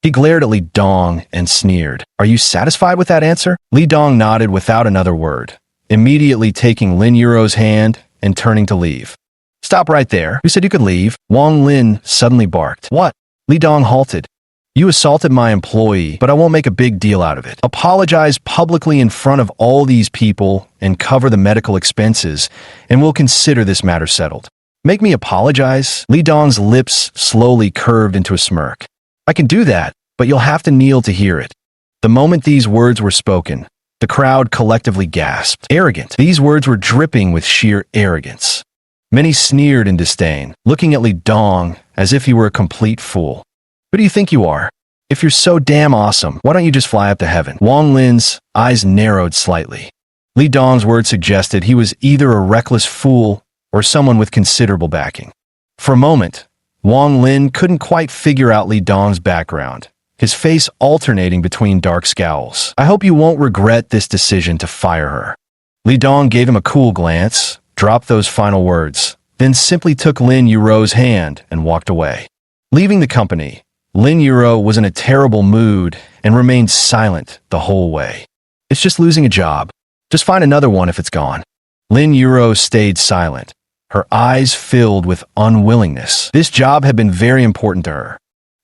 He glared at Li Dong and sneered. Are you satisfied with that answer? Li Dong nodded without another word, immediately taking Lin Yuro's hand and turning to leave. Stop right there. You said you could leave. Wang Lin suddenly barked. What? Li Dong halted. You assaulted my employee, but I won't make a big deal out of it. Apologize publicly in front of all these people and cover the medical expenses, and we'll consider this matter settled. Make me apologize? Li Dong's lips slowly curved into a smirk. I can do that, but you'll have to kneel to hear it. The moment these words were spoken, the crowd collectively gasped. Arrogant. These words were dripping with sheer arrogance. Many sneered in disdain, looking at Li Dong as if he were a complete fool. Who do you think you are? If you're so damn awesome, why don't you just fly up to heaven? Wang Lin's eyes narrowed slightly. Li Dong's words suggested he was either a reckless fool or someone with considerable backing. For a moment, Wang Lin couldn't quite figure out Li Dong's background, his face alternating between dark scowls. I hope you won't regret this decision to fire her. Li Dong gave him a cool glance, dropped those final words, then simply took Lin Yuro's hand and walked away. Leaving the company, Lin Yuro was in a terrible mood and remained silent the whole way. It's just losing a job. Just find another one if it's gone. Lin Yuro stayed silent, her eyes filled with unwillingness. This job had been very important to her.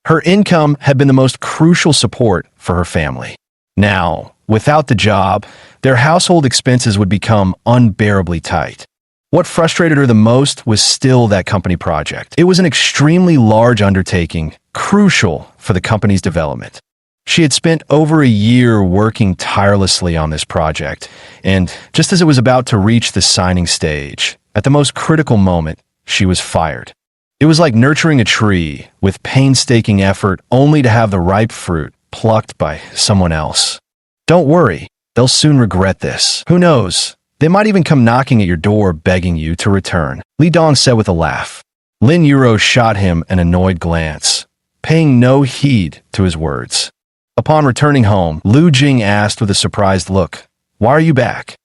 Her income had been the most crucial support for her family. Now, without the job, their household expenses would become unbearably tight. What frustrated her the most was still that company project. It was an extremely large undertaking, crucial for the company's development. She had spent over a year working tirelessly on this project, and just as it was about to reach the signing stage, at the most critical moment, she was fired. It was like nurturing a tree with painstaking effort only to have the ripe fruit plucked by someone else. Don't worry, they'll soon regret this. Who knows? They might even come knocking at your door begging you to return. Li Dong said with a laugh. Lin Yuro shot him an annoyed glance, paying no heed to his words. Upon returning home, Lu Jing asked with a surprised look, Why are you back?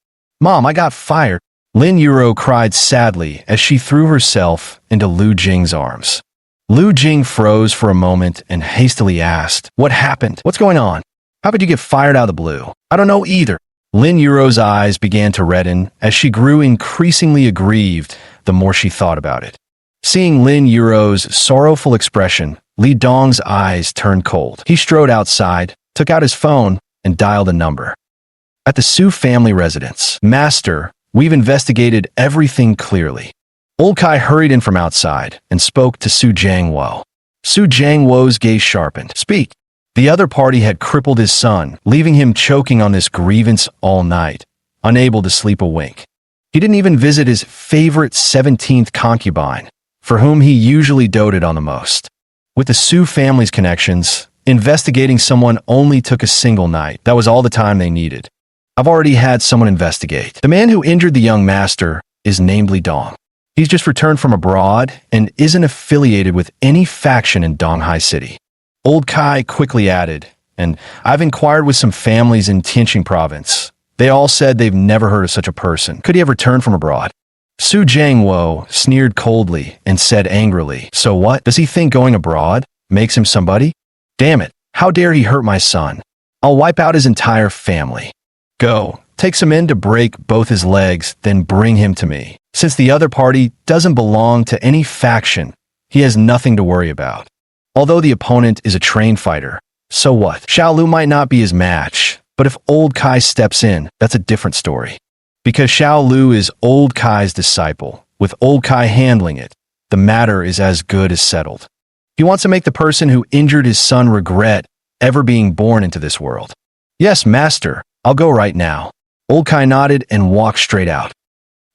Mom, I got fired. Lin Yuro cried sadly as she threw herself into Lu Jing's arms. Lu Jing froze for a moment and hastily asked, What happened? What's going on? How could you get fired out of the blue? I don't know either. Lin Yuro's eyes began to redden as she grew increasingly aggrieved the more she thought about it. Seeing Lin Yuro's sorrowful expression, Li Dong's eyes turned cold. He strode outside, took out his phone, and dialed a number. At the Su family residence. Master, we've investigated everything clearly. Old Kai hurried in from outside and spoke to Su Jiangwo. Su Jiangwo's gaze sharpened. Speak. The other party had crippled his son, leaving him choking on this grievance all night, unable to sleep a wink. He didn't even visit his favorite 17th concubine, for whom he usually doted on the most. With the Su family's connections, investigating someone only took a single night. That was all the time they needed. I've already had someone investigate. The man who injured the young master is named Li Dong. He's just returned from abroad and isn't affiliated with any faction in Donghai City. Old Kai quickly added, and I've inquired with some families in Tianqing province. They all said they've never heard of such a person. Could he have returned from abroad? Su Jiangwo sneered coldly and said angrily, So what? Does he think going abroad makes him somebody? Damn it, how dare he hurt my son? I'll wipe out his entire family. Go, take some in to break both his legs, then bring him to me. Since the other party doesn't belong to any faction, he has nothing to worry about. Although the opponent is a trained fighter, so what? Xiao Lu might not be his match, but if Old Kai steps in, that's a different story. Because Xiao Lu is Old Kai's disciple, with Old Kai handling it, the matter is as good as settled. He wants to make the person who injured his son regret ever being born into this world. Yes, master, I'll go right now. Old Kai nodded and walked straight out.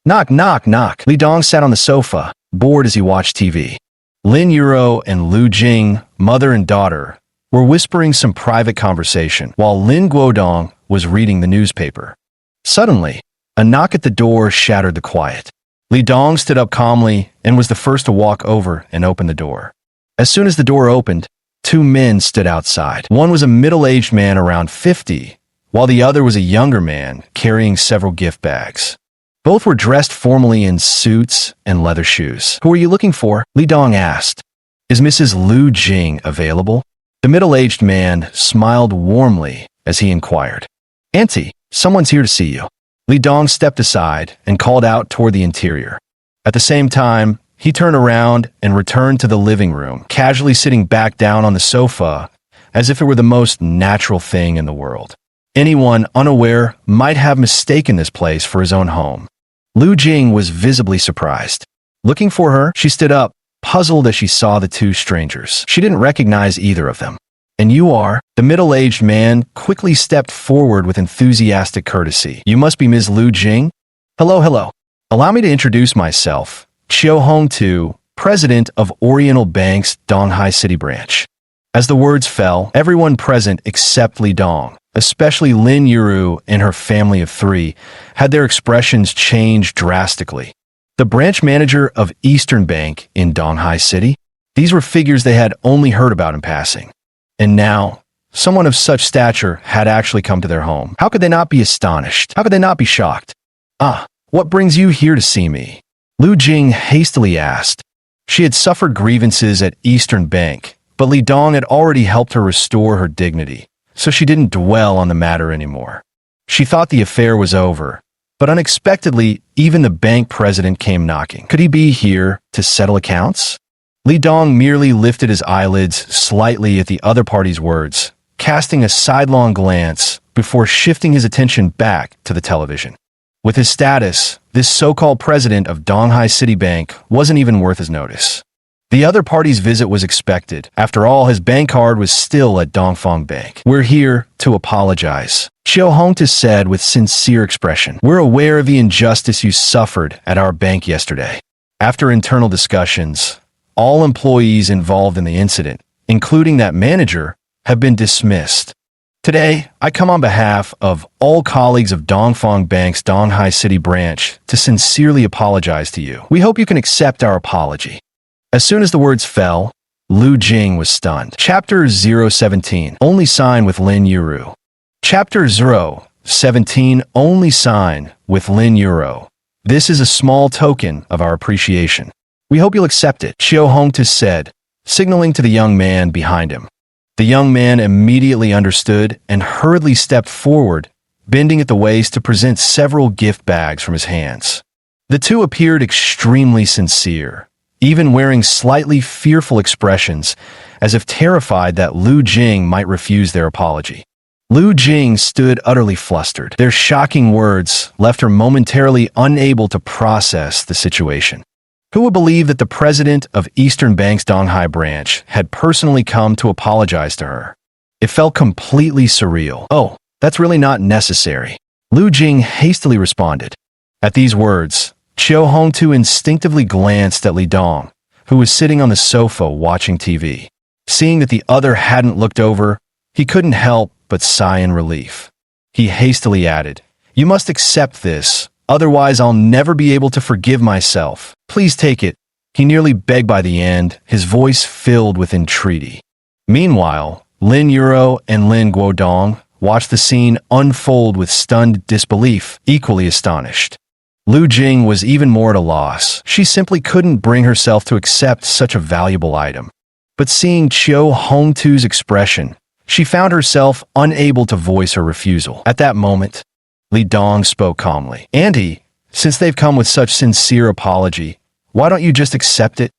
Knock, knock, knock. Li Dong sat on the sofa, bored as he watched TV. Lin Yuro and Lu Jing, mother and daughter, were whispering some private conversation while Lin Guodong was reading the newspaper. Suddenly, a knock at the door shattered the quiet. Li Dong stood up calmly and was the first to walk over and open the door. As soon as the door opened, two men stood outside. One was a middle-aged man around 50, while the other was a younger man carrying several gift bags. Both were dressed formally in suits and leather shoes. Who are you looking for? Li Dong asked. Is Mrs. Lu Jing available? The middle-aged man smiled warmly as he inquired, "Auntie, someone's here to see you." Li Dong stepped aside and called out toward the interior. At the same time, he turned around and returned to the living room, casually sitting back down on the sofa as if it were the most natural thing in the world. Anyone unaware might have mistaken this place for his own home. Lu Jing was visibly surprised. Looking for her, she stood up, puzzled as she saw the two strangers. She didn't recognize either of them. "And you are?" The middle-aged man quickly stepped forward with enthusiastic courtesy. "You must be Ms. Lu Jing?" Hello. Allow me to introduce myself. Chiu Hongtu, president of Oriental Bank's Donghai City branch. As the words fell, everyone present except Li Dong, especially Lin Yuru and her family of three, had their expressions changed drastically. The branch manager of Eastern Bank in Donghai City? These were figures they had only heard about in passing. And now, someone of such stature had actually come to their home. How could they not be astonished? How could they not be shocked? "Ah, what brings you here to see me?" Lu Jing hastily asked. She had suffered grievances at Eastern Bank, but Li Dong had already helped her restore her dignity, so she didn't dwell on the matter anymore. She thought the affair was over, but unexpectedly, even the bank president came knocking. Could he be here to settle accounts? Li Dong merely lifted his eyelids slightly at the other party's words, casting a sidelong glance before shifting his attention back to the television. With his status, this so-called president of Donghai City Bank wasn't even worth his notice. The other party's visit was expected. After all, his bank card was still at Dongfang Bank. "We're here to apologize," Chiu Hongtu said with sincere expression. "We're aware of the injustice you suffered at our bank yesterday. After internal discussions, all employees involved in the incident, including that manager, have been dismissed. Today, I come on behalf of all colleagues of Dongfang Bank's Donghai City branch to sincerely apologize to you. We hope you can accept our apology." As soon as the words fell, Lu Jing was stunned. Chapter 017, Only Sign with Lin Yuru. Chapter 017, Only Sign with Lin Yuru. This is a small token of our appreciation. We hope you'll accept it, Chiu Hongtu said, signaling to the young man behind him. The young man immediately understood and hurriedly stepped forward, bending at the waist to present several gift bags from his hands. The two appeared extremely sincere, even wearing slightly fearful expressions, as if terrified that Lu Jing might refuse their apology. Lu Jing stood utterly flustered. Their shocking words left her momentarily unable to process the situation. Who would believe that the president of Eastern Bank's Donghai branch had personally come to apologize to her? It felt completely surreal. "Oh, that's really not necessary," Lu Jing hastily responded. At these words, Chiu Hongtu instinctively glanced at Li Dong, who was sitting on the sofa watching TV. Seeing that the other hadn't looked over, he couldn't help but sigh in relief. He hastily added, "You must accept this, otherwise I'll never be able to forgive myself. Please take it." He nearly begged by the end, his voice filled with entreaty. Meanwhile, Lin Yuro and Lin Guodong watched the scene unfold with stunned disbelief, equally astonished. Lu Jing was even more at a loss. She simply couldn't bring herself to accept such a valuable item. But seeing Chiu Hongtu's expression, she found herself unable to voice her refusal. At that moment, Li Dong spoke calmly. "Auntie, since they've come with such sincere apology, why don't you just accept it?"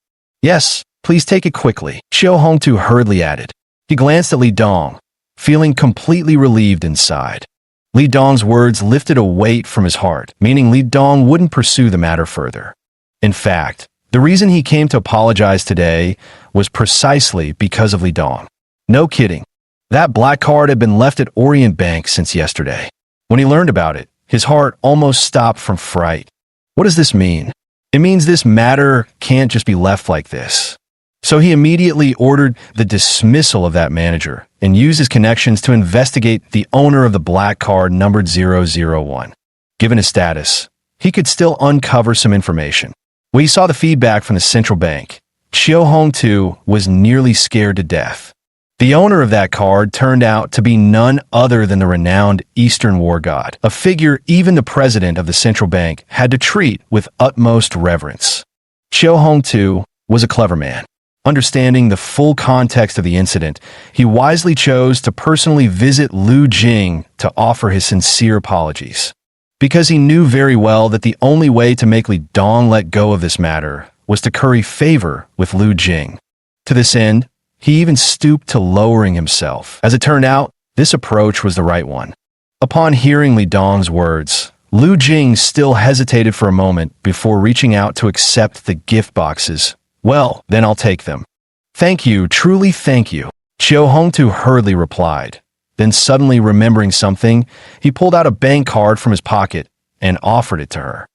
"Yes, please take it quickly," Chiu Hongtu hurriedly added. He glanced at Li Dong, feeling completely relieved inside. Li Dong's words lifted a weight from his heart, meaning Li Dong wouldn't pursue the matter further. In fact, the reason he came to apologize today was precisely because of Li Dong. No kidding. That black card had been left at Orient Bank since yesterday. When he learned about it, his heart almost stopped from fright. What does this mean? It means this matter can't just be left like this. So he immediately ordered the dismissal of that manager and used his connections to investigate the owner of the black card numbered 001. Given his status, he could still uncover some information. When he saw the feedback from the central bank, Chiu Hongtu was nearly scared to death. The owner of that card turned out to be none other than the renowned Eastern war god, a figure even the president of the central bank had to treat with utmost reverence. Chiu Hongtu was a clever man. Understanding the full context of the incident, he wisely chose to personally visit Lu Jing to offer his sincere apologies. Because he knew very well that the only way to make Li Dong let go of this matter was to curry favor with Lu Jing. To this end, he even stooped to lowering himself. As it turned out, this approach was the right one. Upon hearing Li Dong's words, Lu Jing still hesitated for a moment before reaching out to accept the gift boxes. Well, then I'll take them. Thank you, truly thank you. Xiao Hongtu hurriedly replied. Then suddenly remembering something, he pulled out a bank card from his pocket and offered it to her.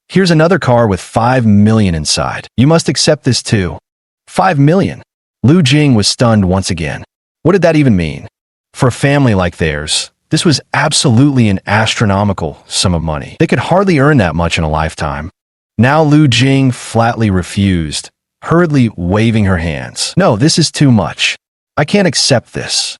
Here's another card with 5 million inside. You must accept this too. 5 million? Lu Jing was stunned once again. What did that even mean? For a family like theirs, this was absolutely an astronomical sum of money. They could hardly earn that much in a lifetime. Now Lu Jing flatly refused, hurriedly waving her hands. No, this is too much. I can't accept this.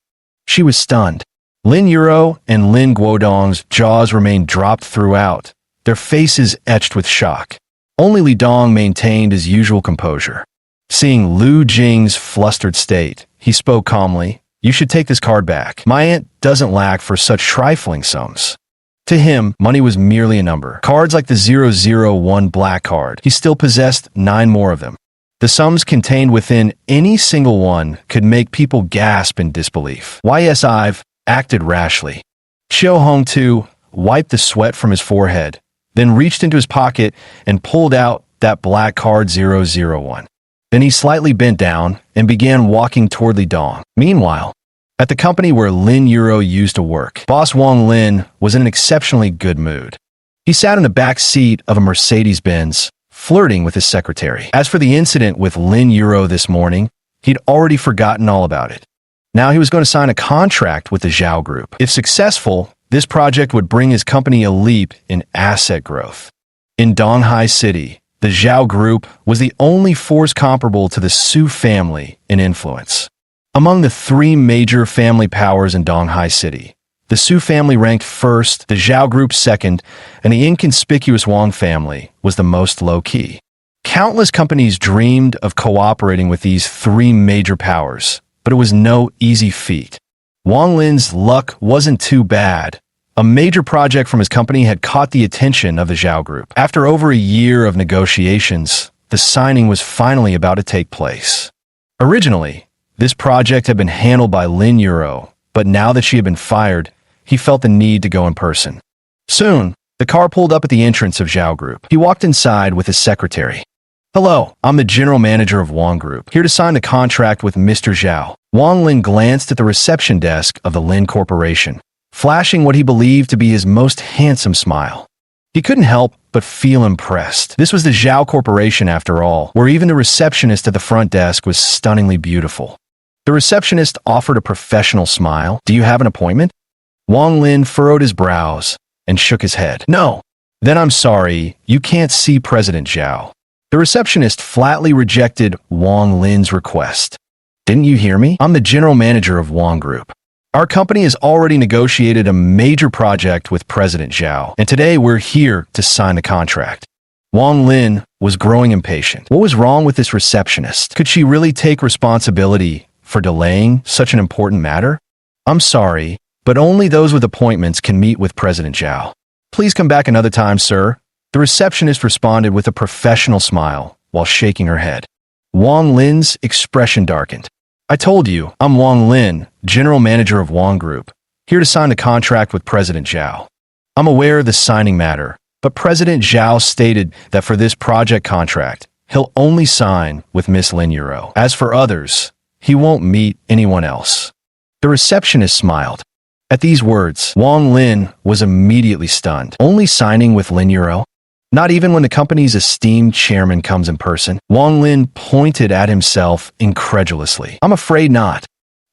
She was stunned. Lin Yuro and Lin Guodong's jaws remained dropped throughout, their faces etched with shock. Only Li Dong maintained his usual composure. Seeing Lu Jing's flustered state, he spoke calmly. You should take this card back. My aunt doesn't lack for such trifling sums. To him, money was merely a number. Cards like the 001 black card, he still possessed 9 more of them. The sums contained within any single one could make people gasp in disbelief. Yes, I've acted rashly. Xiao Hongtu wiped the sweat from his forehead, then reached into his pocket and pulled out that black card 001. Then he slightly bent down and began walking toward Li Dong. Meanwhile, at the company where Lin Yuro used to work, boss Wang Lin was in an exceptionally good mood. He sat in the back seat of a Mercedes-Benz, flirting with his secretary. As for the incident with Lin Yuro this morning, he'd already forgotten all about it. Now he was going to sign a contract with the Zhao Group. If successful, this project would bring his company a leap in asset growth. In Donghai City, the Zhao Group was the only force comparable to the Su family in influence. Among the 3 major family powers in Donghai City, the Su family ranked first, the Zhao Group second, and the inconspicuous Wang family was the most low-key. Countless companies dreamed of cooperating with these 3 major powers, but it was no easy feat. Wang Lin's luck wasn't too bad. A major project from his company had caught the attention of the Zhao Group. After over a year of negotiations, the signing was finally about to take place. Originally, this project had been handled by Lin Yuro, but now that she had been fired, he felt the need to go in person. Soon, the car pulled up at the entrance of Zhao Group. He walked inside with his secretary. Hello, I'm the general manager of Wang Group, here to sign the contract with Mr. Zhao. Wang Lin glanced at the reception desk of the Lin Corporation, flashing what he believed to be his most handsome smile. He couldn't help but feel impressed. This was the Zhao Corporation after all, where even the receptionist at the front desk was stunningly beautiful. The receptionist offered a professional smile. Do you have an appointment? Wang Lin furrowed his brows and shook his head. No. Then I'm sorry, you can't see President Zhao. The receptionist flatly rejected Wang Lin's request. Didn't you hear me? I'm the general manager of Wang Group. Our company has already negotiated a major project with President Zhao, and today we're here to sign the contract. Wang Lin was growing impatient. What was wrong with this receptionist? Could she really take responsibility for delaying such an important matter? I'm sorry, but only those with appointments can meet with President Zhao. Please come back another time, sir. The receptionist responded with a professional smile while shaking her head. Wang Lin's expression darkened. I told you, I'm Wang Lin, general manager of Wang Group, here to sign the contract with President Zhao. I'm aware of the signing matter, but President Zhao stated that for this project contract, he'll only sign with Miss Lin Yuro. As for others, he won't meet anyone else. The receptionist smiled. At these words, Wang Lin was immediately stunned. Only signing with Lin Yuro? Not even when the company's esteemed chairman comes in person? Wang Lin pointed at himself incredulously. I'm afraid not.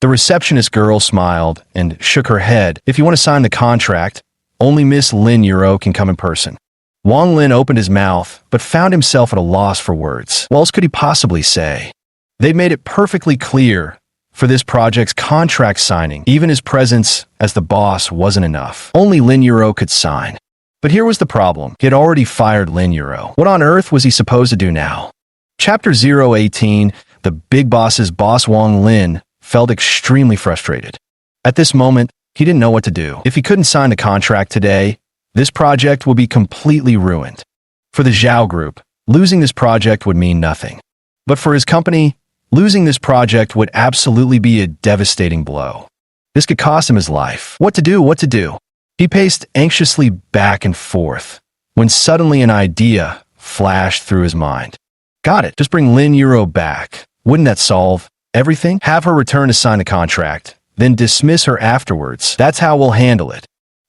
The receptionist girl smiled and shook her head. If you want to sign the contract, only Miss Lin Yuro can come in person. Wang Lin opened his mouth, but found himself at a loss for words. What else could he possibly say? They made it perfectly clear. For this project's contract signing, even his presence as the boss wasn't enough. Only Lin Yuro could sign. But here was the problem. He had already fired Lin Yuro. What on earth was he supposed to do now? Chapter 018, the big boss's boss Wang Lin felt extremely frustrated. At this moment, he didn't know what to do. If he couldn't sign the contract today, this project would be completely ruined. For the Zhao Group, losing this project would mean nothing. But for his company, losing this project would absolutely be a devastating blow. This could cost him his life. What to do? What to do? He paced anxiously back and forth, when suddenly an idea flashed through his mind. Got it. Just bring Lin Euro back. Wouldn't that solve everything? Have her return to sign the contract, then dismiss her afterwards. That's how we'll handle it.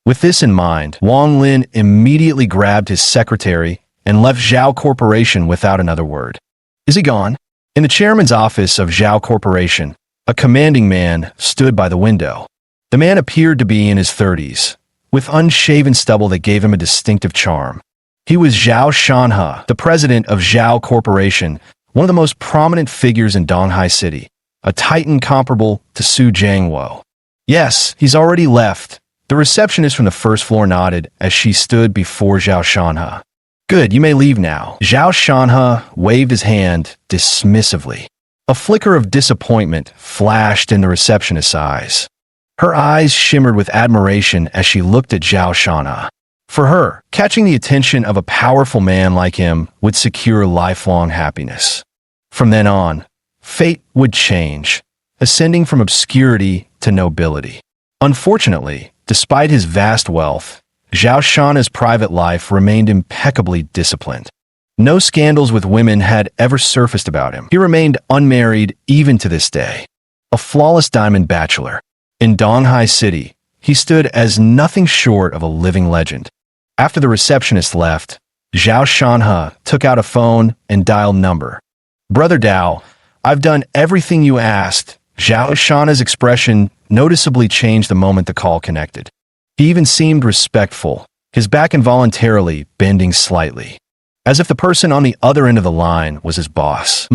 With this in mind, Wang Lin immediately grabbed his secretary and left Zhao Corporation without another word. Is he gone? In the chairman's office of Zhao Corporation, a commanding man stood by the window. The man appeared to be in his 30s, with unshaven stubble that gave him a distinctive charm. He was Zhao Shanhe, the president of Zhao Corporation, one of the most prominent figures in Donghai City, a titan comparable to Su Jiangwo. Yes, he's already left. The receptionist from the first floor nodded as she stood before Zhao Shanhe. Good, you may leave now. Zhao Shanhe waved his hand dismissively. A flicker of disappointment flashed in the receptionist's eyes. Her eyes shimmered with admiration as she looked at Zhao Shanhe. For her, catching the attention of a powerful man like him would secure lifelong happiness. From then on, fate would change, ascending from obscurity to nobility. Unfortunately, despite his vast wealth, Zhao Shanhe's private life remained impeccably disciplined. No scandals with women had ever surfaced about him. He remained unmarried even to this day. A flawless diamond bachelor. In Donghai City, he stood as nothing short of a living legend. After the receptionist left, Zhao Shanhe took out a phone and dialed number. Brother Dao, I've done everything you asked. Zhao Shanhe's expression noticeably changed the moment the call connected. He even seemed respectful, his back involuntarily bending slightly, as if the person on the other end of the line was his boss.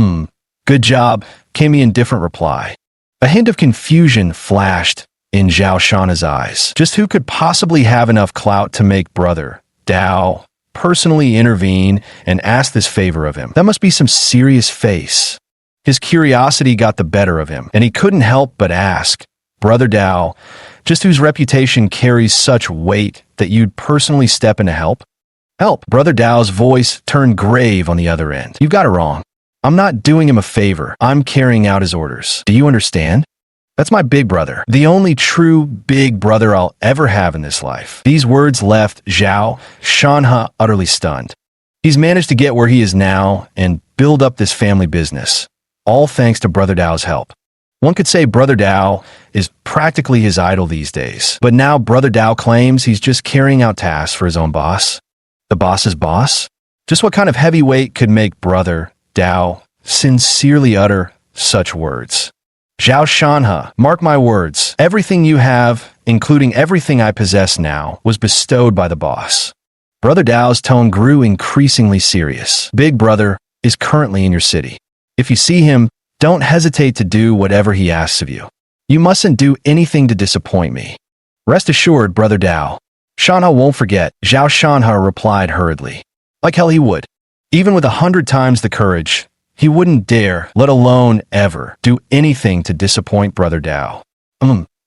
Good job, came the indifferent reply. A hint of confusion flashed in Zhao Shanhe's eyes. Just who could possibly have enough clout to make Brother Dao personally intervene and ask this favor of him? That must be some serious face. His curiosity got the better of him, and he couldn't help but ask, Brother Dao, just whose reputation carries such weight that you'd personally step in to help? Help. Brother Dao's voice turned grave on the other end. You've got it wrong. I'm not doing him a favor. I'm carrying out his orders. Do you understand? That's my big brother. The only true big brother I'll ever have in this life. These words left Zhao Shanhe utterly stunned. He's managed to get where he is now and build up this family business, all thanks to Brother Dao's help. One could say Brother Dao is practically his idol these days, but now Brother Dao claims he's just carrying out tasks for his own boss. The boss's boss? Just what kind of heavyweight could make Brother Dao sincerely utter such words? Zhao Shanhe, mark my words, everything you have, including everything I possess now, was bestowed by the boss. Brother Dao's tone grew increasingly serious. Big Brother is currently in your city. If you see him, don't hesitate to do whatever he asks of you. You mustn't do anything to disappoint me. Rest assured, Brother Dao. Shanhe won't forget, Zhao Shanhe replied hurriedly. Like hell he would. Even with 100 times the courage, he wouldn't dare, let alone ever, do anything to disappoint Brother Dao.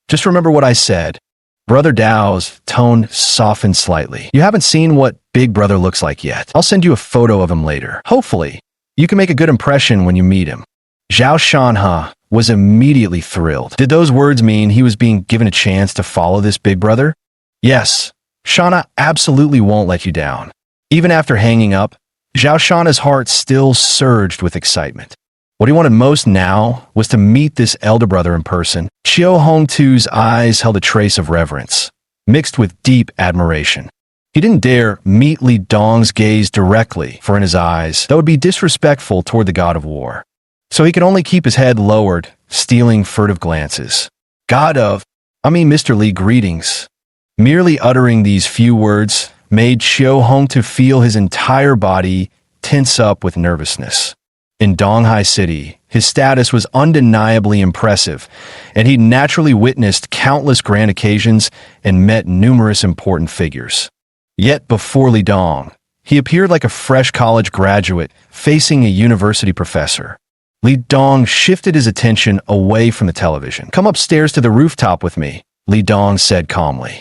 Just remember what I said. Brother Dao's tone softened slightly. You haven't seen what Big Brother looks like yet. I'll send you a photo of him later. Hopefully, you can make a good impression when you meet him. Zhao Shanhe was immediately thrilled. Did those words mean he was being given a chance to follow this big brother? Yes, Shanhe absolutely won't let you down. Even after hanging up, Zhao Shanhe's heart still surged with excitement. What he wanted most now was to meet this elder brother in person. Qiu Hongtu's eyes held a trace of reverence, mixed with deep admiration. He didn't dare meet Li Dong's gaze directly, for in his eyes, that would be disrespectful toward the god of war. So he could only keep his head lowered, stealing furtive glances. Mr. Li, greetings. Merely uttering these few words made Qiu Hongtu feel his entire body tense up with nervousness. In Donghai City, his status was undeniably impressive, and he'd naturally witnessed countless grand occasions and met numerous important figures. Yet before Li Dong, he appeared like a fresh college graduate facing a university professor. Li Dong shifted his attention away from the television. "Come upstairs to the rooftop with me," Li Dong said calmly.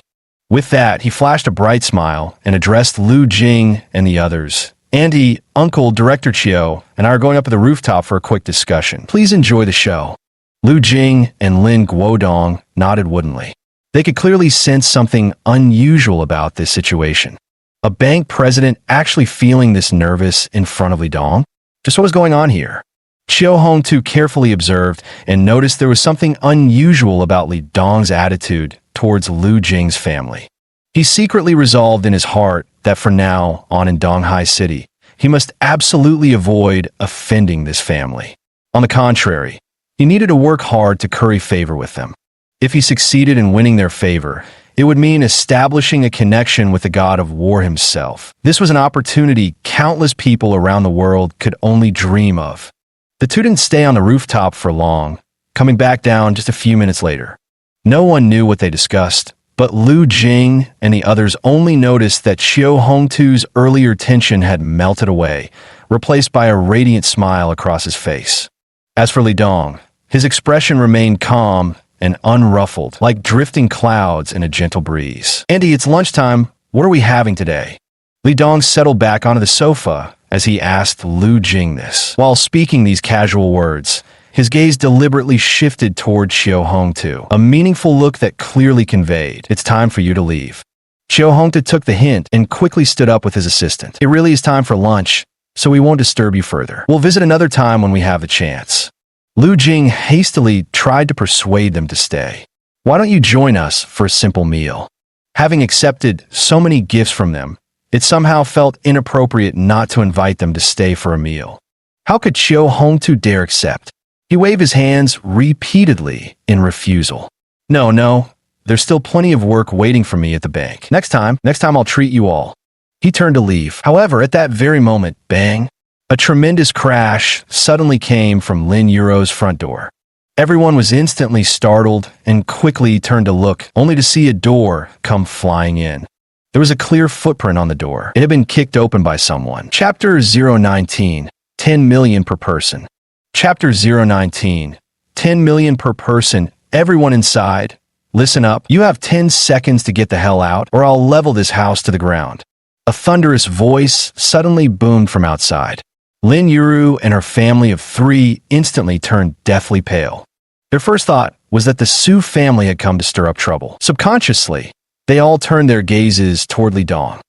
With that, he flashed a bright smile and addressed Lu Jing and the others. "Auntie, Uncle, Director Chiu, and I are going up to the rooftop for a quick discussion. Please enjoy the show." Lu Jing and Lin Guodong nodded woodenly. They could clearly sense something unusual about this situation. A bank president actually feeling this nervous in front of Li Dong? Just what was going on here? Chiu Hongtu carefully observed and noticed there was something unusual about Li Dong's attitude towards Lu Jing's family. He secretly resolved in his heart that from now on in Donghai City, he must absolutely avoid offending this family. On the contrary, he needed to work hard to curry favor with them. If he succeeded in winning their favor, it would mean establishing a connection with the god of war himself. This was an opportunity countless people around the world could only dream of. The two didn't stay on the rooftop for long, coming back down just a few minutes later. No one knew what they discussed, but Lu Jing and the others only noticed that Chiu Hongtu's earlier tension had melted away, replaced by a radiant smile across his face. As for Li Dong, his expression remained calm and unruffled, like drifting clouds in a gentle breeze. "Auntie, it's lunchtime. What are we having today?" Li Dong settled back onto the sofa as he asked Lu Jing this. While speaking these casual words, his gaze deliberately shifted toward Chiu Hongtu, a meaningful look that clearly conveyed, "It's time for you to leave." Chiu Hongtu took the hint and quickly stood up with his assistant. "It really is time for lunch, so we won't disturb you further. We'll visit another time when we have the chance." Lu Jing hastily tried to persuade them to stay. "Why don't you join us for a simple meal?" Having accepted so many gifts from them, it somehow felt inappropriate not to invite them to stay for a meal. How could Chiu Hongtu dare accept? He waved his hands repeatedly in refusal. No, there's still plenty of work waiting for me at the bank. Next time I'll treat you all." He turned to leave. However, at that very moment, bang! A tremendous crash suddenly came from Lin Yuro's front door. Everyone was instantly startled and quickly turned to look, only to see a door come flying in. There was a clear footprint on the door. It had been kicked open by someone. Chapter 019, 10 million per person. Chapter 019, 10 million per person. Everyone inside, listen up. You have 10 seconds to get the hell out, or I'll level this house to the ground. A thunderous voice suddenly boomed from outside. Lin Yuru and her family of 3 instantly turned deathly pale. Their first thought was that the Su family had come to stir up trouble. Subconsciously, they all turned their gazes toward Li Dong.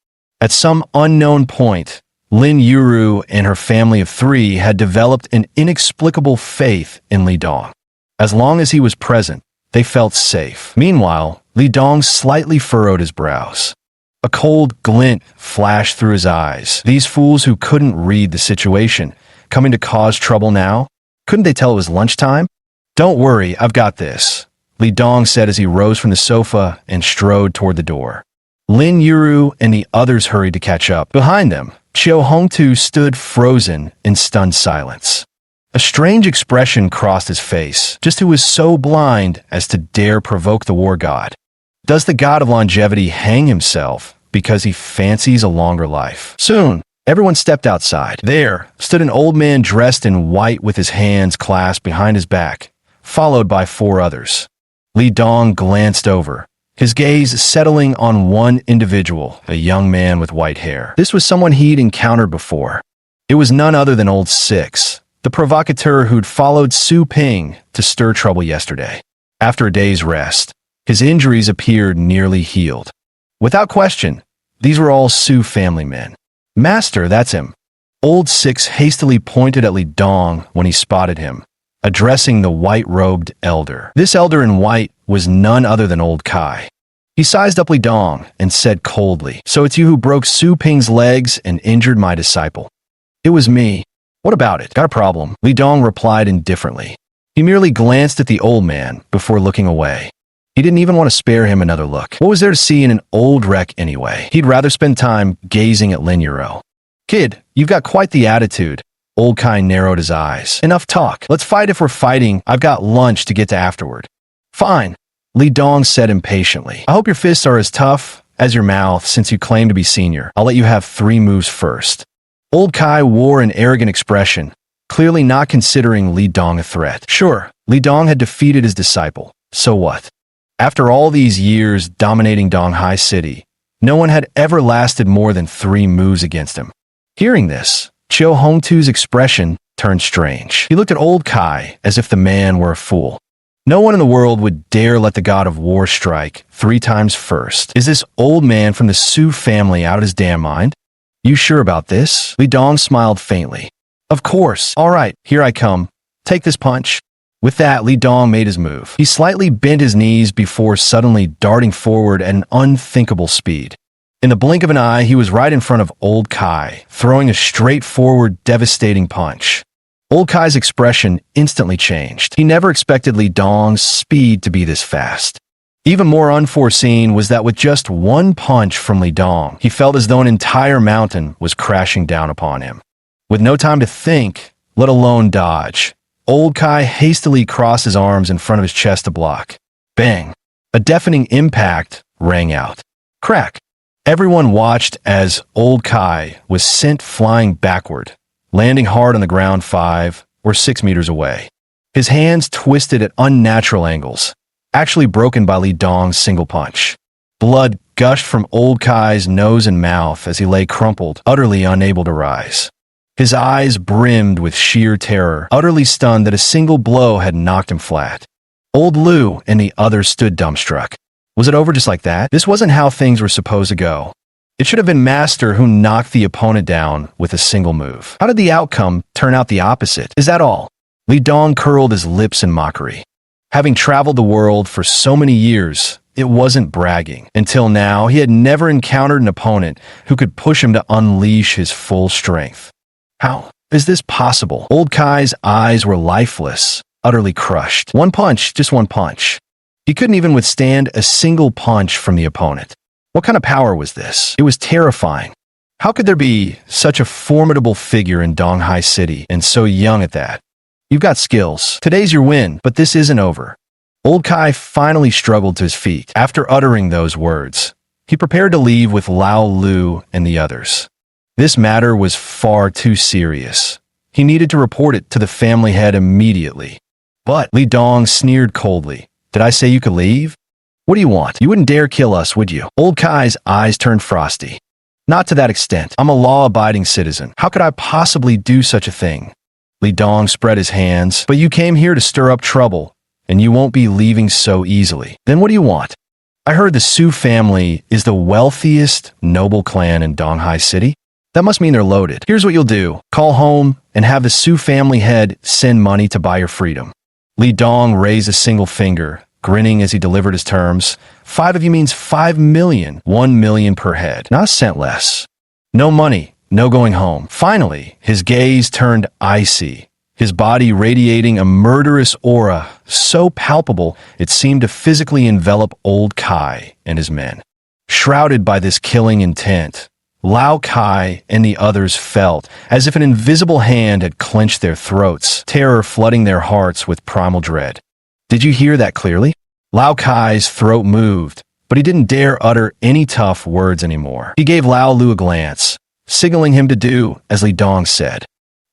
At some unknown point, Lin Yuru and her family of 3 had developed an inexplicable faith in Li Dong. As long as he was present, they felt safe. Meanwhile, Li Dong slightly furrowed his brows. A cold glint flashed through his eyes. These fools who couldn't read the situation, coming to cause trouble now? Couldn't they tell it was lunchtime? "Don't worry, I've got this," Li Dong said as he rose from the sofa and strode toward the door. Lin Yuru and the others hurried to catch up. Behind them, Chiu Hongtu stood frozen in stunned silence. A strange expression crossed his face. Just who was so blind as to dare provoke the war god? Does the god of longevity hang himself because he fancies a longer life? Soon, everyone stepped outside. There stood an old man dressed in white with his hands clasped behind his back, followed by 4 others. Li Dong glanced over, his gaze settling on one individual, a young man with white hair. This was someone he'd encountered before. It was none other than Old Six, the provocateur who'd followed Su Ping to stir trouble yesterday. After a day's rest, his injuries appeared nearly healed. Without question, these were all Su family men. "Master, that's him." Old Six hastily pointed at Li Dong when he spotted him, addressing the white-robed elder. This elder in white was none other than Old Kai. He sized up Li Dong and said coldly, "So it's you who broke Su Ping's legs and injured my disciple?" "It was me." "What about it? Got a problem?" Li Dong replied indifferently. He merely glanced at the old man before looking away. He didn't even want to spare him another look. What was there to see in an old wreck anyway? He'd rather spend time gazing at Lin Yuro. "Kid, you've got quite the attitude." Old Kai narrowed his eyes. "Enough talk. Let's fight if we're fighting. I've got lunch to get to afterward." "Fine," Li Dong said impatiently. "I hope your fists are as tough as your mouth since you claim to be senior. I'll let you have 3 moves first." Old Kai wore an arrogant expression, clearly not considering Li Dong a threat. Sure, Li Dong had defeated his disciple. So what? After all these years dominating Donghai City, no one had ever lasted more than 3 moves against him. Hearing this, Chiu Hongtu's expression turned strange. He looked at old Kai as if the man were a fool. No one in the world would dare let the god of war strike 3 times first. Is this old man from the Su family out of his damn mind? You sure about this? Li Dong smiled faintly. Of course. All right, here I come. Take this punch. With that, Li Dong made his move. He slightly bent his knees before suddenly darting forward at an unthinkable speed. In the blink of an eye, he was right in front of Old Kai, throwing a straightforward, devastating punch. Old Kai's expression instantly changed. He never expected Li Dong's speed to be this fast. Even more unforeseen was that with just 1 punch from Li Dong, he felt as though an entire mountain was crashing down upon him. With no time to think, let alone dodge, Old Kai hastily crossed his arms in front of his chest to block. Bang! A deafening impact rang out. Crack! Everyone watched as Old Kai was sent flying backward, landing hard on the ground 5 or 6 meters away. His hands twisted at unnatural angles, actually broken by Li Dong's single punch. Blood gushed from Old Kai's nose and mouth as he lay crumpled, utterly unable to rise. His eyes brimmed with sheer terror, utterly stunned that a single blow had knocked him flat. Old Lu and the others stood dumbstruck. Was it over just like that? This wasn't how things were supposed to go. It should have been Master who knocked the opponent down with a single move. How did the outcome turn out the opposite? Is that all? Li Dong curled his lips in mockery. Having traveled the world for so many years, it wasn't bragging. Until now, he had never encountered an opponent who could push him to unleash his full strength. How is this possible? Old Kai's eyes were lifeless, utterly crushed. 1 punch, just 1 punch. He couldn't even withstand a single punch from the opponent. What kind of power was this? It was terrifying. How could there be such a formidable figure in Donghai City, and so young at that? You've got skills. Today's your win, but this isn't over. Old Kai finally struggled to his feet. After uttering those words, he prepared to leave with Lao Lu and the others. This matter was far too serious. He needed to report it to the family head immediately. But Li Dong sneered coldly. Did I say you could leave? What do you want? You wouldn't dare kill us, would you? Old Kai's eyes turned frosty. Not to that extent. I'm a law-abiding citizen. How could I possibly do such a thing? Li Dong spread his hands. But you came here to stir up trouble, and you won't be leaving so easily. Then what do you want? I heard the Su family is the wealthiest noble clan in Donghai City. That must mean they're loaded. Here's what you'll do. Call home and have the Su family head send money to buy your freedom. Li Dong raised a single finger, grinning as he delivered his terms. 5 of you means 5 million. 1 million per head. Not a cent less. No money, no going home. Finally, his gaze turned icy, his body radiating a murderous aura so palpable it seemed to physically envelop Old Kai and his men. Shrouded by this killing intent, Lao Kai and the others felt as if an invisible hand had clenched their throats, terror flooding their hearts with primal dread. Did you hear that clearly? Lao Kai's throat moved, but he didn't dare utter any tough words anymore. He gave Lao Lu a glance, signaling him to do as Li Dong said.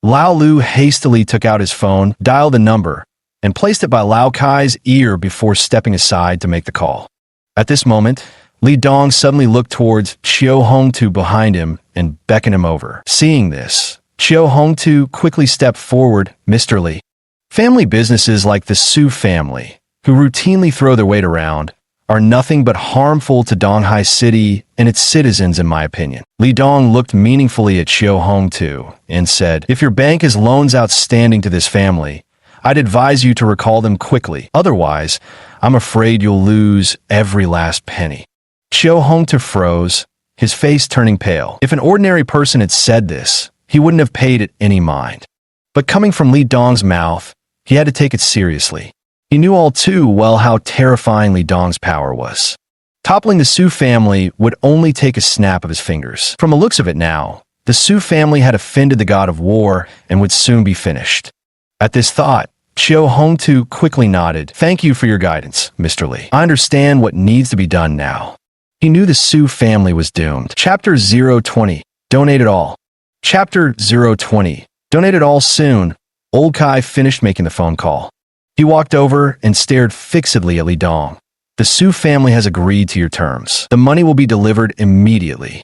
Lao Lu hastily took out his phone, dialed the number, and placed it by Lao Kai's ear before stepping aside to make the call. At this moment, Li Dong suddenly looked towards Chiu Hongtu behind him and beckoned him over. Seeing this, Chiu Hongtu quickly stepped forward. Mr. Li. Family businesses like the Su family, who routinely throw their weight around, are nothing but harmful to Donghai City and its citizens, in my opinion. Li Dong looked meaningfully at Chiu Hongtu and said, if your bank has loans outstanding to this family, I'd advise you to recall them quickly. Otherwise, I'm afraid you'll lose every last penny. Chiu Hongtu froze, his face turning pale. If an ordinary person had said this, he wouldn't have paid it any mind. But coming from Li Dong's mouth, he had to take it seriously. He knew all too well how terrifying Li Dong's power was. Toppling the Su family would only take a snap of his fingers. From the looks of it now, the Su family had offended the god of war and would soon be finished. At this thought, Chiu Hongtu quickly nodded. Thank you for your guidance, Mr. Li. I understand what needs to be done now. He knew the Su family was doomed. Chapter 020. Donate it all. Chapter 020. Donate it all soon. Old Kai finished making the phone call. He walked over and stared fixedly at Li Dong. The Su family has agreed to your terms. The money will be delivered immediately.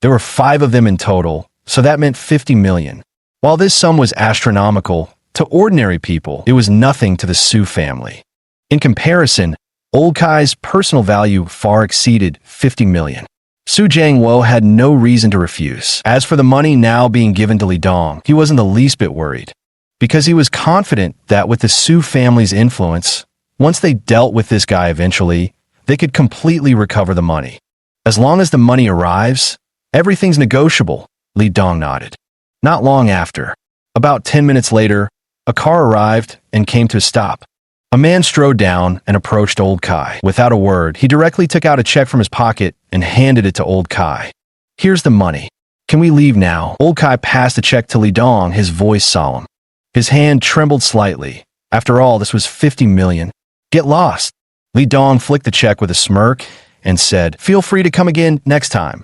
There were 5 of them in total, so that meant 50 million. While this sum was astronomical, to ordinary people, it was nothing to the Su family. In comparison, Old Kai's personal value far exceeded 50 million. Su Jiangwo had no reason to refuse. As for the money now being given to Li Dong, he wasn't the least bit worried, because he was confident that with the Su family's influence, once they dealt with this guy eventually, they could completely recover the money. As long as the money arrives, everything's negotiable, Li Dong nodded. Not long after, about 10 minutes later, a car arrived and came to a stop. A man strode down and approached Old Kai. Without a word, he directly took out a check from his pocket and handed it to Old Kai. Here's the money. Can we leave now? Old Kai passed the check to Li Dong, his voice solemn. His hand trembled slightly. After all, this was 50 million. Get lost. Li Dong flicked the check with a smirk and said, feel free to come again next time.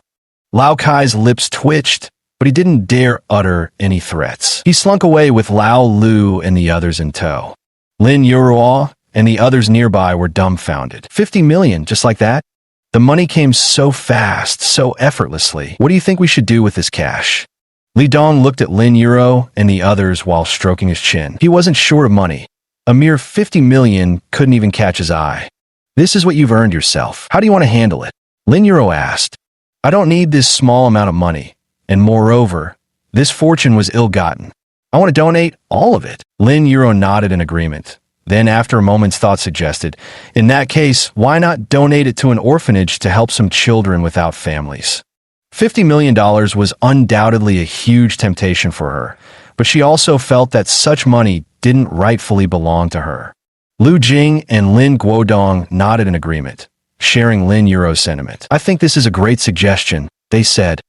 Lao Kai's lips twitched, but he didn't dare utter any threats. He slunk away with Lao Lu and the others in tow. Lin Yuruo and the others nearby were dumbfounded. 50 million, just like that? The money came so fast, so effortlessly. What do you think we should do with this cash? Li Dong looked at Lin Yuruo and the others while stroking his chin. He wasn't short of money. A mere 50 million couldn't even catch his eye. This is what you've earned yourself. How do you want to handle it? Lin Yuruo asked. I don't need this small amount of money. And moreover, this fortune was ill-gotten. I want to donate all of it. Lin Yuruo nodded in agreement. Then, after a moment's thought, suggested, in that case, why not donate it to an orphanage to help some children without families? $50 million was undoubtedly a huge temptation for her, but she also felt that such money didn't rightfully belong to her. Lu Jing and Lin Guodong nodded in agreement, sharing Lin Yuruo's sentiment. I think this is a great suggestion, they said.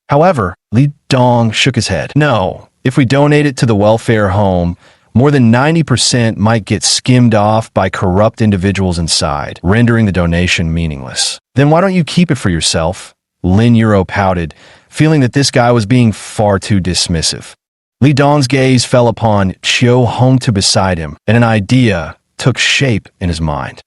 However, Li Dong shook his head. No, if we donate it to the welfare home, more than 90% might get skimmed off by corrupt individuals inside, rendering the donation meaningless. Then why don't you keep it for yourself? Lin Yuruo pouted, feeling that this guy was being far too dismissive. Li Dong's gaze fell upon Chiu Hongtu beside him, and an idea took shape in his mind.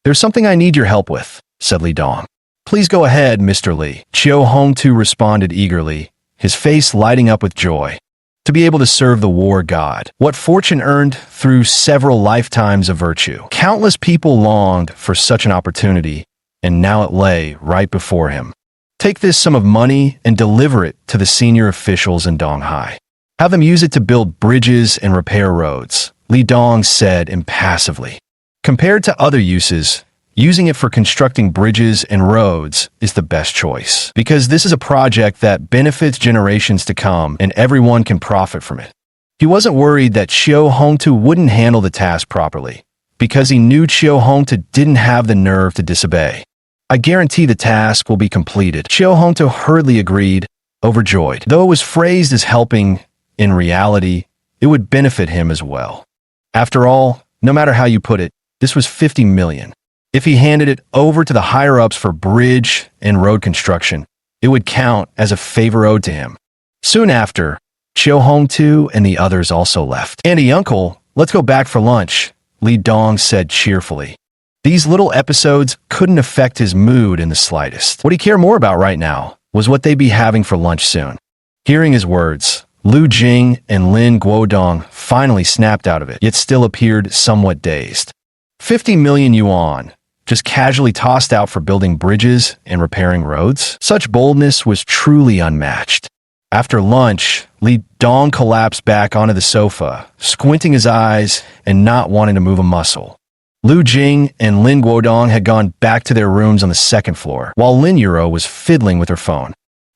There's something I need your help with, said Li Dong. Please go ahead, Mr. Li. Chiu Hongtu responded eagerly, his face lighting up with joy. To be able to serve the war god, what fortune earned through several lifetimes of virtue. Countless people longed for such an opportunity, and now it lay right before him. Take this sum of money and deliver it to the senior officials in Donghai. Have them use it to build bridges and repair roads, Li Dong said impassively. Compared to other uses, using it for constructing bridges and roads is the best choice, because this is a project that benefits generations to come and everyone can profit from it. He wasn't worried that Chiu Hongtu wouldn't handle the task properly, because he knew Chiu Hongtu didn't have the nerve to disobey. I guarantee the task will be completed. Chiu Hongtu hurriedly agreed, overjoyed. Though it was phrased as helping, in reality, it would benefit him as well. After all, no matter how you put it, this was 50 million. If he handed it over to the higher-ups for bridge and road construction, it would count as a favor owed to him. Soon after, Chiu Hongtu and the others also left. Auntie, uncle, let's go back for lunch, Li Dong said cheerfully. These little episodes couldn't affect his mood in the slightest. What he cared more about right now was what they'd be having for lunch soon. Hearing his words, Lu Jing and Lin Guodong finally snapped out of it, yet still appeared somewhat dazed. 50 million yuan, just casually tossed out for building bridges and repairing roads? Such boldness was truly unmatched. After lunch, Li Dong collapsed back onto the sofa, squinting his eyes and not wanting to move a muscle. Lu Jing and Lin Guodong had gone back to their rooms on the second floor, while Lin Yuruo was fiddling with her phone.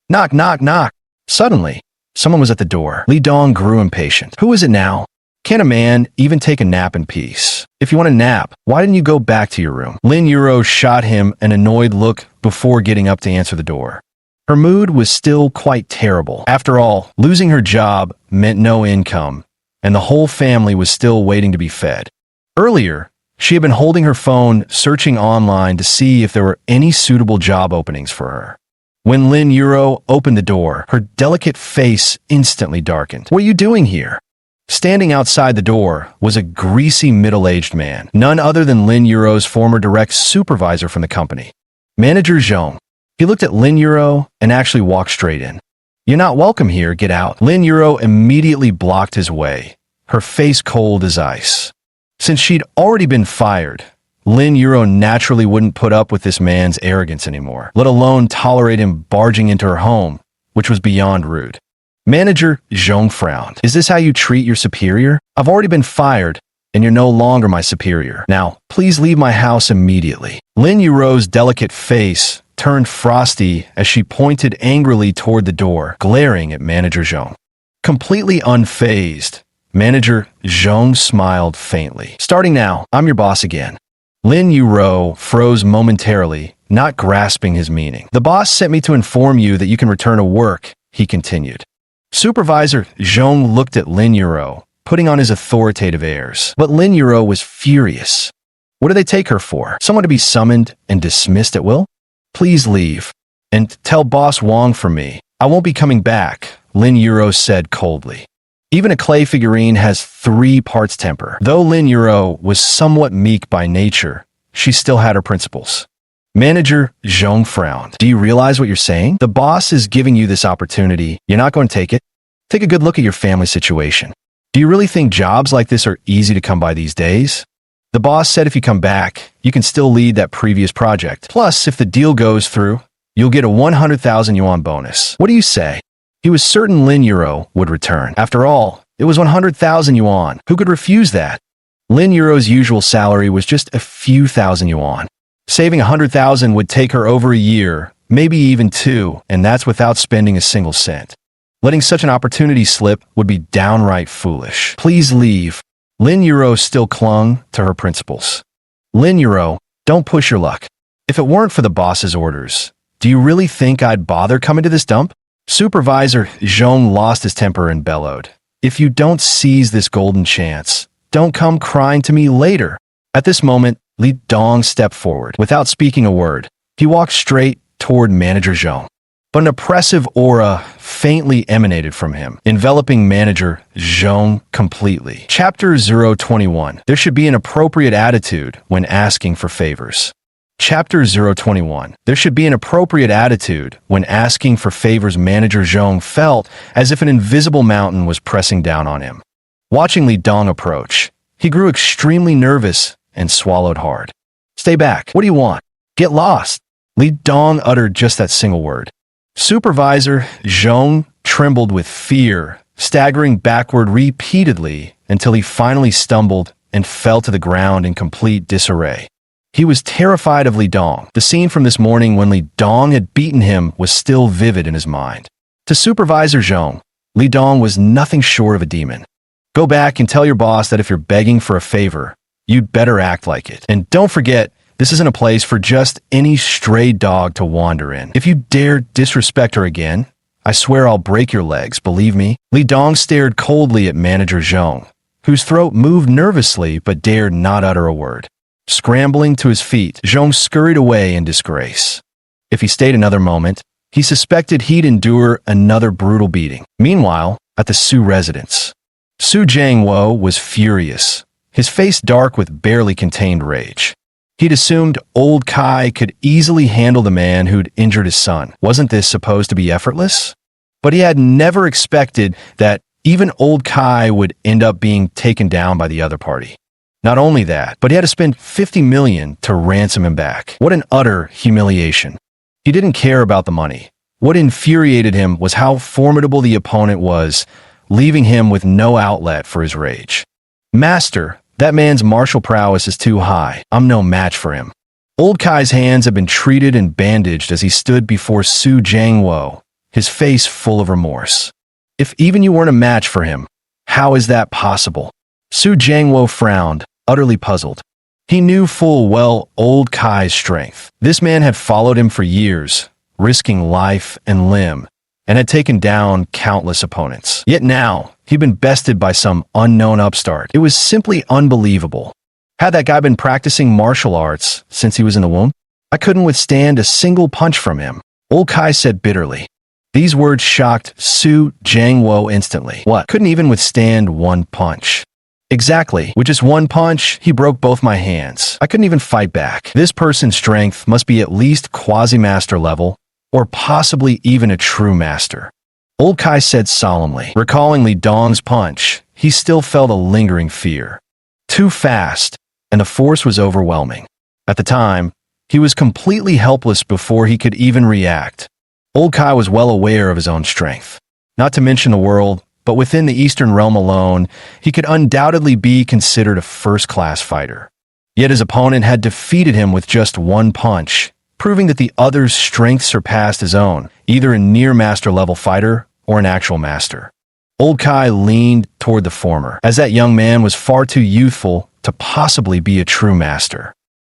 Knock, knock, knock. Suddenly, someone was at the door. Li Dong grew impatient. Who is it now? Can a man even take a nap in peace? If you want a nap, why didn't you go back to your room? Lin Yuruo shot him an annoyed look before getting up to answer the door. Her mood was still quite terrible. After all, losing her job meant no income, and the whole family was still waiting to be fed. Earlier, she had been holding her phone, searching online to see if there were any suitable job openings for her. When Lin Yuruo opened the door, her delicate face instantly darkened. What are you doing here? Standing outside the door was a greasy middle-aged man, none other than Lin Yuro's former direct supervisor from the company. Manager Zhong. He looked at Lin Yuro and actually walked straight in. "You're not welcome here, get out." Lin Yuro immediately blocked his way, her face cold as ice. Since she'd already been fired, Lin Yuro naturally wouldn't put up with this man's arrogance anymore, let alone tolerate him barging into her home, which was beyond rude. Manager Zhong frowned. "Is this how you treat your superior? I've already been fired, and you're no longer my superior. Now, please leave my house immediately." Lin Yuro's delicate face turned frosty as she pointed angrily toward the door, glaring at Manager Zhong. Completely unfazed, Manager Zhong smiled faintly. "Starting now, I'm your boss again." Lin Yuro froze momentarily, not grasping his meaning. "The boss sent me to inform you that you can return to work," he continued. Supervisor Zhong looked at Lin Yuro, putting on his authoritative airs. But Lin Yuro was furious. What do they take her for? Someone to be summoned and dismissed at will? "Please leave. And tell Boss Wong from me. I won't be coming back," Lin Yuro said coldly. Even a clay figurine has 3 parts temper. Though Lin Yuro was somewhat meek by nature, she still had her principles. Manager Zhong frowned. "Do you realize what you're saying? The boss is giving you this opportunity. You're not going to take it? Take a good look at your family situation. Do you really think jobs like this are easy to come by these days? The boss said if you come back, you can still lead that previous project. Plus, if the deal goes through, you'll get a 100,000 yuan bonus. What do you say?" He was certain Lin Yuro would return. After all, it was 100,000 yuan. Who could refuse that? Lin Yuro's usual salary was just a few thousand yuan. Saving 100,000 would take her over a year, maybe even 2, and that's without spending a single cent. Letting such an opportunity slip would be downright foolish. "Please leave." Lin Yuro still clung to her principles. "Lin Yuro, don't push your luck. If it weren't for the boss's orders, do you really think I'd bother coming to this dump?" Supervisor Zhong lost his temper and bellowed. "If you don't seize this golden chance, don't come crying to me later." At this moment, Li Dong stepped forward. Without speaking a word, he walked straight toward Manager Zhong. But an oppressive aura faintly emanated from him, enveloping Manager Zhong completely. Chapter 021. There should be an appropriate attitude when asking for favors. Chapter 021. There should be an appropriate attitude when asking for favors. Manager Zhong felt as if an invisible mountain was pressing down on him. Watching Li Dong approach, he grew extremely nervous and swallowed hard. "Stay back. What do you want? Get lost." Li Dong uttered just that single word. Supervisor Zhong trembled with fear, staggering backward repeatedly until he finally stumbled and fell to the ground in complete disarray. He was terrified of Li Dong. The scene from this morning when Li Dong had beaten him was still vivid in his mind. To Supervisor Zhong, Li Dong was nothing short of a demon. "Go back and tell your boss that if you're begging for a favor, you'd better act like it. And don't forget, this isn't a place for just any stray dog to wander in. If you dare disrespect her again, I swear I'll break your legs, believe me." Li Dong stared coldly at Manager Zhong, whose throat moved nervously but dared not utter a word. Scrambling to his feet, Zhong scurried away in disgrace. If he stayed another moment, he suspected he'd endure another brutal beating. Meanwhile, at the Su residence, Su Jiangwo was furious, his face dark with barely contained rage. He'd assumed old Kai could easily handle the man who'd injured his son. Wasn't this supposed to be effortless? But he had never expected that even old Kai would end up being taken down by the other party. Not only that, but he had to spend 50 million to ransom him back. What an utter humiliation. He didn't care about the money. What infuriated him was how formidable the opponent was, leaving him with no outlet for his rage. "Master, that man's martial prowess is too high. I'm no match for him." Old Kai's hands had been treated and bandaged as he stood before Su Jiangwo, his face full of remorse. "If even you weren't a match for him, how is that possible?" Su Jiangwo frowned, utterly puzzled. He knew full well old Kai's strength. This man had followed him for years, risking life and limb, and had taken down countless opponents. Yet now, he'd been bested by some unknown upstart. It was simply unbelievable. Had that guy been practicing martial arts since he was in the womb? I couldn't withstand a single punch from him, old Kai said bitterly. These words shocked Su Jiangwo instantly. What? Couldn't even withstand one punch. Exactly. With just one punch, he broke both my hands. I couldn't even fight back. This person's strength must be at least quasi-master level, or possibly even a true master. Old Kai said solemnly. Recalling Li Dong's punch, he still felt a lingering fear. Too fast, and the force was overwhelming. At the time, he was completely helpless before he could even react. Old Kai was well aware of his own strength. Not to mention the world, but within the Eastern realm alone, he could undoubtedly be considered a first-class fighter. Yet his opponent had defeated him with just one punch, proving that the other's strength surpassed his own, either a near-master level fighter or an actual master. Old Kai leaned toward the former, as that young man was far too youthful to possibly be a true master.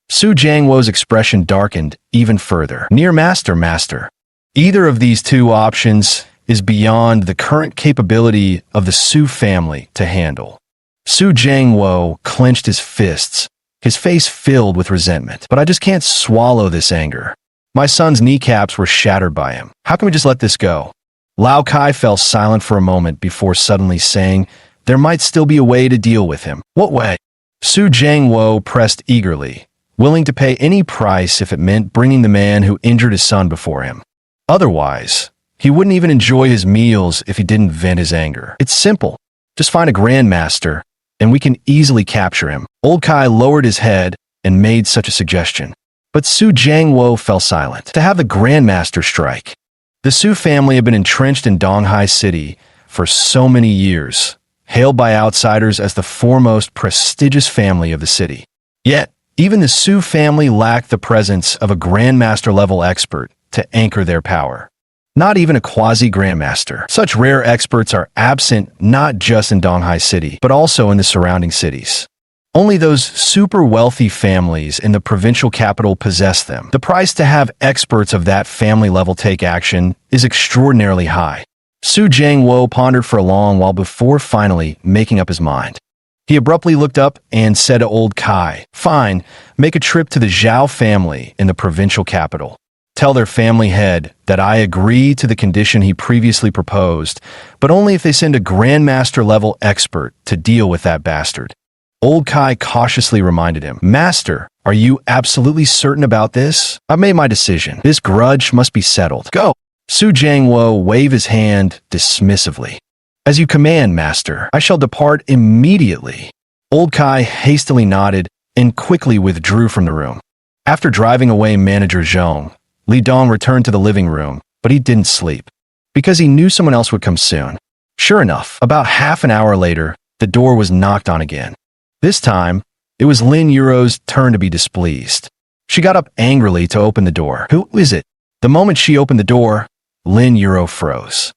Su Jiangwo's expression darkened even further. Near master, master. Either of these two options is beyond the current capability of the Su family to handle. Su Jiangwo clenched his fists, his face filled with resentment. But I just can't swallow this anger. My son's kneecaps were shattered by him. How can we just let this go? Lao Kai fell silent for a moment before suddenly saying there might still be a way to deal with him. What way? Su Jiangwo pressed eagerly, willing to pay any price if it meant bringing the man who injured his son before him. Otherwise, he wouldn't even enjoy his meals if he didn't vent his anger. It's simple. Just find a grandmaster, and we can easily capture him. Old Kai lowered his head and made such a suggestion. But Su Jiangwo fell silent. To have the grandmaster strike. The Su family had been entrenched in Donghai City for so many years, hailed by outsiders as the foremost prestigious family of the city. Yet, even the Su family lacked the presence of a grandmaster-level expert to anchor their power. Not even a quasi-grandmaster. Such rare experts are absent not just in Donghai City, but also in the surrounding cities. Only those super wealthy families in the provincial capital possess them. The price to have experts of that family level take action is extraordinarily high. Su Jiangwo pondered for a long while before finally making up his mind. He abruptly looked up and said to Old Kai, "Fine, make a trip to the Zhao family in the provincial capital. Tell their family head that I agree to the condition he previously proposed, but only if they send a grandmaster-level expert to deal with that bastard." Old Kai cautiously reminded him, "Master, are you absolutely certain about this? I've made my decision. This grudge must be settled. Go." Su Jiangwo waved his hand dismissively. "As you command, master. I shall depart immediately." Old Kai hastily nodded and quickly withdrew from the room. After driving away manager Zhong, Li Dong returned to the living room, but he didn't sleep, because he knew someone else would come soon. Sure enough, about half an hour later, the door was knocked on again. This time, it was Lin Yuro's turn to be displeased. She got up angrily to open the door. "Who is it?" The moment she opened the door, Lin Yuro froze.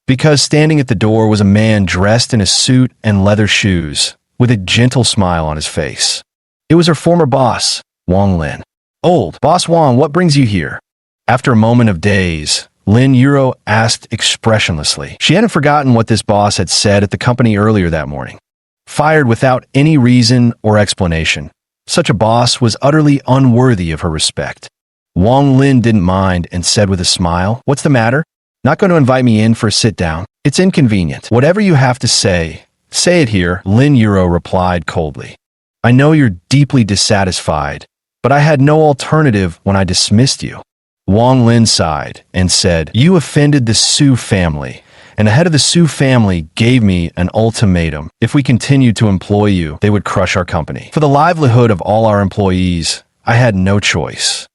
Because standing at the door was a man dressed in a suit and leather shoes, with a gentle smile on his face. It was her former boss, Wang Lin. "Old Boss Wang, what brings you here?" After a moment of daze, Lin Yuro asked expressionlessly. She hadn't forgotten what this boss had said at the company earlier that morning. Fired without any reason or explanation. Such a boss was utterly unworthy of her respect. Wang Lin didn't mind and said with a smile, "What's the matter? Not going to invite me in for a sit-down? It's inconvenient. Whatever you have to say it here," Lin Yuro replied coldly. "I know you're deeply dissatisfied, but I had no alternative when I dismissed you." Wang Lin sighed and said, "You offended the Su family, and the head of the Su family gave me an ultimatum. If we continued to employ you, they would crush our company. For the livelihood of all our employees, I had no choice."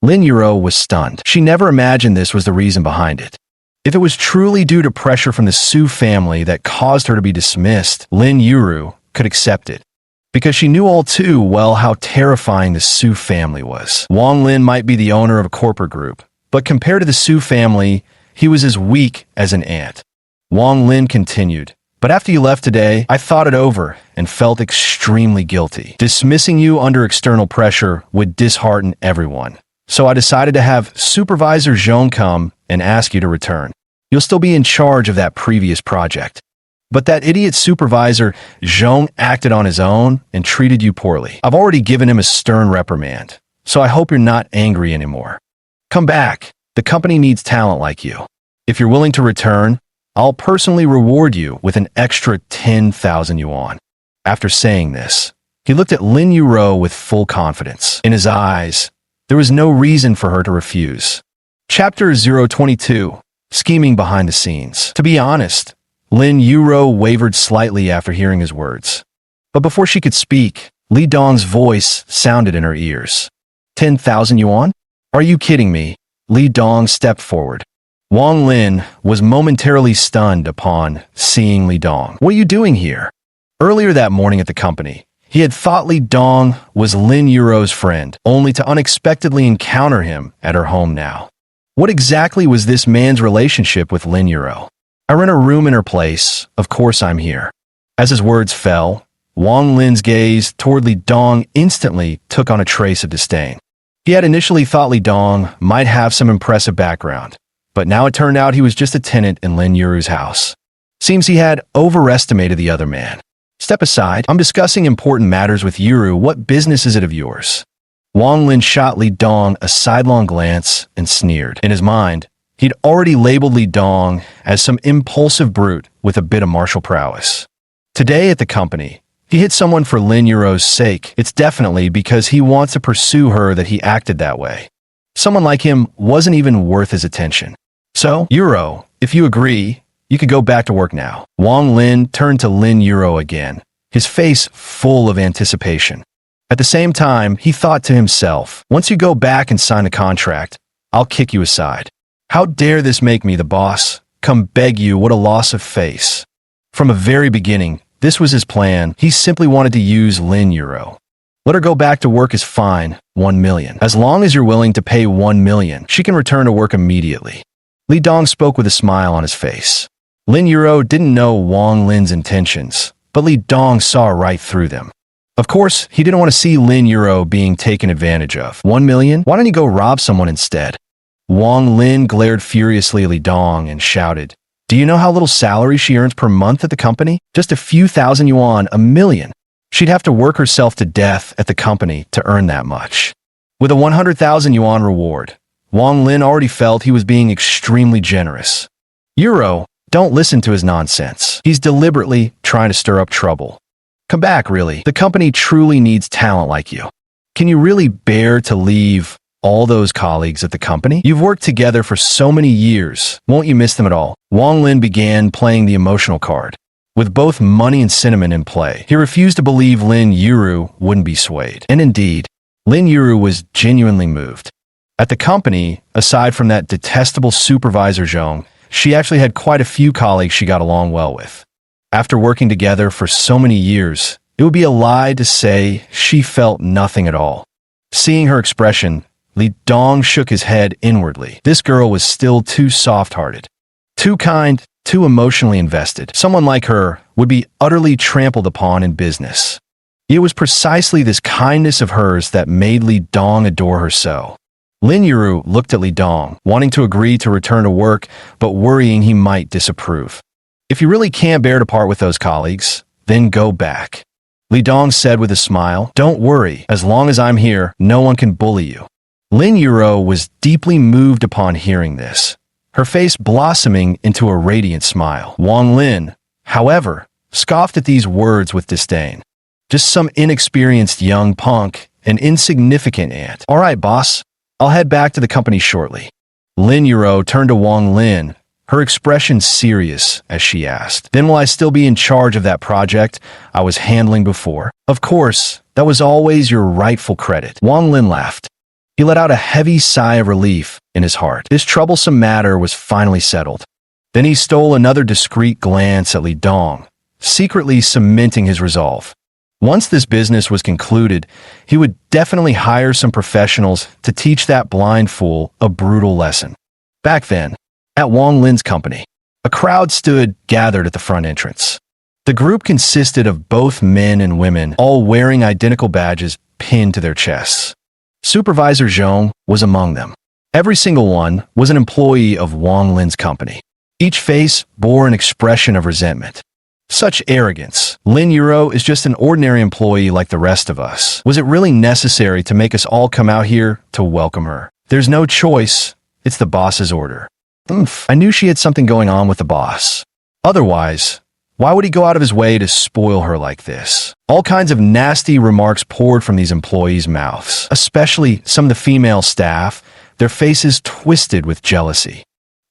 Lin Yuro was stunned. She never imagined this was the reason behind it. If it was truly due to pressure from the Su family that caused her to be dismissed, Lin Yuro could accept it, because she knew all too well how terrifying the Su family was. Wang Lin might be the owner of a corporate group, but compared to the Su family, he was as weak as an ant. Wang Lin continued, "But after you left today, I thought it over and felt extremely guilty. Dismissing you under external pressure would dishearten everyone. So I decided to have Supervisor Zhong come and ask you to return. You'll still be in charge of that previous project. But that idiot supervisor Zhong acted on his own and treated you poorly. I've already given him a stern reprimand, so I hope you're not angry anymore. Come back. The company needs talent like you. If you're willing to return, I'll personally reward you with an extra 10,000 yuan. After saying this, he looked at Lin Yuro with full confidence. In his eyes, there was no reason for her to refuse. Chapter 022, Scheming Behind the Scenes. To be honest, Lin Yuro wavered slightly after hearing his words. But before she could speak, Li Dong's voice sounded in her ears. 10,000 yuan? Are you kidding me? Li Dong stepped forward. Wang Lin was momentarily stunned upon seeing Li Dong. What are you doing here? Earlier that morning at the company, he had thought Li Dong was Lin Yuro's friend, only to unexpectedly encounter him at her home now. What exactly was this man's relationship with Lin Yuro? I rent a room in her place. Of course I'm here. As his words fell, Wang Lin's gaze toward Li Dong instantly took on a trace of disdain. He had initially thought Li Dong might have some impressive background, but now it turned out he was just a tenant in Lin Yuru's house. Seems he had overestimated the other man. Step aside. I'm discussing important matters with Yuru. What business is it of yours? Wang Lin shot Li Dong a sidelong glance and sneered. In his mind, he'd already labeled Li Dong as some impulsive brute with a bit of martial prowess. Today at the company, he hit someone for Lin Yuro's sake. It's definitely because he wants to pursue her that he acted that way. Someone like him wasn't even worth his attention. So, Yuro, if you agree, you could go back to work now. Wang Lin turned to Lin Yuro again, his face full of anticipation. At the same time, he thought to himself, once you go back and sign the contract, I'll kick you aside. How dare this make me the boss? Come beg you, what a loss of face. From a very beginning, this was his plan. He simply wanted to use Lin Yuro. Let her go back to work is fine, 1 million. As long as you're willing to pay 1 million, she can return to work immediately. Li Dong spoke with a smile on his face. Lin Yuro didn't know Wang Lin's intentions, but Li Dong saw right through them. Of course, he didn't want to see Lin Yuro being taken advantage of. 1 million? Why don't you go rob someone instead? Wang Lin glared furiously at Li Dong and shouted, do you know how little salary she earns per month at the company? Just a few thousand yuan, 1 million. She'd have to work herself to death at the company to earn that much. With a 100,000 yuan reward, Wang Lin already felt he was being extremely generous. Yuro, don't listen to his nonsense. He's deliberately trying to stir up trouble. Come back, really. The company truly needs talent like you. Can you really bear to leave all those colleagues at the company? You've worked together for so many years. Won't you miss them at all? Wang Lin began playing the emotional card. With both money and cinnamon in play, he refused to believe Lin Yuro wouldn't be swayed. And indeed, Lin Yuro was genuinely moved. At the company, aside from that detestable supervisor Zhong, she actually had quite a few colleagues she got along well with. After working together for so many years, it would be a lie to say she felt nothing at all. Seeing her expression, Li Dong shook his head inwardly. This girl was still too soft-hearted, too kind, too emotionally invested. Someone like her would be utterly trampled upon in business. It was precisely this kindness of hers that made Li Dong adore her so. Lin Yuro looked at Li Dong, wanting to agree to return to work, but worrying he might disapprove. If you really can't bear to part with those colleagues, then go back. Li Dong said with a smile, don't worry, as long as I'm here, no one can bully you. Lin Yuro was deeply moved upon hearing this, her face blossoming into a radiant smile. Wang Lin, however, scoffed at these words with disdain. Just some inexperienced young punk, an insignificant ant. All right, boss, I'll head back to the company shortly. Lin Yuro turned to Wang Lin, her expression serious as she asked, then will I still be in charge of that project I was handling before? Of course, that was always your rightful credit. Wang Lin laughed. He let out a heavy sigh of relief in his heart. This troublesome matter was finally settled. Then he stole another discreet glance at Li Dong, secretly cementing his resolve. Once this business was concluded, he would definitely hire some professionals to teach that blind fool a brutal lesson. Back then, at Wang Lin's company, a crowd stood gathered at the front entrance. The group consisted of both men and women, all wearing identical badges pinned to their chests. Supervisor Zhong was among them. Every single one was an employee of Wang Lin's company. Each face bore an expression of resentment. Such arrogance. Lin Yuro is just an ordinary employee like the rest of us. Was it really necessary to make us all come out here to welcome her? There's no choice. It's the boss's order. I knew she had something going on with the boss. Otherwise, why would he go out of his way to spoil her like this? All kinds of nasty remarks poured from these employees' mouths, especially some of the female staff, their faces twisted with jealousy.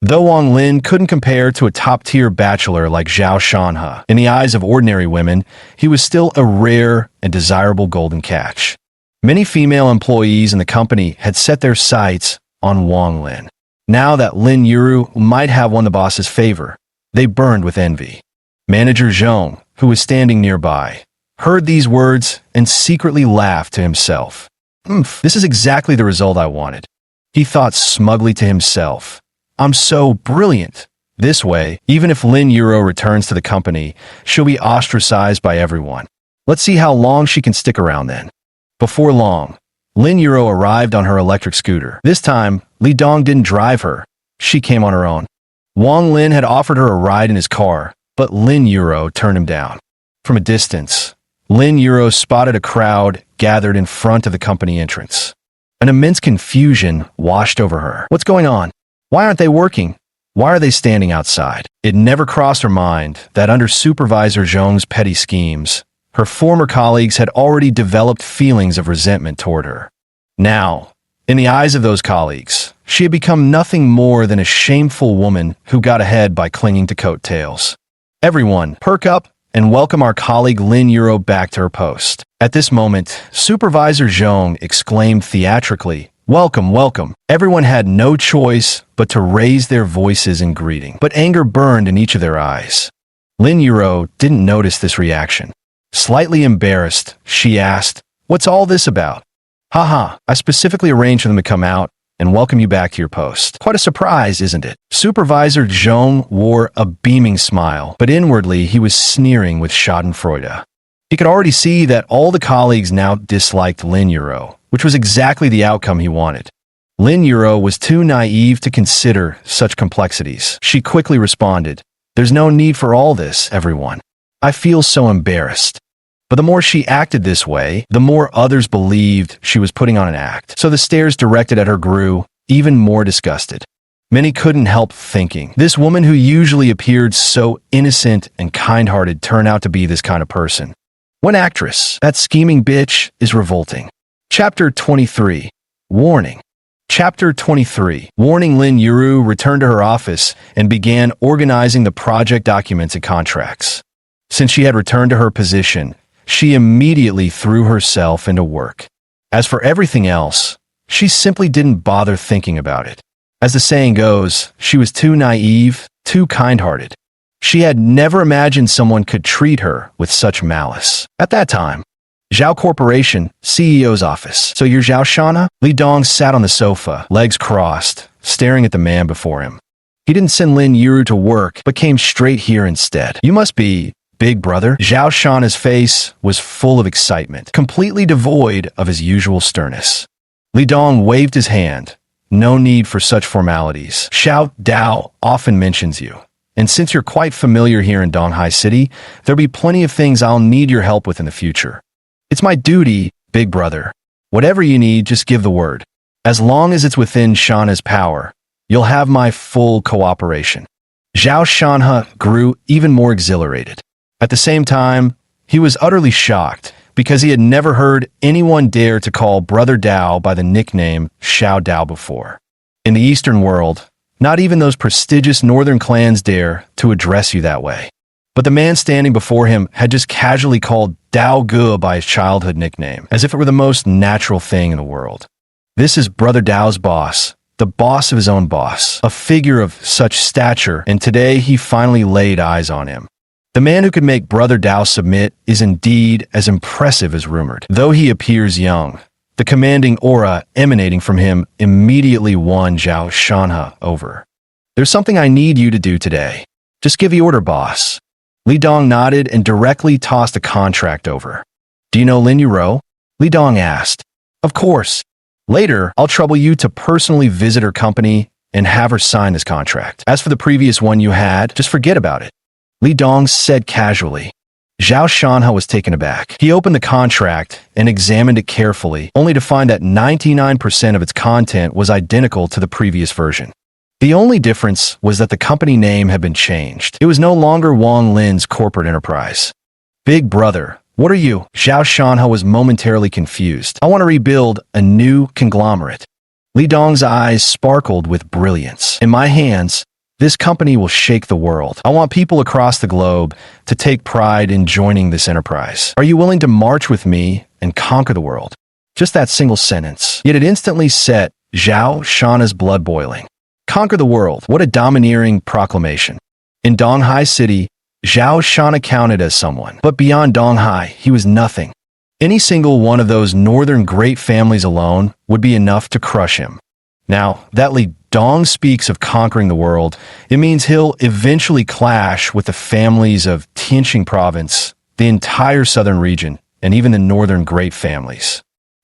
Though Wang Lin couldn't compare to a top-tier bachelor like Zhao Shanhe, in the eyes of ordinary women, he was still a rare and desirable golden catch. Many female employees in the company had set their sights on Wang Lin. Now that Lin Yuru might have won the boss's favor, they burned with envy. Manager Zhong, who was standing nearby, heard these words and secretly laughed to himself. This is exactly the result I wanted. He thought smugly to himself. I'm so brilliant. This way, even if Lin Yuro returns to the company, she'll be ostracized by everyone. Let's see how long she can stick around then. Before long, Lin Yuro arrived on her electric scooter. This time, Li Dong didn't drive her. She came on her own. Wang Lin had offered her a ride in his car, but Lin Yuro turned him down. From a distance, Lin Yuro spotted a crowd gathered in front of the company entrance. An immense confusion washed over her. What's going on? Why aren't they working? Why are they standing outside? It never crossed her mind that under Supervisor Zhong's petty schemes, her former colleagues had already developed feelings of resentment toward her. Now, in the eyes of those colleagues, she had become nothing more than a shameful woman who got ahead by clinging to coattails. Everyone, perk up and welcome our colleague Lin Yuro back to her post. At this moment, Supervisor Zhong exclaimed theatrically, "Welcome, welcome." Everyone had no choice but to raise their voices in greeting, but anger burned in each of their eyes. Lin Yuro didn't notice this reaction. Slightly embarrassed, she asked, "What's all this about?" "Haha, I specifically arranged for them to come out and welcome you back to your post. Quite a surprise, isn't it?" Supervisor Zhong wore a beaming smile, but inwardly he was sneering with schadenfreude. He could already see that all the colleagues now disliked Lin Yuro, which was exactly the outcome he wanted. Lin Yuro was too naive to consider such complexities. She quickly responded, "There's no need for all this, everyone. I feel so embarrassed." But the more she acted this way, the more others believed she was putting on an act. So the stares directed at her grew even more disgusted. Many couldn't help thinking, this woman who usually appeared so innocent and kind-hearted turned out to be this kind of person. One actress, that scheming bitch, is revolting. Chapter 23. Warning. Chapter 23. Warning. Lin Yuru returned to her office and began organizing the project documents and contracts. Since she had returned to her position, she immediately threw herself into work. As for everything else, she simply didn't bother thinking about it. As the saying goes, she was too naive, too kind-hearted. She had never imagined someone could treat her with such malice. At that time, Zhao Corporation, CEO's office. "So you're Zhao Shanhe?" Li Dong sat on the sofa, legs crossed, staring at the man before him. He didn't send Lin Yuru to work, but came straight here instead. "You must be Big Brother." Zhao Shanhe's face was full of excitement, completely devoid of his usual sternness. Li Dong waved his hand. "No need for such formalities. Xiao Dao often mentions you. And since you're quite familiar here in Donghai City, there'll be plenty of things I'll need your help with in the future. It's my duty, Big Brother. Whatever you need, just give the word. As long as it's within Shanhe's power, you'll have my full cooperation." Zhao Shanhe grew even more exhilarated. At the same time, he was utterly shocked because he had never heard anyone dare to call Brother Dao by the nickname Xiao Dao before. In the Eastern world, not even those prestigious northern clans dare to address you that way. But the man standing before him had just casually called Dao Ge by his childhood nickname, as if it were the most natural thing in the world. This is Brother Dao's boss, the boss of his own boss, a figure of such stature, and today he finally laid eyes on him. The man who could make Brother Dao submit is indeed as impressive as rumored. Though he appears young, the commanding aura emanating from him immediately won Zhao Shanhe over. "There's something I need you to do today. Just give the order, boss." Li Dong nodded and directly tossed a contract over. "Do you know Lin Yuro?" Li Dong asked. "Of course. Later, I'll trouble you to personally visit her company and have her sign this contract. As for the previous one you had, just forget about it," Li Dong said casually. Zhao Shanhe was taken aback. He opened the contract and examined it carefully, only to find that 99% of its content was identical to the previous version. The only difference was that the company name had been changed. It was no longer Wang Lin's corporate enterprise. Big brother, what are you? Zhao Shanhe was momentarily confused. I want to rebuild a new conglomerate. Li Dong's eyes sparkled with brilliance. In my hands, this company will shake the world. I want people across the globe to take pride in joining this enterprise. Are you willing to march with me and conquer the world? Just that single sentence. Yet it instantly set Zhao Shanhe's blood boiling. Conquer the world. What a domineering proclamation. In Donghai City, Zhao Shanhe counted as someone. But beyond Donghai, he was nothing. Any single one of those northern great families alone would be enough to crush him. Now, that Li Dong speaks of conquering the world, it means he'll eventually clash with the families of Tianqing Province, the entire southern region, and even the northern great families.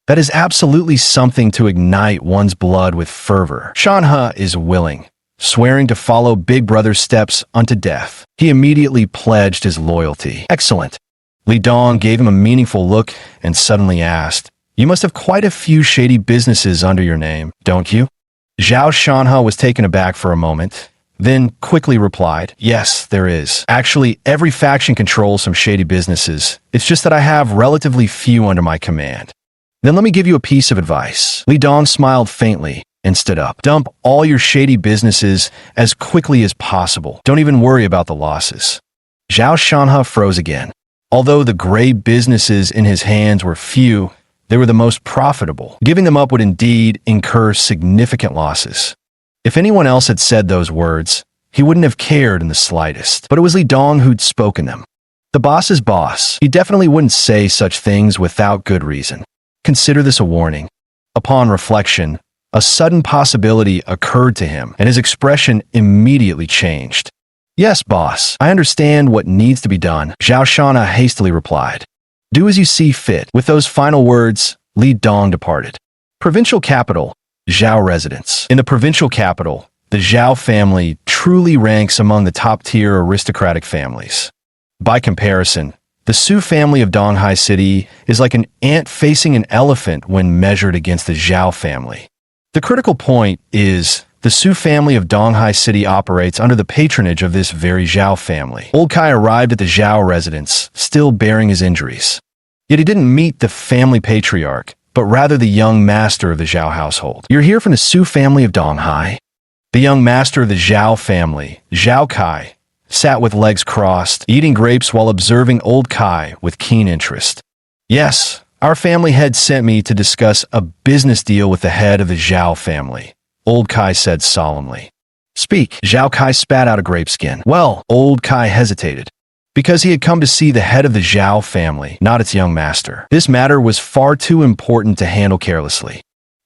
That is absolutely something to ignite one's blood with fervor. Shanhe is willing, swearing to follow Big Brother's steps unto death. He immediately pledged his loyalty. Excellent. Li Dong gave him a meaningful look and suddenly asked, "You must have quite a few shady businesses under your name, don't you?" Zhao Shanhe was taken aback for a moment, then quickly replied, "Yes, there is. Actually, every faction controls some shady businesses. It's just that I have relatively few under my command. Then let me give you a piece of advice." Li Dong smiled faintly and stood up. "Dump all your shady businesses as quickly as possible. Don't even worry about the losses." Zhao Shanhe froze again. Although the gray businesses in his hands were few, they were the most profitable. Giving them up would indeed incur significant losses. If anyone else had said those words, he wouldn't have cared in the slightest. But it was Li Dong who'd spoken them. The boss's boss. He definitely wouldn't say such things without good reason. Consider this a warning. Upon reflection, a sudden possibility occurred to him, and his expression immediately changed. "Yes, boss, I understand what needs to be done," Zhao Shanhe hastily replied. "Do as you see fit." With those final words, Li Dong departed. Provincial capital, Zhao residence. In the provincial capital, the Zhao family truly ranks among the top-tier aristocratic families. By comparison, the Su family of Donghai City is like an ant facing an elephant when measured against the Zhao family. The critical point is, the Su family of Donghai City operates under the patronage of this very Zhao family. Old Kai arrived at the Zhao residence, still bearing his injuries. Yet he didn't meet the family patriarch, but rather the young master of the Zhao household. "You're here from the Su family of Donghai?" The young master of the Zhao family, Zhao Kai, sat with legs crossed, eating grapes while observing Old Kai with keen interest. "Yes, our family head sent me to discuss a business deal with the head of the Zhao family," Old Kai said solemnly. "Speak." Zhao Kai spat out a grape skin. "Well," Old Kai hesitated. Because he had come to see the head of the Zhao family, not its young master. This matter was far too important to handle carelessly.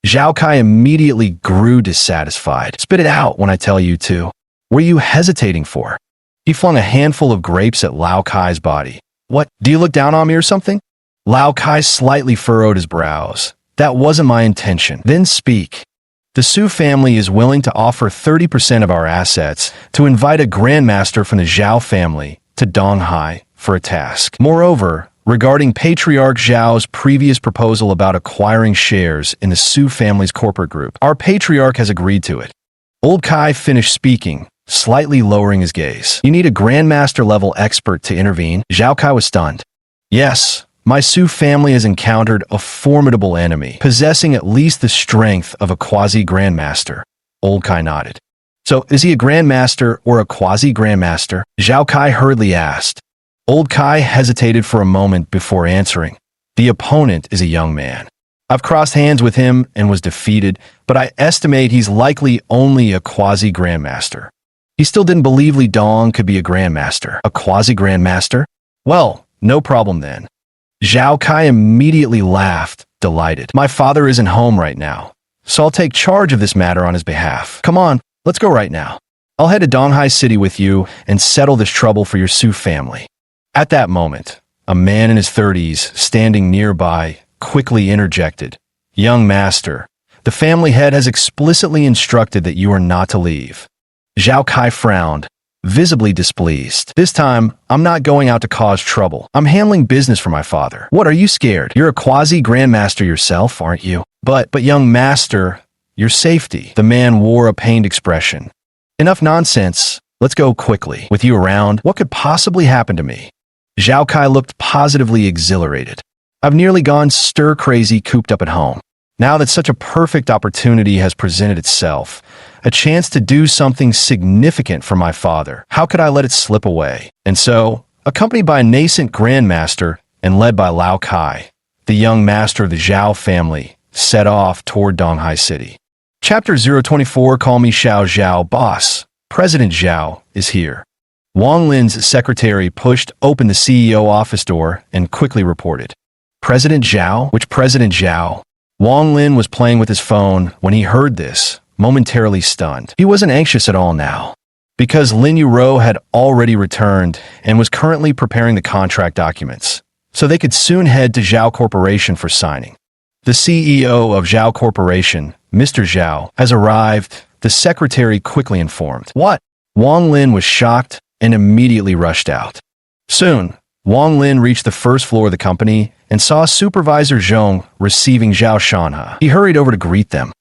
Zhao Kai immediately grew dissatisfied. "Spit it out when I tell you to. What are you hesitating for?" He flung a handful of grapes at Lao Kai's body. "What, do you look down on me or something?" Lao Kai slightly furrowed his brows. "That wasn't my intention." "Then speak." "The Su family is willing to offer 30% of our assets to invite a grandmaster from the Zhao family to Donghai for a task. Moreover, regarding Patriarch Zhao's previous proposal about acquiring shares in the Su family's corporate group, our patriarch has agreed to it." Old Kai finished speaking, slightly lowering his gaze. "You need a grandmaster-level expert to intervene?" Zhao Kai was stunned. "Yes, my Su family has encountered a formidable enemy, possessing at least the strength of a quasi-grandmaster." Old Kai nodded. "So, is he a grandmaster or a quasi-grandmaster?" Zhao Kai hurriedly asked. Old Kai hesitated for a moment before answering. "The opponent is a young man. I've crossed hands with him and was defeated, but I estimate he's likely only a quasi-grandmaster." He still didn't believe Li Dong could be a grandmaster. A quasi-grandmaster? "Well, no problem then." Zhao Kai immediately laughed, delighted. "My father isn't home right now, so I'll take charge of this matter on his behalf. Come on, let's go right now. I'll head to Donghai City with you and settle this trouble for your Su family." At that moment, a man in his 30s, standing nearby, quickly interjected. "Young master, the family head has explicitly instructed that you are not to leave." Zhao Kai frowned, visibly displeased. "This time, I'm not going out to cause trouble. I'm handling business for my father." "What, are you scared? You're a quasi-grandmaster yourself, aren't you?" But young master, your safety." The man wore a pained expression. Enough nonsense. Let's go quickly. With you around, what could possibly happen to me? Zhao Kai looked positively exhilarated. I've nearly gone stir-crazy cooped up at home. Now that such a perfect opportunity has presented itself, a chance to do something significant for my father, how could I let it slip away? And so, accompanied by a nascent grandmaster and led by Lao Kai, the young master of the Zhao family, set off toward Donghai City. Chapter 024, Call Me Xiao Zhao, Boss. President Zhao is here. Wang Lin's secretary pushed open the CEO office door and quickly reported. President Zhao? Which President Zhao? Wang Lin was playing with his phone when he heard this, momentarily stunned. He wasn't anxious at all now, because Lin Yuro had already returned and was currently preparing the contract documents, so they could soon head to Zhao Corporation for signing. The CEO of Zhao Corporation, Mr. Zhao, has arrived, the secretary quickly informed. What? Wang Lin was shocked and immediately rushed out. Soon, Wang Lin reached the first floor of the company and saw Supervisor Zhong receiving Zhao Shanha. He hurried over to greet them.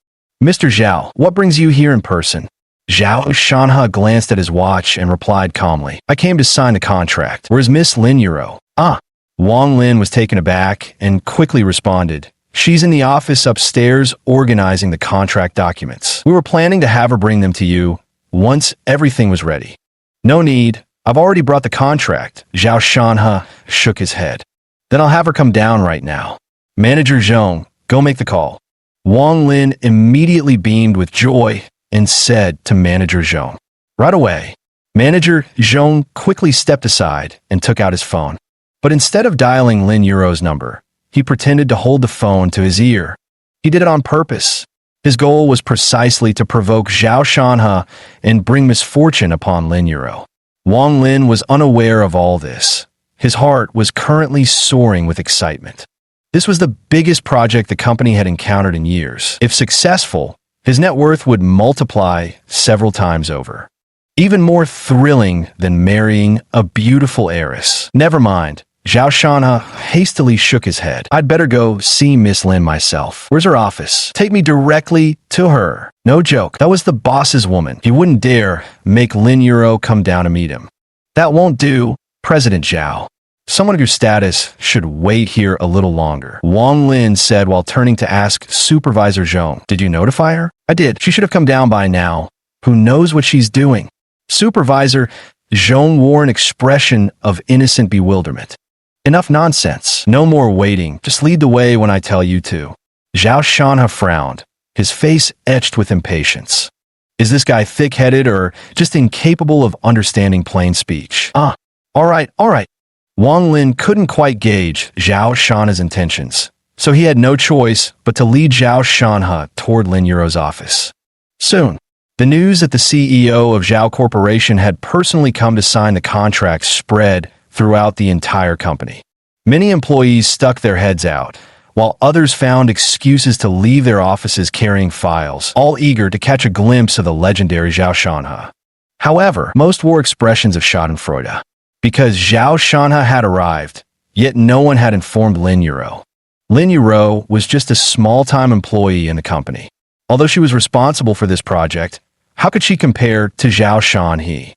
Mr. Zhao, what brings you here in person? Zhao Shanha glanced at his watch and replied calmly. I came to sign the contract. Where's Miss Lin Yuro? Ah. Wang Lin was taken aback and quickly responded. She's in the office upstairs organizing the contract documents. We were planning to have her bring them to you once everything was ready. No need. I've already brought the contract. Zhao Shanha shook his head. Then I'll have her come down right now. Manager Zhong, go make the call. Wang Lin immediately beamed with joy and said to Manager Zhong. Right away. Manager Zhong quickly stepped aside and took out his phone. But instead of dialing Lin Yuro's number, he pretended to hold the phone to his ear. He did it on purpose. His goal was precisely to provoke Zhao Shanha and bring misfortune upon Lin Yuro. Wang Lin was unaware of all this. His heart was currently soaring with excitement. This was the biggest project the company had encountered in years. If successful, his net worth would multiply several times over. Even more thrilling than marrying a beautiful heiress. Never mind. Zhao Shanha hastily shook his head. I'd better go see Miss Lin myself. Where's her office? Take me directly to her. No joke. That was the boss's woman. He wouldn't dare make Lin Yuro come down to meet him. That won't do, President Zhao. Someone of your status should wait here a little longer. Wang Lin said while turning to ask Supervisor Zhong. Did you notify her? I did. She should have come down by now. Who knows what she's doing? Supervisor Zhong wore an expression of innocent bewilderment. Enough nonsense. No more waiting. Just lead the way when I tell you to. Zhao Shanha frowned, his face etched with impatience. Is this guy thick-headed or just incapable of understanding plain speech? All right. Wang Lin couldn't quite gauge Zhao Shanha's intentions, so he had no choice but to lead Zhao Shanha toward Lin Yuro's office. Soon, the news that the CEO of Zhao Corporation had personally come to sign the contract spread throughout the entire company. Many employees stuck their heads out, while others found excuses to leave their offices carrying files, all eager to catch a glimpse of the legendary Zhao Shanha. However, most wore expressions of schadenfreude, because Zhao Shanha had arrived, yet no one had informed Lin Yuro. Lin Yuro was just a small-time employee in the company. Although she was responsible for this project, how could she compare to Zhao Shanhe?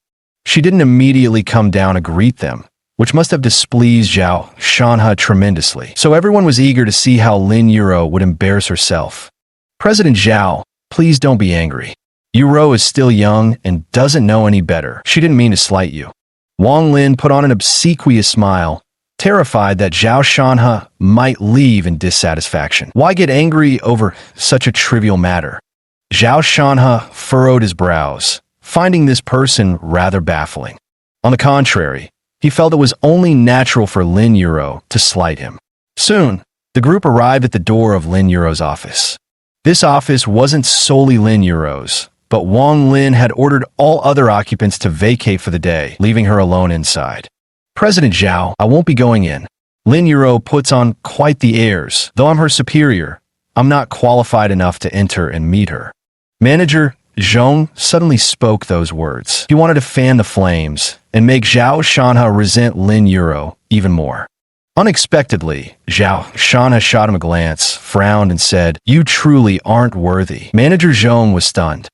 She didn't immediately come down to greet them, which must have displeased Zhao Shanha tremendously. So everyone was eager to see how Lin Yuro would embarrass herself. President Zhao, please don't be angry. Yuro is still young and doesn't know any better. She didn't mean to slight you. Wang Lin put on an obsequious smile, terrified that Zhao Shanha might leave in dissatisfaction. Why get angry over such a trivial matter? Zhao Shanha furrowed his brows, finding this person rather baffling. On the contrary, he felt it was only natural for Lin Yuro to slight him. Soon, the group arrived at the door of Lin Yuro's office. This office wasn't solely Lin Yuro's, but Wang Lin had ordered all other occupants to vacate for the day, leaving her alone inside. President Zhao, I won't be going in. Lin Yuro puts on quite the airs. Though I'm her superior, I'm not qualified enough to enter and meet her. Manager Zhong suddenly spoke those words. He wanted to fan the flames and make Zhao Shanha resent Lin Yuro even more. Unexpectedly, Zhao Shanha shot him a glance, frowned, and said, You truly aren't worthy. Manager Zhong was stunned.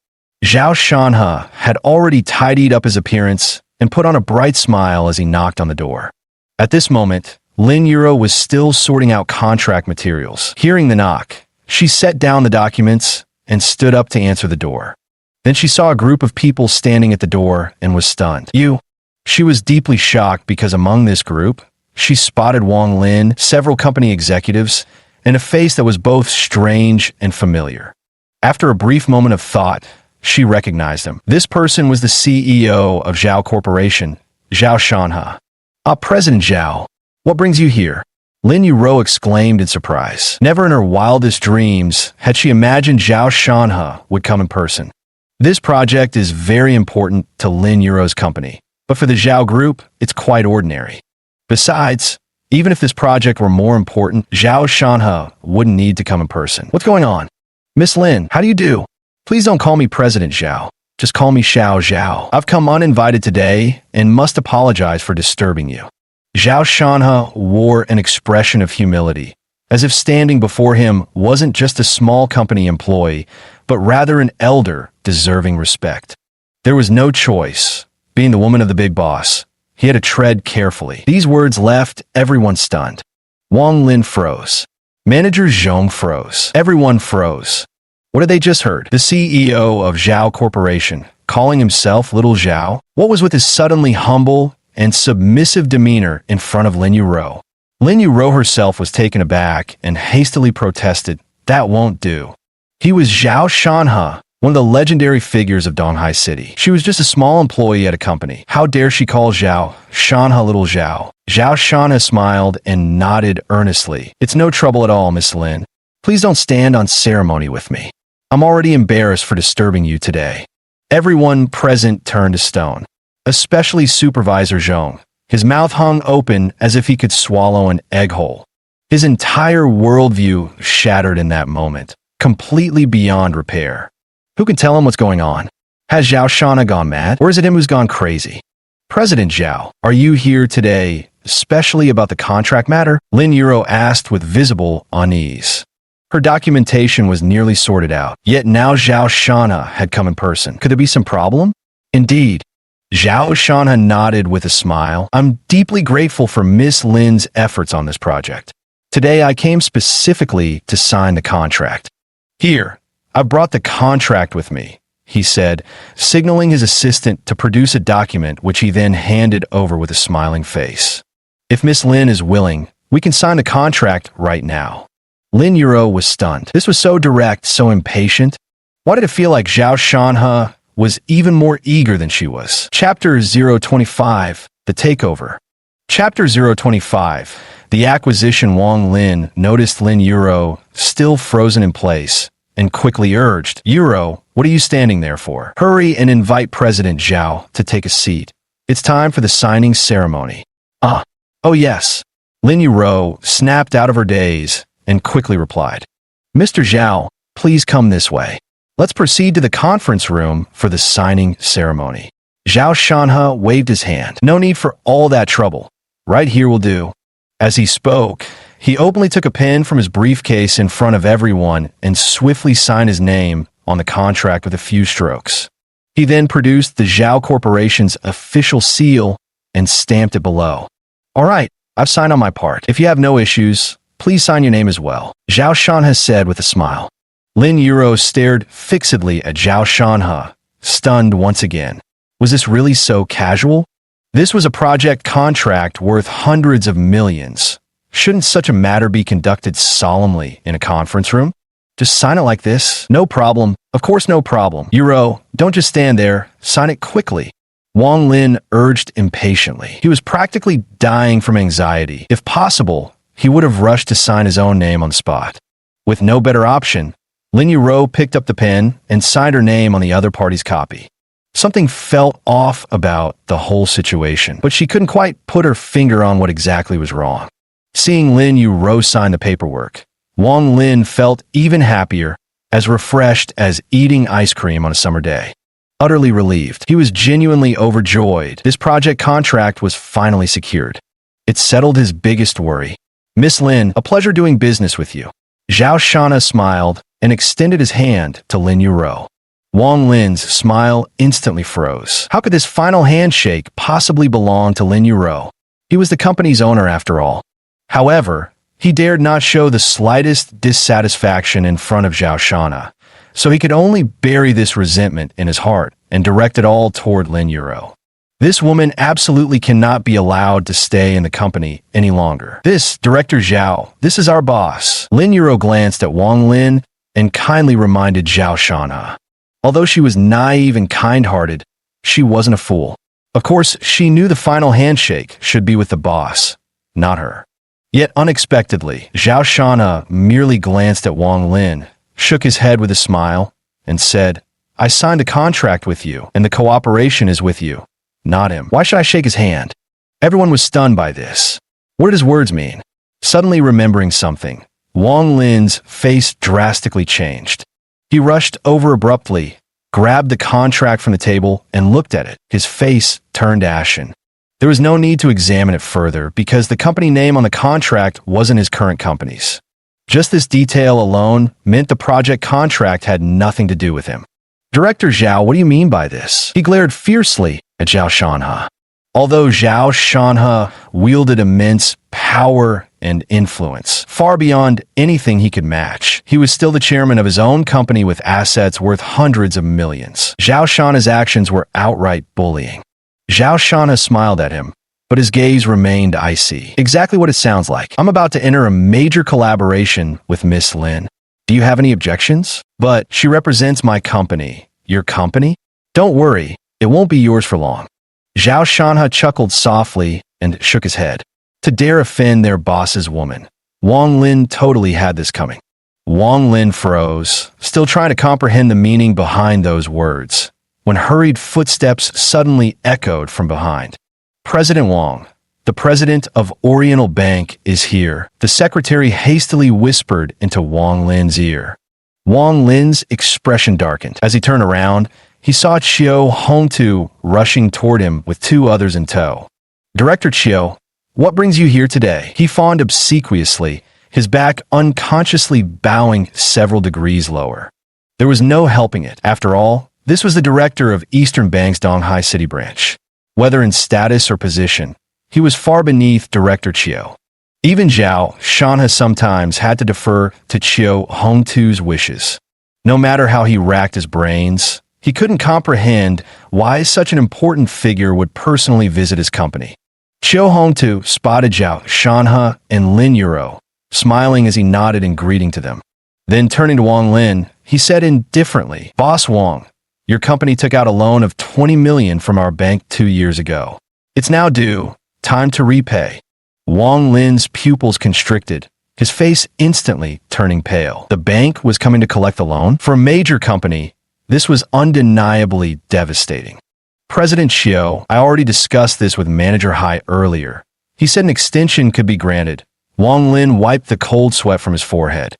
Zhao Shanhe had already tidied up his appearance and put on a bright smile as he knocked on the door. At this moment, Lin Yuro was still sorting out contract materials. Hearing the knock, she set down the documents and stood up to answer the door. Then she saw a group of people standing at the door and was stunned. You? She was deeply shocked because among this group, she spotted Wang Lin, several company executives, and a face that was both strange and familiar. After a brief moment of thought, she recognized him. This person was the CEO of Zhao Corporation, Zhao Shanhe. President Zhao, what brings you here? Lin Yuro exclaimed in surprise. Never in her wildest dreams had she imagined Zhao Shanhe would come in person. This project is very important to Lin Yuro's company, but for the Zhao Group, it's quite ordinary. Besides, even if this project were more important, Zhao Shanhe wouldn't need to come in person. What's going on? Miss Lin, how do you do? Please don't call me President Zhao. Just call me Xiao Zhao. I've come uninvited today and must apologize for disturbing you. Zhao Shanhe wore an expression of humility, as if standing before him wasn't just a small company employee, but rather an elder deserving respect. There was no choice. Being the woman of the big boss, he had to tread carefully. These words left everyone stunned. Wang Lin froze. Manager Zhong froze. Everyone froze. What had they just heard? The CEO of Zhao Corporation, calling himself Little Zhao? What was with his suddenly humble and submissive demeanor in front of Lin Yuro? Lin Yuro herself was taken aback and hastily protested, "That won't do." He was Zhao Shanhe, one of the legendary figures of Donghai City. She was just a small employee at a company. How dare she call Zhao Shanhe Little Zhao? Zhao Shanhe smiled and nodded earnestly. "It's no trouble at all, Miss Lin. Please don't stand on ceremony with me. I'm already embarrassed for disturbing you today." Everyone present turned to stone, especially Supervisor Zhong. His mouth hung open as if he could swallow an egg whole. His entire worldview shattered in that moment, completely beyond repair. Who can tell him what's going on? Has Zhao Shanhe gone mad, or is it him who's gone crazy? President Zhao, are you here today, especially about the contract matter? Lin Yuro asked with visible unease. Her documentation was nearly sorted out, yet now Zhao Shanhe had come in person. Could there be some problem? Indeed. Zhao Shanhe nodded with a smile. I'm deeply grateful for Miss Lin's efforts on this project. Today I came specifically to sign the contract. Here, I brought the contract with me, he said, signaling his assistant to produce a document which he then handed over with a smiling face. If Miss Lin is willing, we can sign the contract right now. Lin Yuro was stunned. This was so direct, so impatient. Why did it feel like Zhao Shanhe was even more eager than she was? Chapter 025, The Takeover. Chapter 025, The Acquisition. Wang Lin noticed Lin Yuro still frozen in place and quickly urged, "Yuro, what are you standing there for? Hurry and invite President Zhao to take a seat. It's time for the signing ceremony." Oh yes. Lin Yuro snapped out of her daze and quickly replied, "Mr. Zhao, please come this way. Let's proceed to the conference room for the signing ceremony." Zhao Shanhe waved his hand. "No need for all that trouble. Right here will do." As he spoke, he openly took a pen from his briefcase in front of everyone and swiftly signed his name on the contract with a few strokes. He then produced the Zhao Corporation's official seal and stamped it below. "All right, I've signed on my part. If you have no issues, please sign your name as well," Zhao Shanhe said with a smile. Lin Yuro stared fixedly at Zhao Shanhe, stunned once again. Was this really so casual? This was a project contract worth hundreds of millions. Shouldn't such a matter be conducted solemnly in a conference room? Just sign it like this? No problem. Of course, no problem. Yuro, don't just stand there. Sign it quickly. Wang Lin urged impatiently. He was practically dying from anxiety. If possible, he would have rushed to sign his own name on the spot. With no better option, Lin Yuro picked up the pen and signed her name on the other party's copy. Something felt off about the whole situation, but she couldn't quite put her finger on what exactly was wrong. Seeing Lin Yuro sign the paperwork, Wang Lin felt even happier, as refreshed as eating ice cream on a summer day. Utterly relieved, he was genuinely overjoyed. This project contract was finally secured. It settled his biggest worry. "Miss Lin, a pleasure doing business with you." Zhao Shanhe smiled and extended his hand to Lin Yuro. Wang Lin's smile instantly froze. How could this final handshake possibly belong to Lin Yuro? He was the company's owner after all. However, he dared not show the slightest dissatisfaction in front of Zhao Shana, so he could only bury this resentment in his heart and direct it all toward Lin Yuro. This woman absolutely cannot be allowed to stay in the company any longer. This, Director Zhao, this is our boss. Lin Yuro glanced at Wang Lin and kindly reminded Zhao Shana. Although she was naive and kind-hearted, she wasn't a fool. Of course, she knew the final handshake should be with the boss, not her. Yet unexpectedly, Zhao Shana merely glanced at Wang Lin, shook his head with a smile, and said, I signed a contract with you, and the cooperation is with you, not him. Why should I shake his hand? Everyone was stunned by this. What did his words mean? Suddenly remembering something, Wang Lin's face drastically changed. He rushed over abruptly, grabbed the contract from the table, and looked at it. His face turned ashen. There was no need to examine it further because the company name on the contract wasn't his current company's. Just this detail alone meant the project contract had nothing to do with him. Director Zhao, what do you mean by this? He glared fiercely at Zhao Shanhe. Although Zhao Shanhe wielded immense power and influence, far beyond anything he could match, he was still the chairman of his own company with assets worth hundreds of millions. Zhao Shanhe's actions were outright bullying. Zhao Shana smiled at him, but his gaze remained icy. Exactly what it sounds like. I'm about to enter a major collaboration with Miss Lin. Do you have any objections? But she represents my company. Your company? Don't worry, it won't be yours for long. Zhao Shanhe chuckled softly and shook his head. To dare offend their boss's woman. Wang Lin totally had this coming. Wang Lin froze, still trying to comprehend the meaning behind those words, when hurried footsteps suddenly echoed from behind. President Wang, the president of Oriental Bank, is here, the secretary hastily whispered into Wang Lin's ear. Wang Lin's expression darkened. As he turned around, he saw Chiu Hongtu rushing toward him with two others in tow. Director Chiu, what brings you here today? He fawned obsequiously, his back unconsciously bowing several degrees lower. There was no helping it. After all, this was the director of Eastern Bank's Donghai City branch. Whether in status or position, he was far beneath Director Chiu. Even Zhao Shanhe sometimes had to defer to Chiu Hongtu's wishes. No matter how he racked his brains, he couldn't comprehend why such an important figure would personally visit his company. Chiu Hongtu spotted Zhao Shanhe and Lin Yuro, smiling as he nodded in greeting to them. Then turning to Wang Lin, he said indifferently, Boss Wang, your company took out a loan of 20 million from our bank 2 years ago. It's now due. Time to repay. Wang Lin's pupils constricted, his face instantly turning pale. The bank was coming to collect the loan? For a major company, this was undeniably devastating. President Chiu, I already discussed this with Manager Hai earlier. He said an extension could be granted. Wang Lin wiped the cold sweat from his forehead.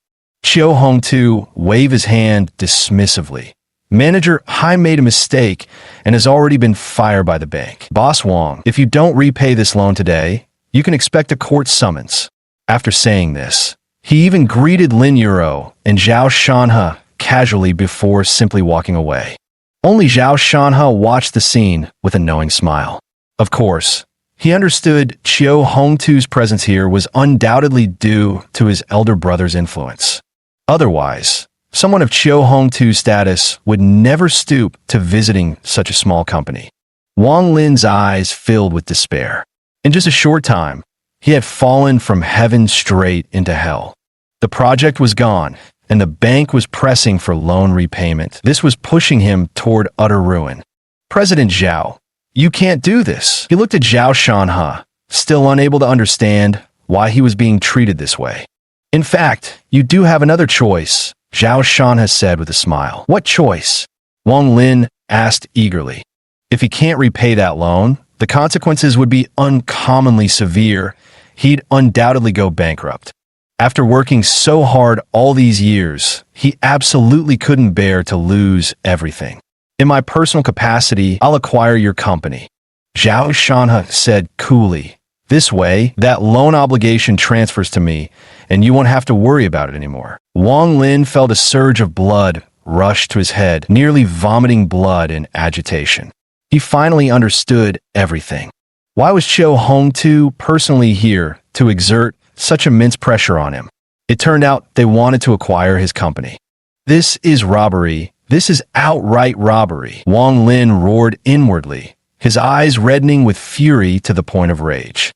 Chiu Hongtu waved his hand dismissively. Manager Hai made a mistake and has already been fired by the bank. Boss Wang, if you don't repay this loan today, you can expect a court summons. After saying this, he even greeted Lin Yuro and Zhao Shanhe casually before simply walking away. Only Zhao Shanhe watched the scene with a knowing smile. Of course, he understood Chiu Hongtu's presence here was undoubtedly due to his elder brother's influence. Otherwise, someone of Chiu Hongtu's status would never stoop to visiting such a small company. Wang Lin's eyes filled with despair. In just a short time, he had fallen from heaven straight into hell. The project was gone, and the bank was pressing for loan repayment. This was pushing him toward utter ruin. President Zhao, you can't do this. He looked at Zhao Shanhe, still unable to understand why he was being treated this way. In fact, you do have another choice, Zhao Shanhe said with a smile. What choice? Wang Lin asked eagerly. If he can't repay that loan, the consequences would be uncommonly severe. He'd undoubtedly go bankrupt. After working so hard all these years, he absolutely couldn't bear to lose everything. In my personal capacity, I'll acquire your company, Zhao Shanhe said coolly. This way, that loan obligation transfers to me, and you won't have to worry about it anymore. Wang Lin felt a surge of blood rushed to his head, nearly vomiting blood in agitation. He finally understood everything. Why was Qiu Hongtu personally here to exert such immense pressure on him? It turned out they wanted to acquire his company. This is robbery. This is outright robbery, Wang Lin roared inwardly, his eyes reddening with fury to the point of rage.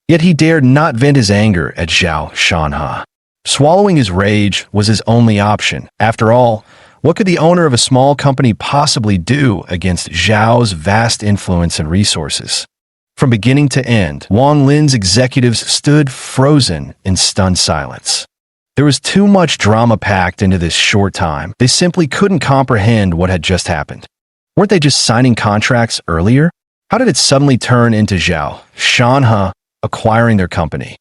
Yet he dared not vent his anger at Zhao Shanhe. Swallowing his rage was his only option. After all, what could the owner of a small company possibly do against Zhao's vast influence and resources? From beginning to end, Wang Lin's executives stood frozen in stunned silence. There was too much drama packed into this short time. They simply couldn't comprehend what had just happened. Weren't they just signing contracts earlier? How did it suddenly turn into Zhao Shanhe acquiring their company?